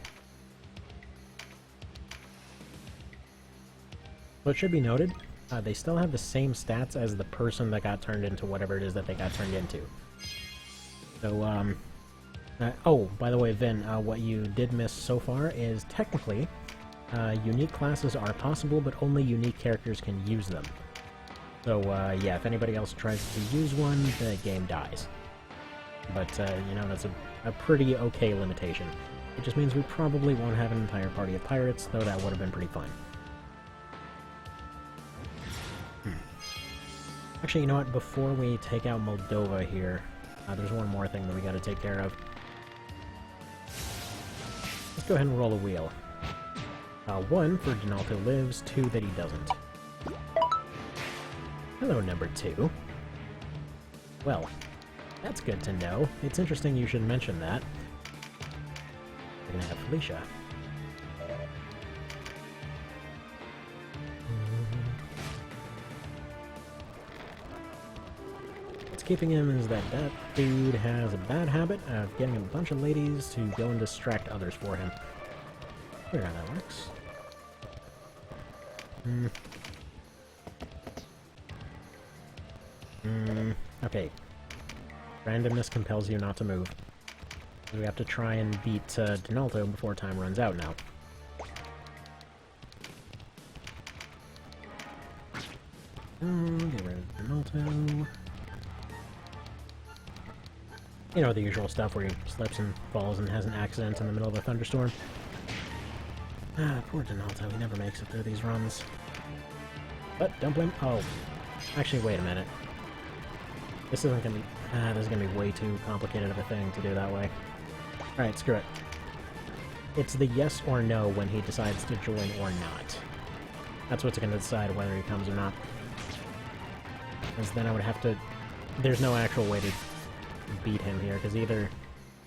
So it should be noted, they still have the same stats as the person that got turned into whatever it is that they got turned into. So, oh, by the way, Vin, what you did miss so far is technically, unique classes are possible, but only unique characters can use them. So, yeah, if anybody else tries to use one, the game dies. But, you know, that's a pretty okay limitation. It just means we probably won't have an entire party of pirates, though that would have been pretty fun. Actually, you know what? Before we take out Moldova here, there's one more thing that we gotta take care of. Let's go ahead and roll a wheel. 1 for Donalto lives, 2 that he doesn't. Hello, number 2. Well, that's good to know. It's interesting you should mention that. We're gonna have Felicia. What's keeping him is that that dude has a bad habit of getting a bunch of ladies to go and distract others for him. Weird how that works. Okay. Randomness compels you not to move. So we have to try and beat Donalto before time runs out now. Get rid of Donalto. You know, the usual stuff where he slips and falls and has an accident in the middle of a thunderstorm. Poor Donalto, he never makes it through these runs. But don't blame... Oh. Actually, wait a minute. This isn't gonna be... this is gonna be way too complicated of a thing to do that way. Alright, screw it. It's the yes or no when he decides to join or not. That's what's gonna decide whether he comes or not. Because then I would have to... There's no actual way to beat him here, because either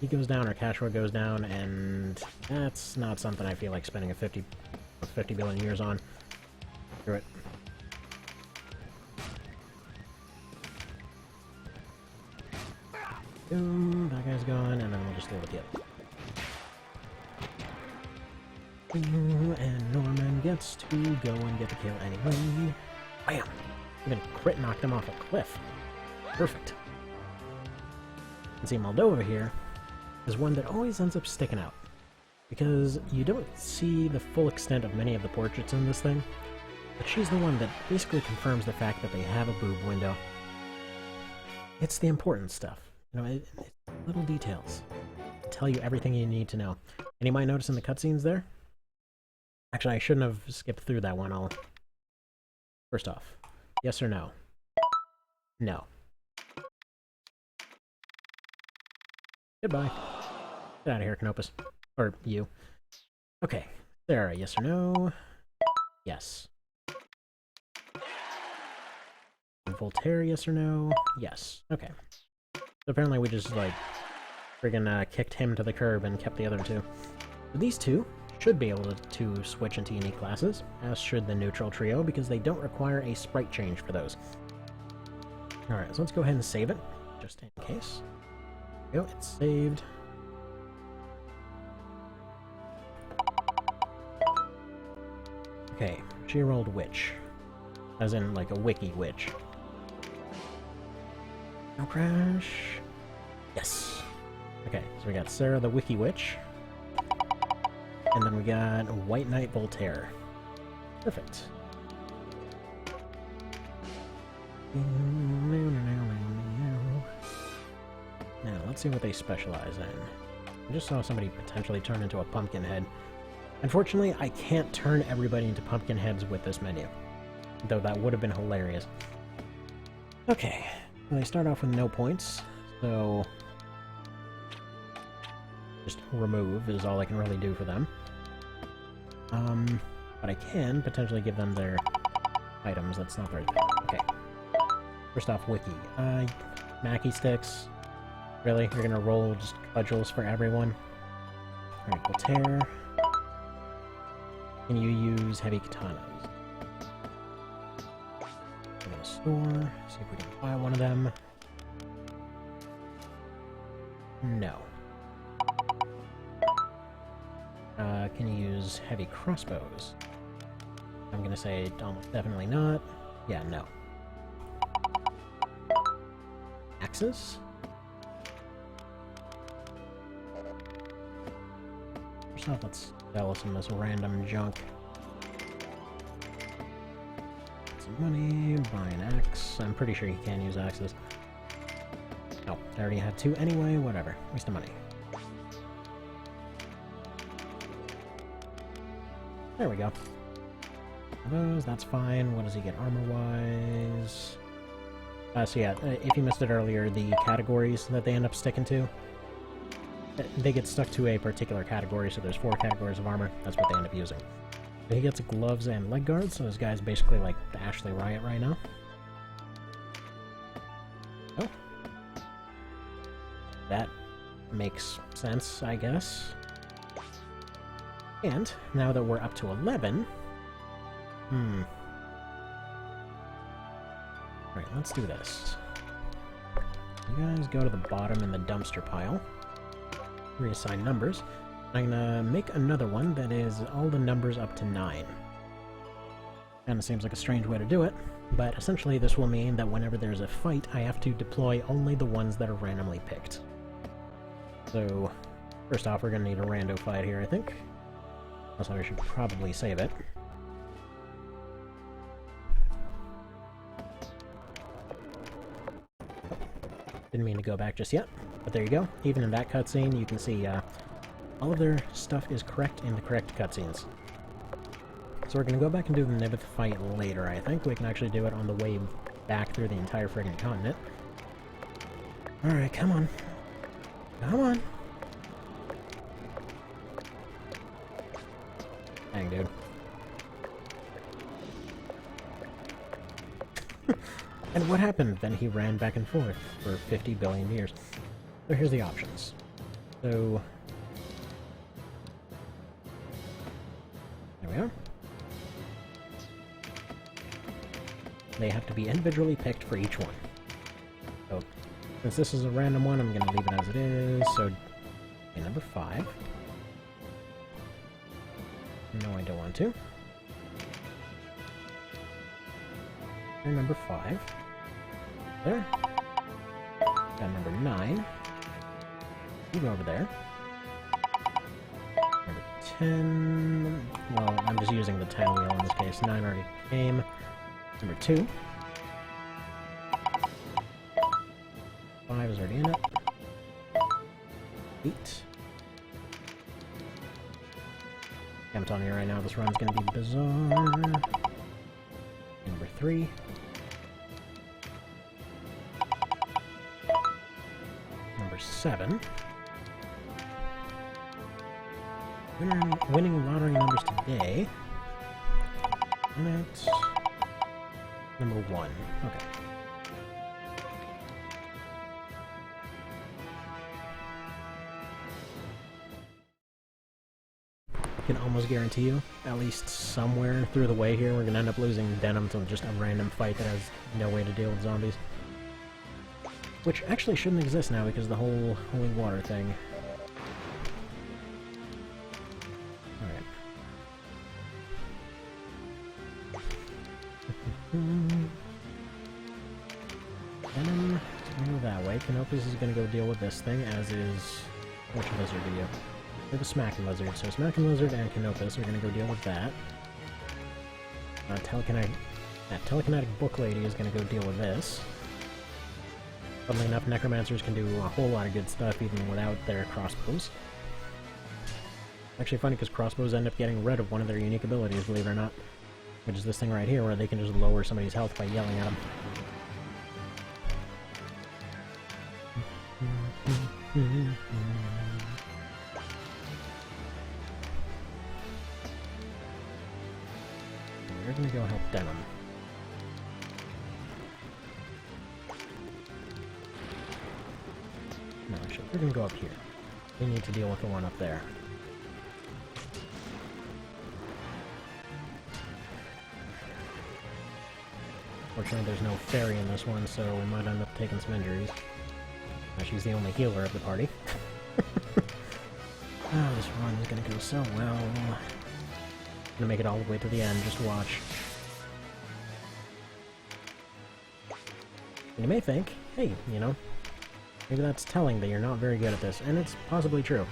he goes down or Cashroad goes down, and that's not something I feel like spending a 50 billion years on. Screw it. Boom, that guy's gone, and then we'll just deal with it. And Norman gets to go and get the kill anyway. Bam! Even crit knocked him off a cliff. Perfect. And see, Moldova here is one that always ends up sticking out, because you don't see the full extent of many of the portraits in this thing, but she's the one that basically confirms the fact that they have a boob window. It's the important stuff. You know, it's little details. Tell you everything you need to know. Anybody notice in the cutscenes there? Actually, I shouldn't have skipped through that one. First off, yes or no? No. Goodbye. Get out of here, Canopus. Or you. Okay. Sarah, yes or no? Yes. Voltaire, yes or no? Yes. Okay. So apparently we just, like, friggin' kicked him to the curb and kept the other two. So these two should be able to switch into unique classes, as should the neutral trio, because they don't require a sprite change for those. Alright, so let's go ahead and save it, just in case. There we go, it's saved. Okay, she rolled witch. As in, like, a wiki witch. No crash. Yes. Okay, so we got Sarah the Wiki Witch. And then we got White Knight Voltaire. Perfect. Now, let's see what they specialize in. I just saw somebody potentially turn into a pumpkin head. Unfortunately, I can't turn everybody into pumpkin heads with this menu. Though that would have been hilarious. Okay, well, they start off with no points, so just remove is all I can really do for them. But I can potentially give them their items. That's not very good. Okay. First off, Wiki. Mackie sticks. Really? You're gonna roll just cudgels for everyone? Alright, Voltaire. Can you use heavy katanas? Go to the store, see if we can buy one of them. No. Can you use heavy crossbows? I'm gonna say almost definitely not. Yeah, no. Axes? First off, let's sell some of this random junk. Get some money, buy an axe. I'm pretty sure you can use axes. Oh, I already had two anyway, whatever. Waste of money. There we go. Those, that's fine. What does he get armor-wise? So yeah, if you missed it earlier, the categories that they end up sticking to, they get stuck to a particular category, so there's 4 categories of armor. That's what they end up using. He gets gloves and leg guards, so this guy's basically like the Ashley Riot right now. Oh. That makes sense, I guess. And, now that we're up to 11... Alright, let's do this. You guys go to the bottom in the dumpster pile. Reassign numbers. I'm gonna make another one that is all the numbers up to 9. Kinda seems like a strange way to do it, but essentially this will mean that whenever there's a fight, I have to deploy only the ones that are randomly picked. So, first off, we're gonna need a rando fight here, I think. Also, I should probably save it. Oh, didn't mean to go back just yet, but there you go. Even in that cutscene, you can see all of their stuff is correct in the correct cutscenes. So we're going to go back and do the Nibith fight later, I think. We can actually do it on the way back through the entire friggin' continent. Alright, come on. Come on. Dang, dude. And what happened? Then he ran back and forth for 50 billion years. So here's the options. So... there we are. They have to be individually picked for each one. So, since this is a random one, I'm going to leave it as it is. So, okay, number 5. No, I don't want to. Here, number 5. There. Got number 9. You go over there. Number 10... Well, I'm just using the 10 wheel in this case. 9 already came. Number 2. 5 is already in it. 8. I'm telling you right now, this run's gonna be bizarre. Number 3. Number 7. Winning lottery numbers today. And it's number 1. Okay. I can almost guarantee you, at least somewhere through the way here, we're gonna end up losing Denim to just a random fight that has no way to deal with zombies. Which actually shouldn't exist now because of the whole holy water thing. Alright. Denim, go that way. Canopus is gonna go deal with this thing, as is... Which lizard do you? We have a Smacking Lizard, so Smacking Lizard and Canopus are going to go deal with that. That telekinetic book lady is going to go deal with this. Funnily enough, necromancers can do a whole lot of good stuff even without their crossbows. Actually funny because crossbows end up getting rid of one of their unique abilities, believe it or not. Which is this thing right here where they can just lower somebody's health by yelling at them. We're gonna go help Denim. No, actually, we're gonna go up here. We need to deal with the one up there. Fortunately, there's no fairy in this one, so we might end up taking some injuries. She's the only healer of the party. Oh, this run is gonna go so well. I'm gonna make it all the way to the end, just watch. And you may think, hey, you know, maybe that's telling that you're not very good at this, and it's possibly true.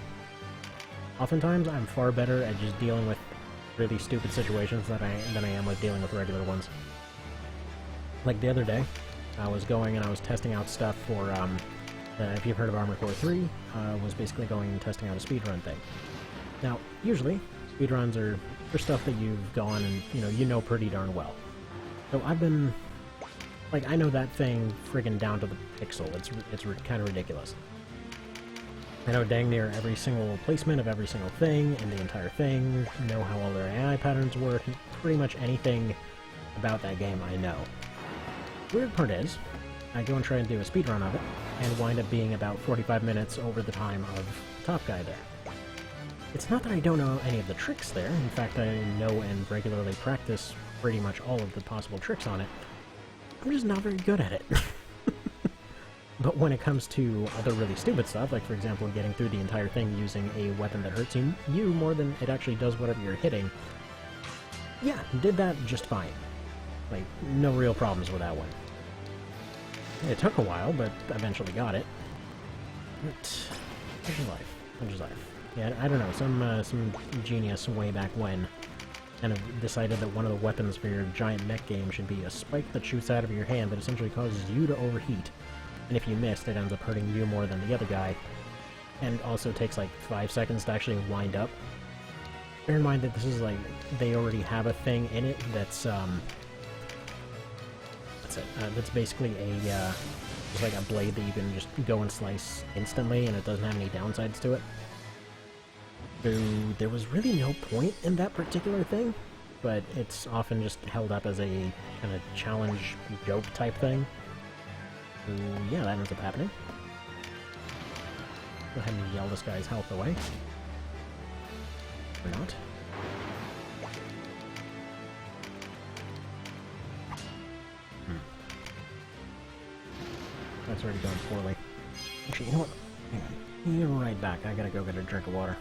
Oftentimes, I'm far better at just dealing with really stupid situations than I am with dealing with regular ones. Like the other day, I was going and I was testing out stuff for, if you've heard of Armored Core 3, was basically going and testing out a speedrun thing. Now, usually, speedruns are for stuff that you've gone and, you know pretty darn well. So I've been... Like, I know that thing friggin' down to the pixel. It's kind of ridiculous. I know dang near every single placement of every single thing in the entire thing, know how all their AI patterns work, pretty much anything about that game I know. Weird part is, I go and try and do a speedrun of it, and wind up being about 45 minutes over the time of the top guy there. It's not that I don't know any of the tricks there, in fact I know and regularly practice pretty much all of the possible tricks on it. I'm just not very good at it. But when it comes to other really stupid stuff, like for example getting through the entire thing using a weapon that hurts you more than it actually does whatever you're hitting, yeah, did that just fine. Like, no real problems with that one. It took a while, but eventually got it. But, such is life. Such is life. Yeah, I don't know, some genius way back when kind of decided that one of the weapons for your giant mech game should be a spike that shoots out of your hand that essentially causes you to overheat. And if you missed, it ends up hurting you more than the other guy. And also takes like 5 seconds to actually wind up. Bear in mind that this is like, they already have a thing in it that's, that's basically a, just like a blade that you can just go and slice instantly and it doesn't have any downsides to it. So there was really no point in that particular thing, but it's often just held up as a kind of challenge joke type thing. So yeah, that ends up happening. Go ahead and yell this guy's health away. Or not. That's already going poorly. Actually, you know what? Hang on. You're right back. I gotta go get a drink of water.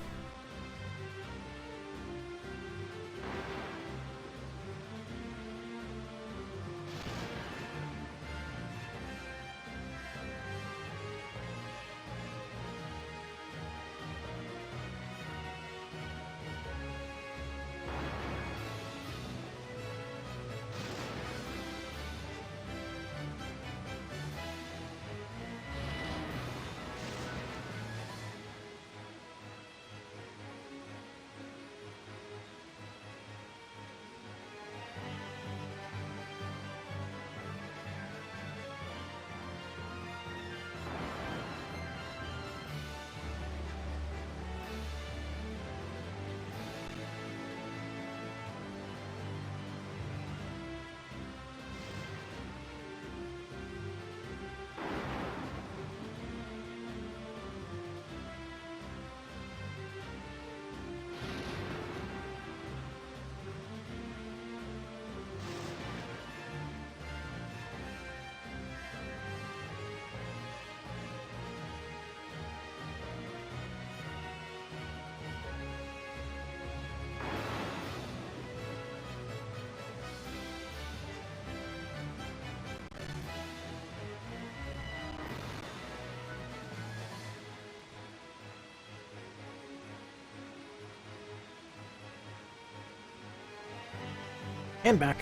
And back.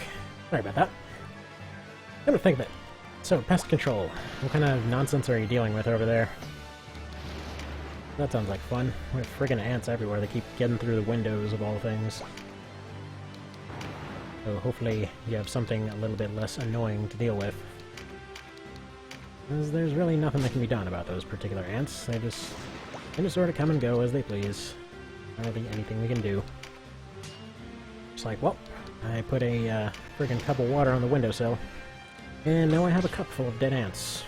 Sorry about that. Come to think of it. So, pest control. What kind of nonsense are you dealing with over there? That sounds like fun. We have friggin' ants everywhere. They keep getting through the windows of all things. So hopefully you have something a little bit less annoying to deal with. Because there's really nothing that can be done about those particular ants. They just sort of come and go as they please. Not really anything we can do. It's like, well, I put a friggin' cup of water on the windowsill, and now I have a cup full of dead ants.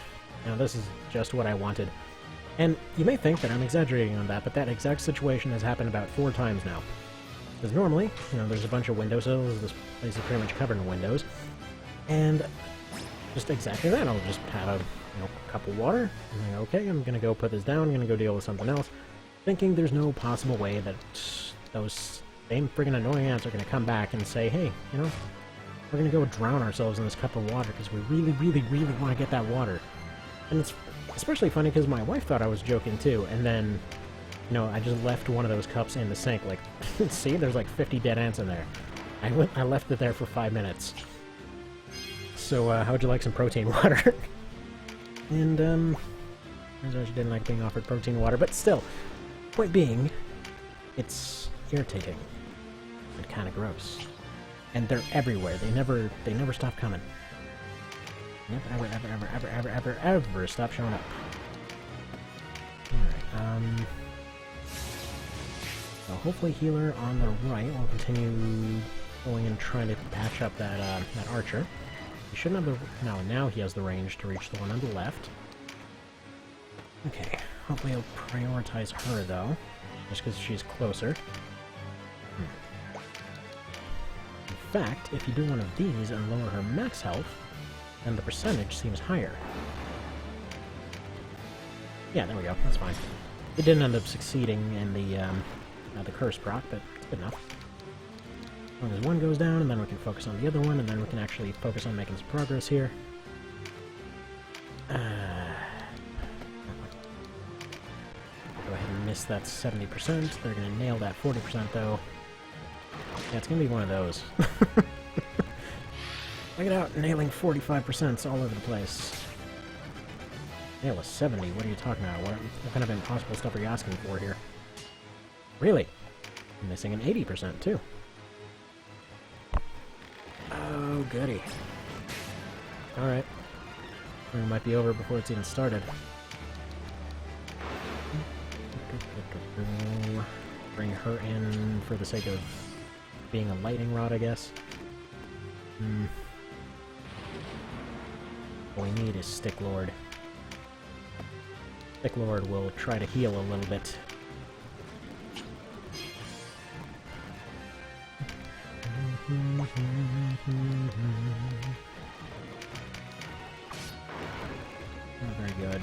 Now this is just what I wanted. And you may think that I'm exaggerating on that, but that exact situation has happened about 4 times now. Because normally, you know, there's a bunch of windowsills, this place is pretty much covered in windows, and just exactly that, I'll just have a cup of water, and I'm like, okay, I'm gonna go put this down, I'm gonna go deal with something else, thinking there's no possible way that those same friggin' annoying ants are gonna come back and say, hey, you know, we're gonna go drown ourselves in this cup of water because we really, really, really want to get that water. And it's especially funny because my wife thought I was joking too, and then, you know, I just left one of those cups in the sink, like, see, there's like 50 dead ants in there. I left it there for 5 minutes. So, how would you like some protein water? And, turns out she didn't like being offered protein water, but still, point being, it's irritating and kind of gross. And they're everywhere. They never stop coming. Never, ever stop showing up. Alright, so hopefully healer on the right will continue going and trying to patch up that, that archer. He shouldn't have the... No, now he has the range to reach the one on the left. Okay, hopefully he'll prioritize her, though, just because she's closer. In fact, if you do one of these and lower her max health, then the percentage seems higher. Yeah, there we go, that's fine. It didn't end up succeeding in the curse proc, but it's good enough. As long as one goes down, and then we can focus on the other one, and then we can actually focus on making some progress here. Go ahead and miss that 70%. They're going to nail that 40%, though. Yeah, it's going to be one of those. Check it out, nailing 45% all over the place. Nail a 70, what are you talking about? What kind of impossible stuff are you asking for here? Really? I'm missing an 80% too. Oh, goody. Alright. It might be over before it's even started. Bring her in for the sake of being a lightning rod, I guess. What we need is Stick Lord. Stick Lord will try to heal a little bit. Not very good.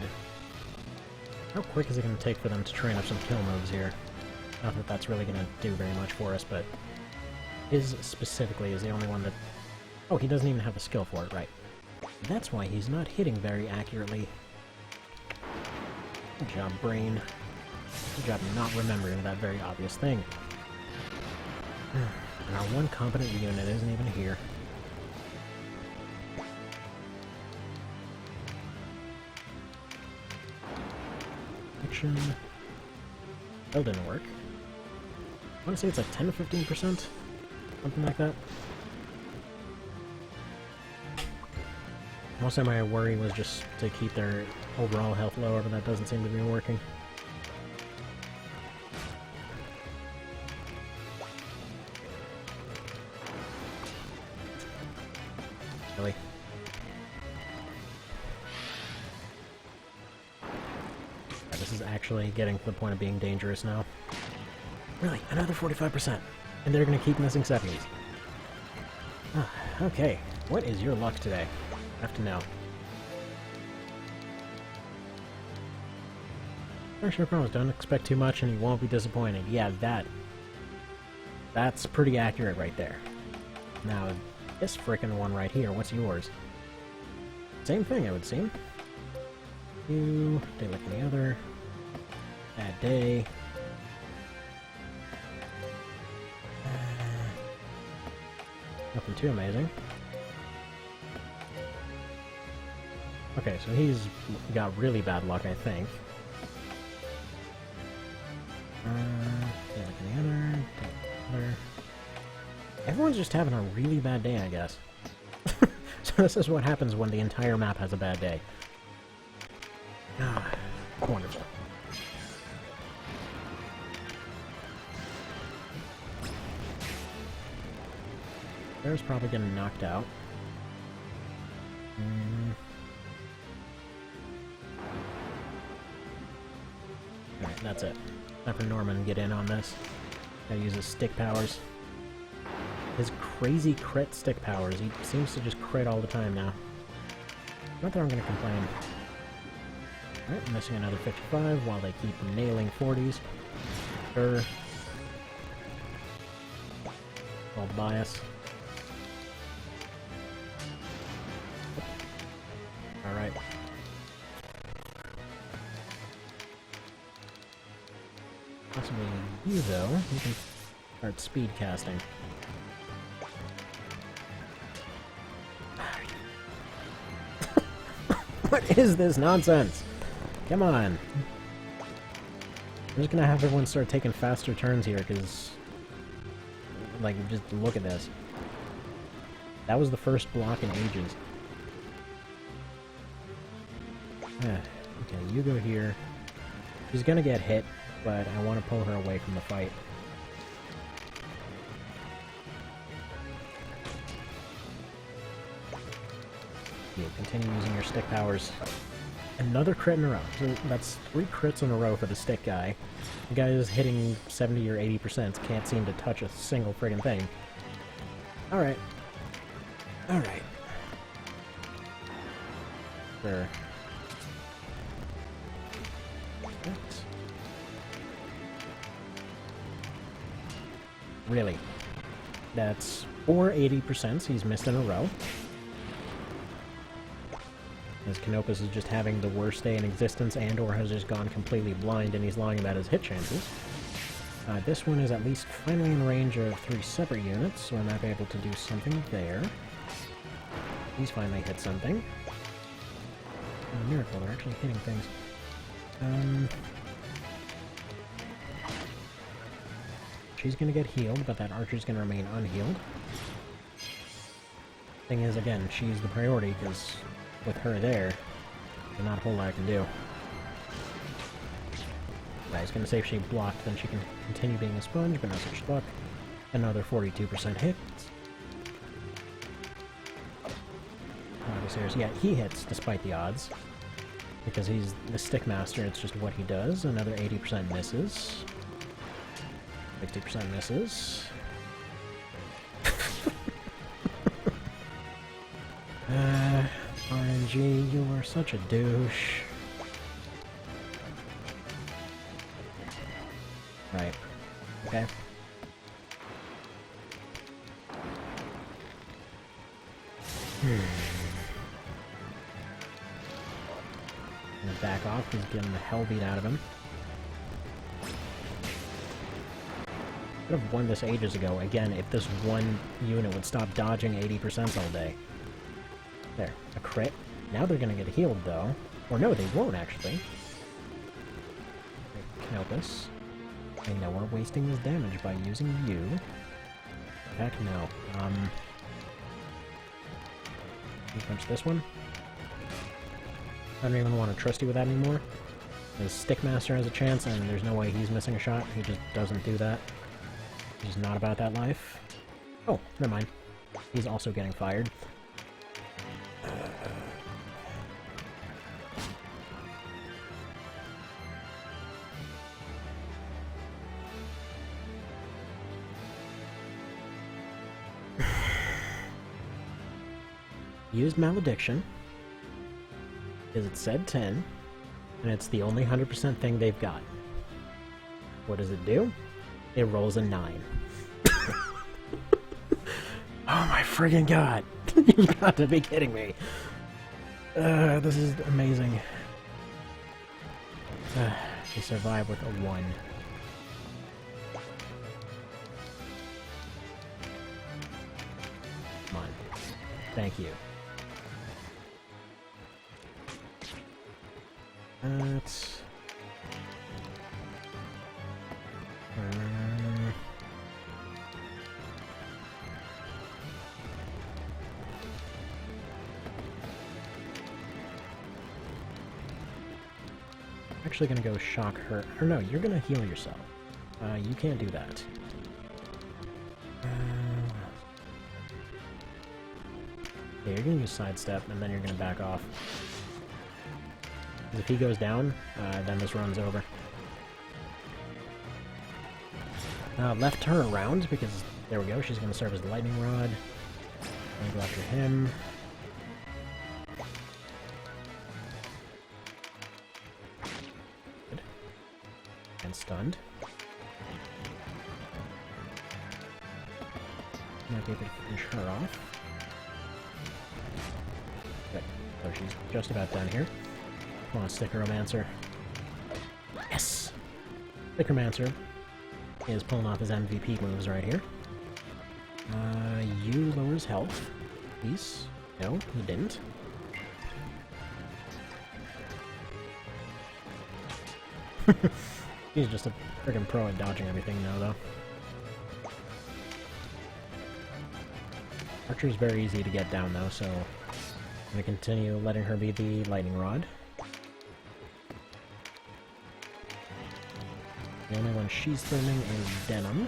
How quick is it going to take for them to train up some kill moves here? Not that that's really going to do very much for us, but his specifically is the only one that... Oh, he doesn't even have the skill for it, right. That's why he's not hitting very accurately. Good job, brain. Good job not remembering that very obvious thing. And our one competent unit isn't even here. Action. Still didn't work. I want to say it's like 10 to 15%? Something like that. Most of my worry was just to keep their overall health lower, but that doesn't seem to be working. Really? Yeah, this is actually getting to the point of being dangerous now. Really? Another 45%? And they're gonna keep missing 70s. Okay. What is your luck today? I have to know. Actually, I promise, don't expect too much and you won't be disappointed. Yeah, that's pretty accurate right there. Now, this frickin' one right here, what's yours? Same thing, it would seem. You, day like the other. Bad day. Nothing too amazing. Okay, so he's got really bad luck, I think. The other. Everyone's just having a really bad day, I guess. So this is what happens when the entire map has a bad day. Ah, wonderful. Bear's probably getting knocked out. Alright, that's it. Time for Norman to get in on this. Gotta use his stick powers. His crazy crit stick powers. He seems to just crit all the time now. Not that I'm gonna complain. Alright, missing another 55 while they keep nailing 40s. Sure. Called bias. Alright. Possibly you, though. You can start speed casting. What is this nonsense? Come on. I'm just gonna have everyone start taking faster turns here, because... Like, just look at this. That was the first block in ages. Okay, you go here. She's gonna get hit, but I want to pull her away from the fight. You continue using your stick powers. Another crit in a row. So that's 3 crits in a row for the stick guy. The guy is hitting 70 or 80%, can't seem to touch a single friggin' thing. Alright. Alright. Sure. Really? That's 4 80% he's missed in a row. As Canopus is just having the worst day in existence and or has just gone completely blind and he's lying about his hit chances. This one is at least finally in range of 3 separate units, so I might be able to do something there. He's finally hit something. Oh, miracle, they're actually hitting things. She's gonna get healed, but that archer's gonna remain unhealed. Thing is, again, she's the priority, because with her there, there's not a whole lot I can do. I was gonna say if she blocked, then she can continue being a sponge, but not such luck. Another 42% hits. Yeah, he hits despite the odds. Because he's the stick master, it's just what he does. Another 80% misses. 60% misses. RNG, you are such a douche. Right. Okay. Gonna back off, he's getting the hell beat out of him. Could have won this ages ago, again, if this one unit would stop dodging 80% all day. There, a crit. Now they're gonna get healed, though. Or no, they won't, actually. Canopus. Okay, no, we're wasting this damage by using you. Heck no. You punch this one. I don't even want to trust you with that anymore. The Stickmaster has a chance, and there's no way he's missing a shot. He just doesn't do that. He's not about that life. Oh, never mind. He's also getting fired. Used Malediction, because it said 10, and it's the only 100% thing they've got. What does it do? It rolls a 9. Oh my friggin' god! You've got to be kidding me! This is amazing. He survived with a 1. Thank you. That's... actually gonna go shock her. Or no, you're gonna heal yourself. You can't do that. Yeah, you're gonna use sidestep, and then you're gonna back off. If he goes down, then this run's over. Left her around, because there we go, she's gonna serve as the lightning rod. And go after him. Good. And stunned. Might be able to finish her off. Good. So she's just about done here. Come on, Stickeromancer. Yes! Stickeromancer is pulling off his MVP moves right here. You lower his health. Please. No, he didn't. He's just a friggin' pro at dodging everything now, though. Archer's very easy to get down, though, so I'm gonna continue letting her be the lightning rod. The only one she's therming is Denim.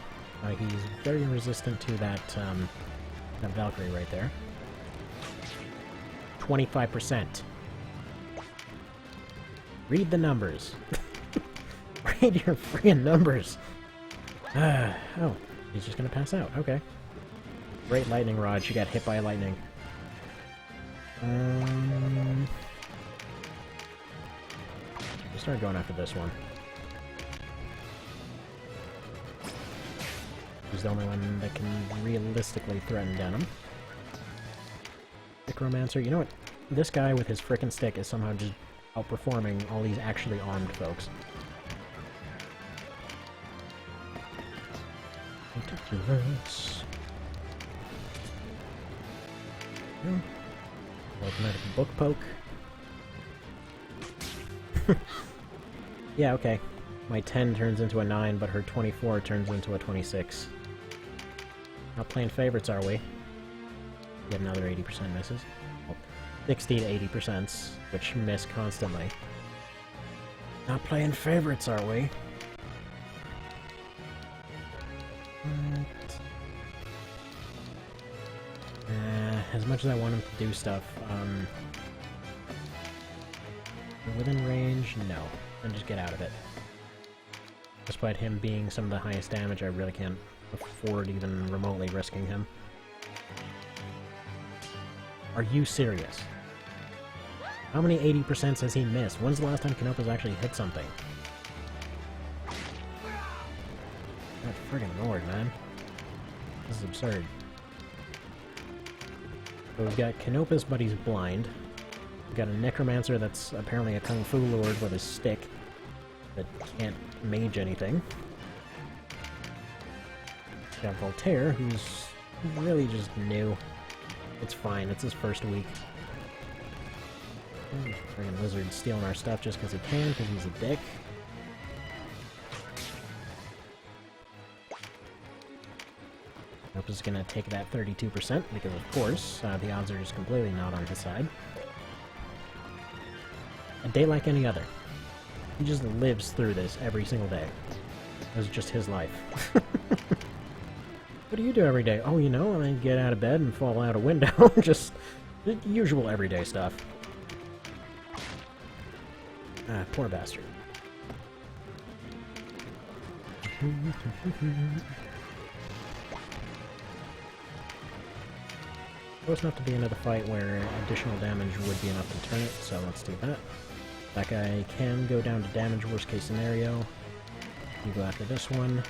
He's very resistant to that, that Valkyrie right there. 25%. Read the numbers. Read your friggin' numbers. Oh, he's just gonna pass out. Okay. Great lightning rod. She got hit by lightning. We start going after this one. He's the only one that can realistically threaten Denim. Stickeromancer, you know what? This guy with his frickin' stick is somehow just outperforming all these actually armed folks. Ridiculous. Automatic book poke. Yeah, okay. My 10 turns into a 9, but her 24 turns into a 26. Not playing favorites, are we? Get another 80% misses. Well, 60 to 80%, which miss constantly. Not playing favorites, are we? As much as I want him to do stuff, within range, no. Then just get out of it. Despite him being some of the highest damage, I really can't afford even remotely risking him. Are you serious? How many 80% has he missed? When's the last time Canopa's actually hit something? Good friggin' lord, man. This is absurd. So we've got Canopa's, but he's blind. We've got a Necromancer that's apparently a Kung Fu Lord with his stick that can't mage anything. We've got Voltaire, who's really just new. It's fine, it's his first week. Friggin' Lizard stealing our stuff just because he can, because he's a dick. Nope is gonna take that 32%, because of course, the odds are just completely not on his side. A day like any other. He just lives through this every single day. This is just his life. What do you do every day? Oh, you know, I get out of bed and fall out a window. Just the usual everyday stuff. Ah, poor bastard. Close enough to be another fight where additional damage would be enough to turn it, so let's do that. That guy can go down to damage, worst case scenario. You go after this one.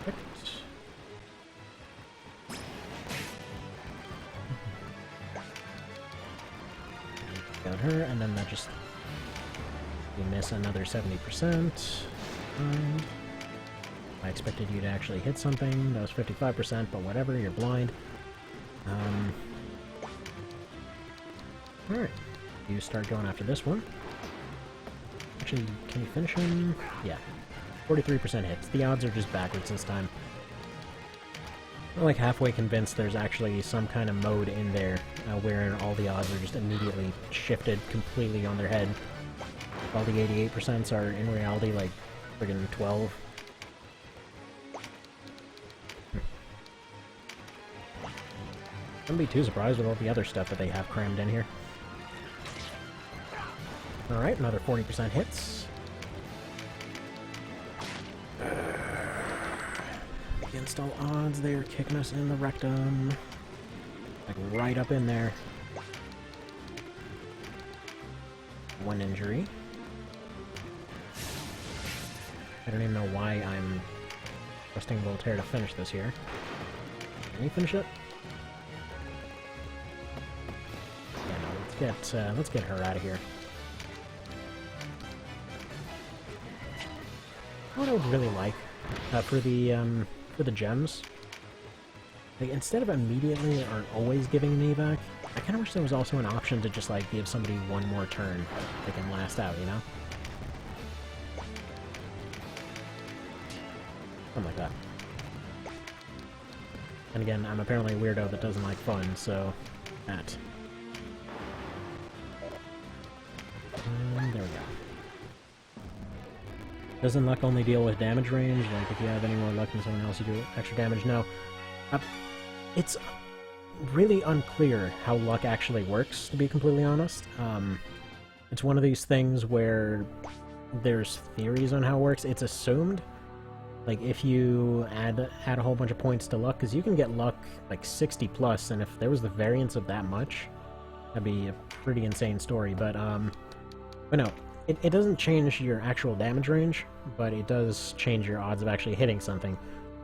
Perfect. Got her, and then that just... You miss another 70%. I expected you to actually hit something. That was 55%, but whatever, you're blind. Alright. You start going after this one. Actually, can you finish him? Yeah. 43% hits. The odds are just backwards this time. I'm like halfway convinced there's actually some kind of mode in there wherein all the odds are just immediately shifted completely on their head. All the 88% are in reality like friggin' 12. Wouldn't be too surprised with all the other stuff that they have crammed in here. Alright, another 40% hits. Against all odds, they are kicking us in the rectum. Like, right up in there. One injury. I don't even know why I'm trusting Voltaire to finish this here. Can he finish it? Yeah, no, let's get her out of here. What I would really like for the gems, like instead of immediately or always giving me back, I kind of wish there was also an option to just like give somebody one more turn they can last out, you know? Something like that. And again, I'm apparently a weirdo that doesn't like fun, so that. There we go. Doesn't luck only deal with damage range? Like, if you have any more luck than someone else, you do extra damage? No. It's really unclear how luck actually works, to be completely honest. It's one of these things where there's theories on how it works. It's assumed. Like, if you add a whole bunch of points to luck, because you can get luck, like, 60 plus, and if there was the variance of that much, that'd be a pretty insane story, but no. It doesn't change your actual damage range, but it does change your odds of actually hitting something.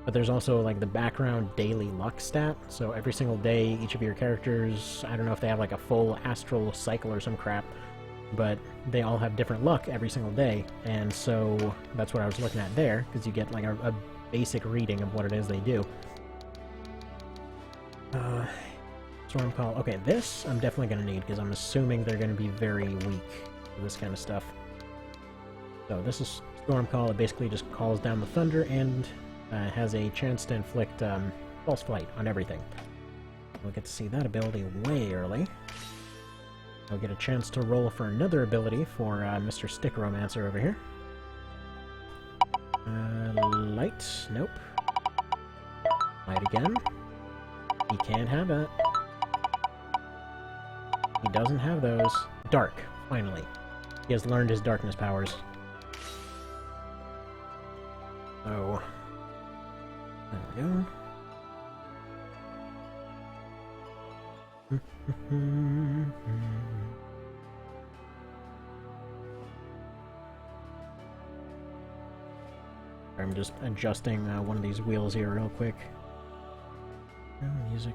But there's also, like, the background daily luck stat, so every single day, each of your characters, I don't know if they have, like, a full astral cycle or some crap, but they all have different luck every single day, and so that's what I was looking at there, because you get, like, a basic reading of what it is they do. Storm Call. Okay, this I'm definitely going to need, because I'm assuming they're going to be very weak to this kind of stuff. So this is Storm Call. It basically just calls down the thunder and has a chance to inflict false flight on everything. We'll get to see that ability way early. We'll get a chance to roll for another ability for Mr. Stickromancer over here. Light. Nope. Light again. He can't have it. He doesn't have those. Dark. Finally. He has learned his darkness powers. So, there we go. I'm just adjusting one of these wheels here real quick. Music.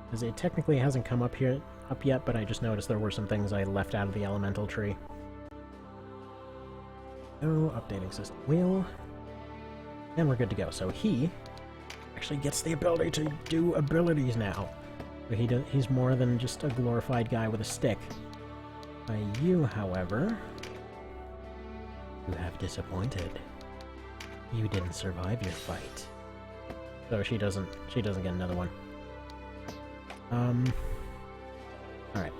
Because it technically hasn't come up yet, but I just noticed there were some things I left out of the elemental tree. Oh, updating system wheel. And we're good to go. So he actually gets the ability to do abilities now. He's more than just a glorified guy with a stick. You, however, you have disappointed. You didn't survive your fight. So she doesn't get another one. Alright.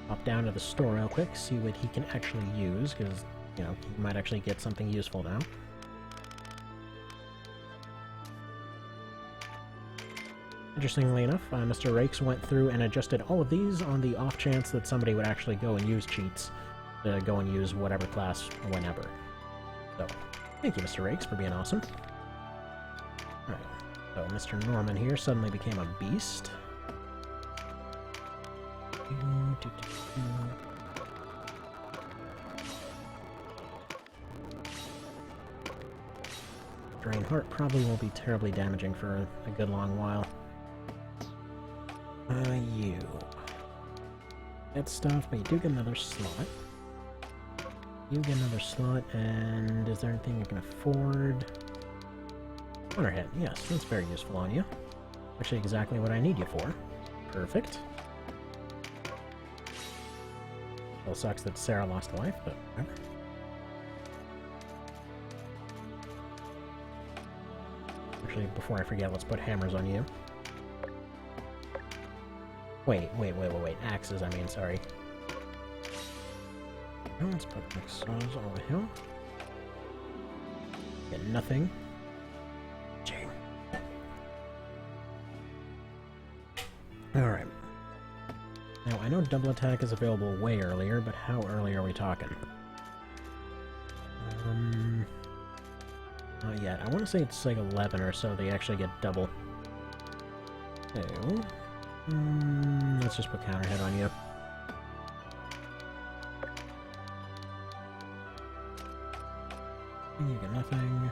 Pop down to the store real quick, see what he can actually use, because, you know, he might actually get something useful now. Interestingly enough, Mr. Rakes went through and adjusted all of these on the off chance that somebody would actually go and use cheats to go and use whatever class whenever. So, thank you, Mr. Rakes, for being awesome. Alright, so Mr. Norman here suddenly became a beast. Drain Heart probably won't be terribly damaging for a good long while. You get stuff, but you do get another slot. You get another slot, and is there anything you can afford? Counter hit, yes, that's very useful on you. Actually, exactly what I need you for. Perfect. Well, sucks that Sarah lost a life, but whatever. Actually, before I forget, let's put hammers on you. Wait. Axes, I mean, sorry. Now let's put axes over here. Get nothing. Gee. Alright. Now, I know double attack is available way earlier, but how early are we talking? Not yet. I want to say it's like 11 or so they actually get double. So, let's just put counter hit on you. You get nothing.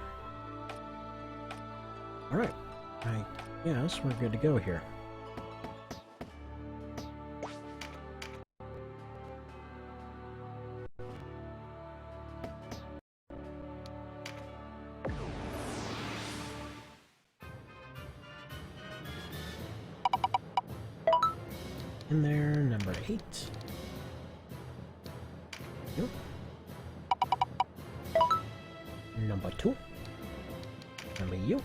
Alright. I guess we're good to go here. In there, number 8. Yep. Number 2. Number you.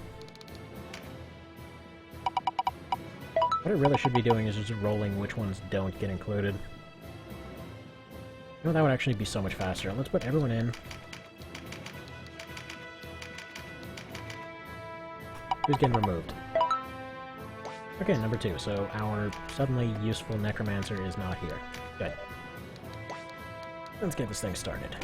What I really should be doing is just rolling which ones don't get included. You know, that would actually be so much faster. Let's put everyone in. Who's getting removed? Okay, number 2, so our suddenly useful necromancer is not here. Good. Let's get this thing started.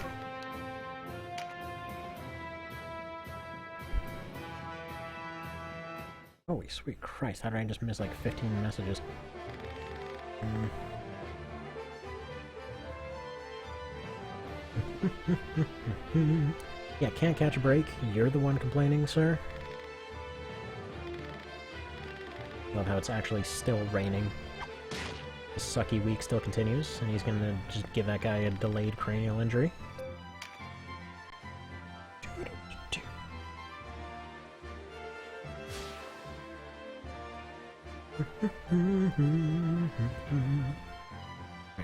Holy sweet Christ, how did I just miss like 15 messages? Yeah, can't catch a break. You're the one complaining, sir? Love how it's actually still raining. The sucky week still continues, and he's gonna just give that guy a delayed cranial injury.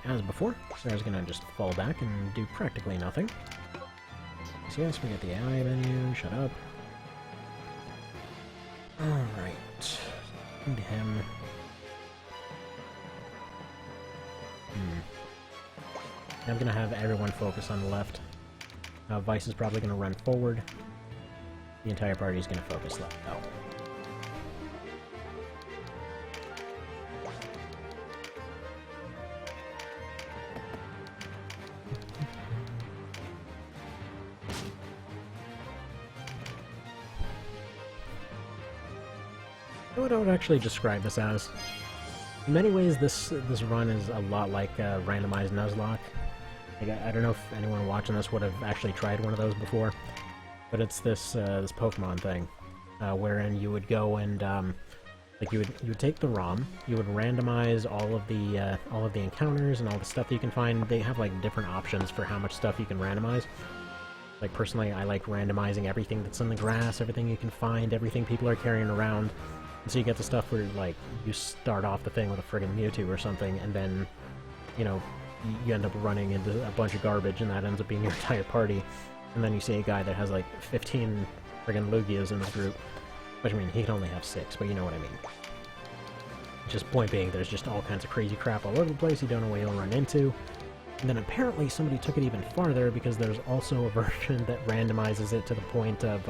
As before, Sarah's gonna just fall back and do practically nothing. So yes, we get the AI menu, shut up. Alright. Into him. I'm gonna have everyone focus on the left. Vice is probably gonna run forward. The entire party is gonna focus left. Oh. What I would actually describe this as. In many ways, this run is a lot like Randomized Nuzlocke. Like, I don't know if anyone watching this would have actually tried one of those before, but it's this this Pokemon thing, wherein you would go and like you would take the ROM, you would randomize all of the encounters and all the stuff that you can find. They have like different options for how much stuff you can randomize. Like personally, I like randomizing everything that's in the grass, everything you can find, everything people are carrying around. And so you get the stuff where, like, you start off the thing with a friggin' Mewtwo or something, and then, you know, you end up running into a bunch of garbage, and that ends up being your entire party. And then you see a guy that has, like, 15 friggin' Lugias in his group. Which, I mean, he can only have 6, but you know what I mean. Just point being, there's just all kinds of crazy crap all over the place you don't know what you'll run into. And then apparently somebody took it even farther, because there's also a version that randomizes it to the point of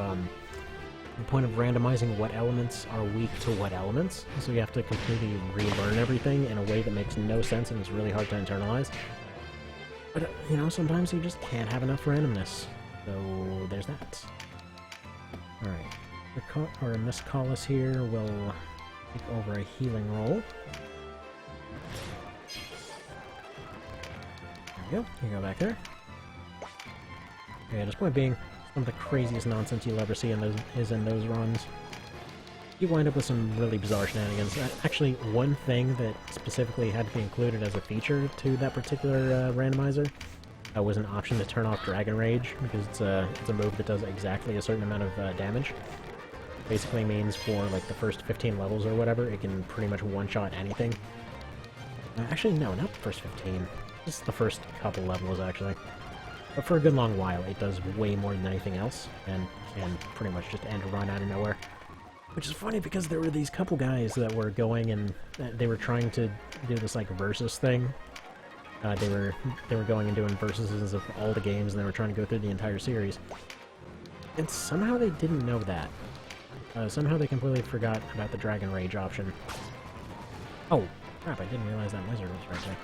randomizing what elements are weak to what elements. So you have to completely relearn everything in a way that makes no sense and is really hard to internalize. But, you know, sometimes you just can't have enough randomness. So, there's that. Alright. Miss Collis here will take over a healing roll. There we go. You go back there. Okay, just point being, some of the craziest nonsense you'll ever see in those runs. You wind up with some really bizarre shenanigans. Actually, one thing that specifically had to be included as a feature to that particular randomizer was an option to turn off Dragon Rage, because it's a move that does exactly a certain amount of damage. basically means for like the first 15 levels or whatever, it can pretty much one-shot anything. Actually, no, not the first 15. Just the first couple levels, actually. But for a good long while, it does way more than anything else, and can pretty much just end a run out of nowhere. Which is funny, because there were these couple guys that were going and they were trying to do this, like, versus thing. They were going and doing versuses of all the games, and they were trying to go through the entire series. And somehow they didn't know that. Somehow they completely forgot about the Dragon Rage option. Oh, crap, I didn't realize that lizard was right there.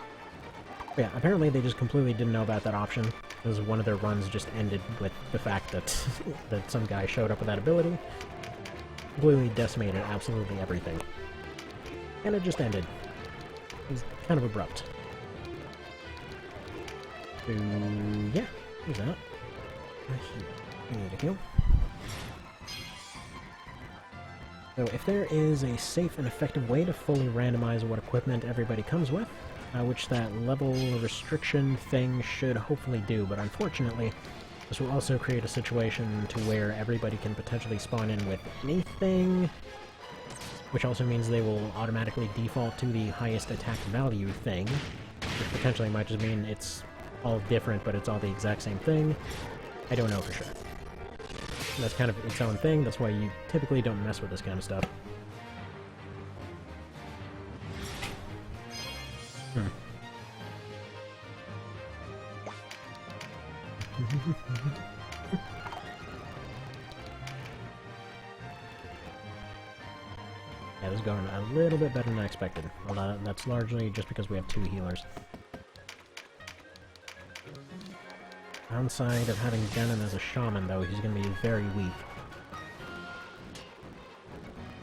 But yeah, apparently they just completely didn't know about that option, because one of their runs just ended with the fact that, that some guy showed up with that ability, completely decimated absolutely everything. And it just ended. It was kind of abrupt. So, yeah, there's that. I need a kill. So if there is a safe and effective way to fully randomize what equipment everybody comes with, which that level restriction thing should hopefully do, but unfortunately, this will also create a situation to where everybody can potentially spawn in with anything, which also means they will automatically default to the highest attack value thing, which potentially might just mean it's all different, but it's all the exact same thing. I don't know for sure. That's kind of its own thing, that's why you typically don't mess with this kind of stuff. Yeah, this is going a little bit better than I expected. Well, that's largely just because we have 2 healers. Downside of having Denon as a shaman, though, he's going to be very weak.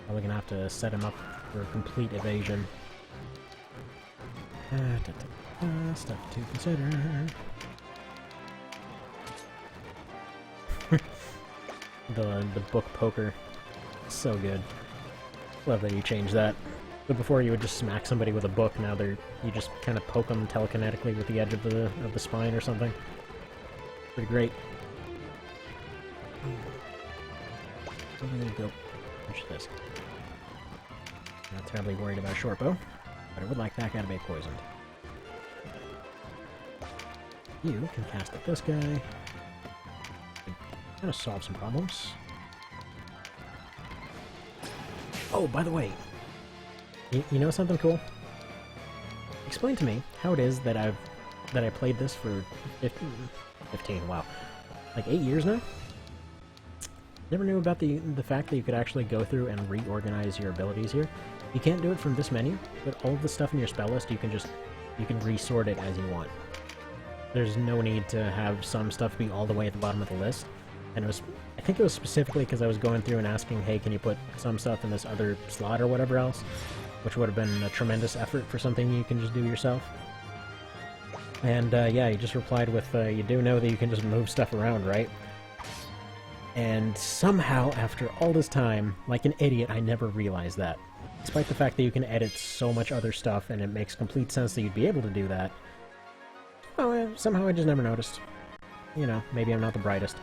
Probably going to have to set him up for complete evasion. Stuff to consider. the book poker. So good. Love that you changed that. But before you would just smack somebody with a book, now you just kind of poke them telekinetically with the edge of the spine or something. Pretty great. I'm gonna go push this. Not terribly worried about short bow, but I would like that guy to be poisoned. You can cast at this guy. Kind of solve some problems. Oh, by the way, you know something cool? Explain to me how it is that I played this for 15, wow, like 8 years now? Never knew about the fact that you could actually go through and reorganize your abilities here. You can't do it from this menu, but all of the stuff in your spell list, you can resort it as you want. There's no need to have some stuff be all the way at the bottom of the list. And I think it was specifically because I was going through and asking, hey, can you put some stuff in this other slot or whatever else? Which would have been a tremendous effort for something you can just do yourself. And yeah, he just replied with, you do know that you can just move stuff around, right? And somehow, after all this time, like an idiot, I never realized that. Despite the fact that you can edit so much other stuff, and it makes complete sense that you'd be able to do that, well, somehow I just never noticed. You know, maybe I'm not the brightest.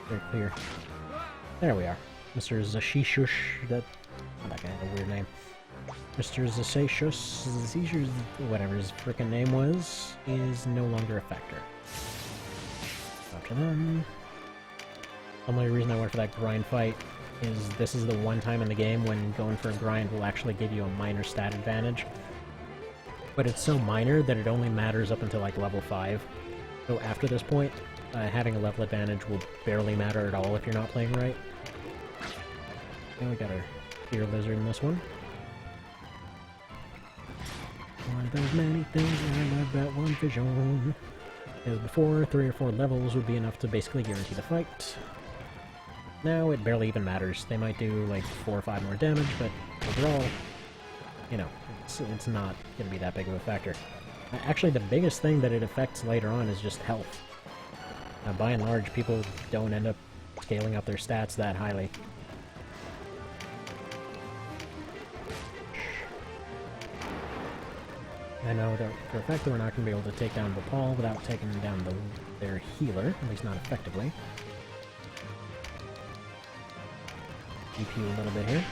Very clear. There we are. Mr. Zashishush, that guy had a weird name. Mr. Zashishush, whatever his frickin' name was, is no longer a factor. Up to them. The only reason I went for that grind fight is this is the one time in the game when going for a grind will actually give you a minor stat advantage. But it's so minor that it only matters up until like level 5. So after this point, having a level advantage will barely matter at all if you're not playing right. And we got our fear lizard in this one. One of those many things I love about one vision. As before, 3 or 4 levels would be enough to basically guarantee the fight. Now it barely even matters. They might do like 4 or 5 more damage, but overall, you know, it's not going to be that big of a factor. Actually, the biggest thing that it affects later on is just health. By and large, people don't end up scaling up their stats that highly. I know that for a fact that we're not going to be able to take down Bapal without taking down their healer, at least not effectively. DP a little bit here.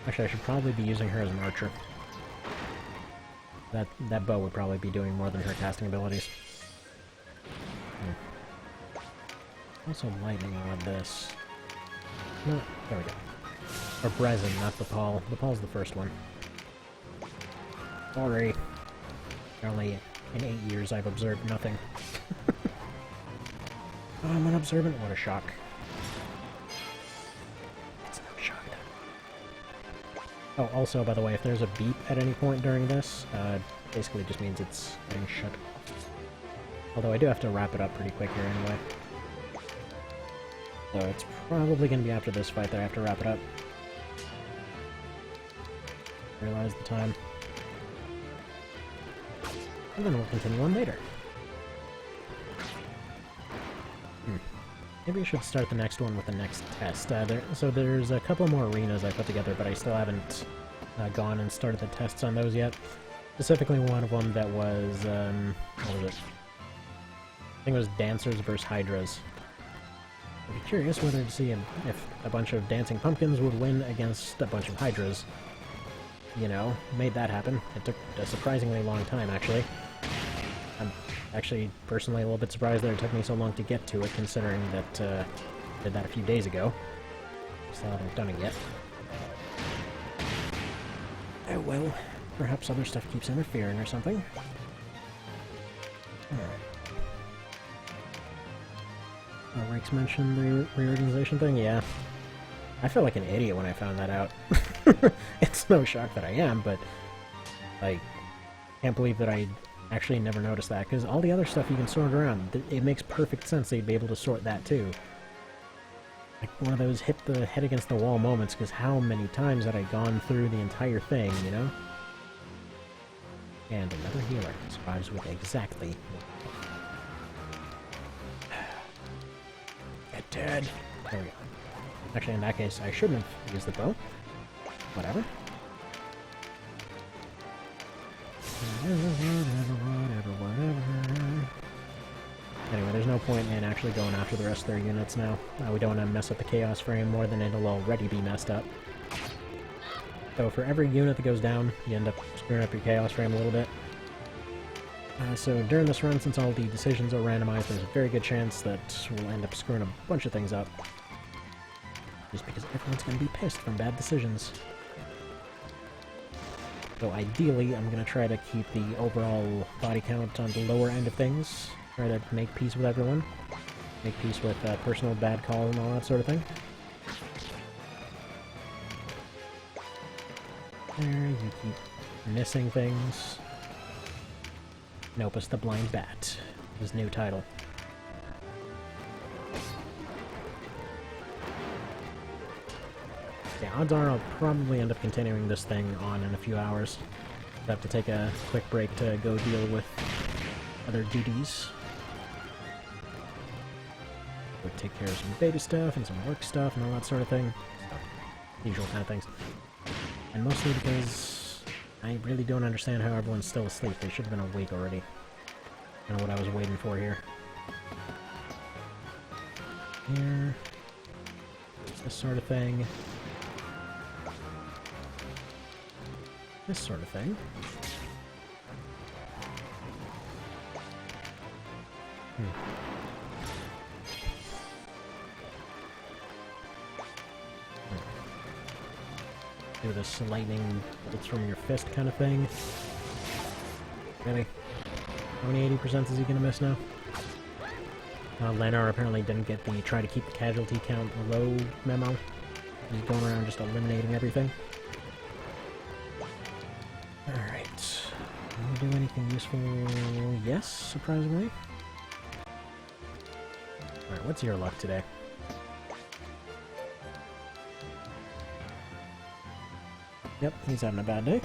Actually, I should probably be using her as an archer. That bow would probably be doing more than her casting abilities. Also lightning on this. No, there we go. Or Brezin, not Bapal. Bapal's the first one. Sorry. Only in 8 years I've observed nothing. Oh, I'm unobservant? What a shock. It's no shock. Oh, also, by the way, if there's a beep at any point during this, basically just means it's getting shut off. Although I do have to wrap it up pretty quick here anyway. So it's probably going to be after this fight that I have to wrap it up. Realize the time. And then we'll continue on later. Maybe I should start the next one with the next test. So there's a couple more arenas I put together, but I still haven't gone and started the tests on those yet. Specifically one of them that was, what was it? I think it was Dancers versus Hydras. I'd be curious whether to see if a bunch of dancing pumpkins would win against a bunch of Hydras. You know, made that happen. It took a surprisingly long time, actually. I'm actually personally a little bit surprised that it took me so long to get to it, considering that I did that a few days ago. Still haven't done it yet. Oh well, perhaps other stuff keeps interfering or something. Rakes mentioned the reorganization thing? Yeah. I felt like an idiot when I found that out. It's no shock that I am, but I can't believe that I actually never noticed that, because all the other stuff you can sort around, it makes perfect sense that you'd be able to sort that too. Like one of those hit the head against the wall moments, because how many times had I gone through the entire thing, you know? And another healer survives with exactly... Get dead! There we go. Actually, in that case, I shouldn't have used the bow. Whatever. Whatever. Anyway, there's no point in actually going after the rest of their units now. We don't want to mess up the Chaos Frame more than it'll already be messed up. So for every unit that goes down, you end up screwing up your Chaos Frame a little bit. So during this run, since all the decisions are randomized, there's a very good chance that we'll end up screwing a bunch of things up. Just because everyone's going to be pissed from bad decisions. So ideally, I'm going to try to keep the overall body count on the lower end of things. Try to make peace with everyone. Make peace with personal bad calls and all that sort of thing. There, you keep missing things. Nopus the Blind Bat. His new title. Yeah, odds are I'll probably end up continuing this thing on in a few hours. I'll have to take a quick break to go deal with other duties. Go take care of some baby stuff and some work stuff and all that sort of thing. So, usual kind of things. And mostly because I really don't understand how everyone's still asleep. They should have been awake already. I don't know what I was waiting for here. Here. This sort of thing. This sort of thing. Do this lightning bolts from your fist kind of thing. Really? How many 80% is he gonna miss now? Lanar apparently didn't get the try to keep the casualty count low memo. He's going around just eliminating everything. Alright. Can we do anything useful? Yes, surprisingly. Alright, what's your luck today? Yep, he's having a bad day.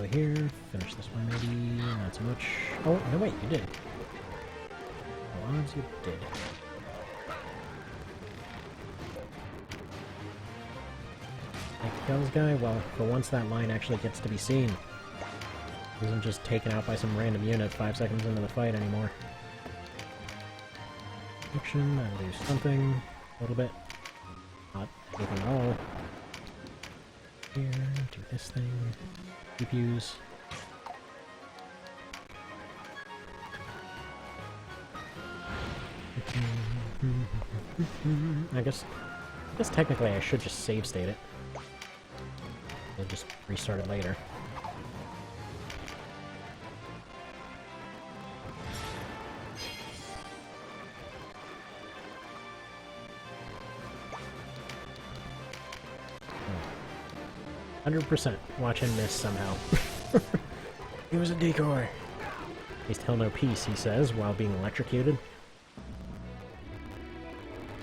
Go here, finish this one maybe, not so much. Oh, no wait, you did. No odds you did. Like kills guy? Well, for once that line actually gets to be seen. He isn't just taken out by some random unit 5 seconds into the fight anymore. Action, that'll do something. A little bit. Not anything at all. Here, do this thing. GPUs. I guess technically I should just save state it. I'll just restart it later. 100% watch him miss somehow. He was a decoy. At least he'll know peace, he says, while being electrocuted.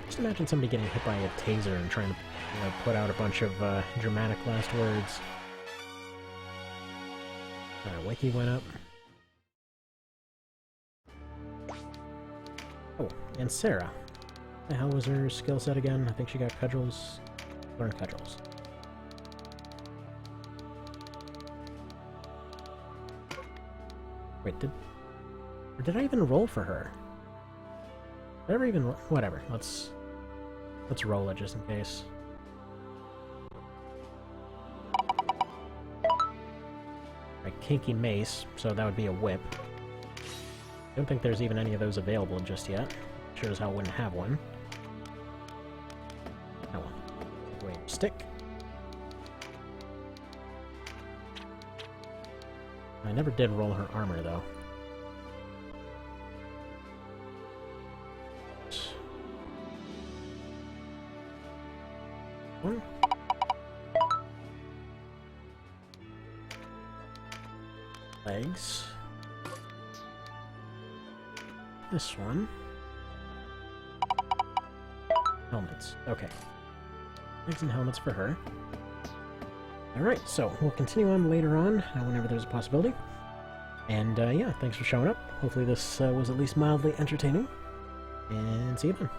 Just imagine somebody getting hit by a taser and trying to, you know, put out a bunch of dramatic last words. Wiki went up. Oh, and Sarah. What the hell was her skill set again? I think she got cudgels. Learn cudgels. Wait, did I even roll for her? Did I ever even whatever, let's roll it just in case. Right, kinky mace, so that would be a whip. I don't think there's even any of those available just yet. Sure as hell wouldn't have one. Oh well. Wait, stick. I never did roll her armor, though. One. Legs. This one. Helmets. Okay. Legs and helmets for her. Alright, so we'll continue on later on, whenever there's a possibility. And yeah, thanks for showing up. Hopefully this was at least mildly entertaining. And see you then.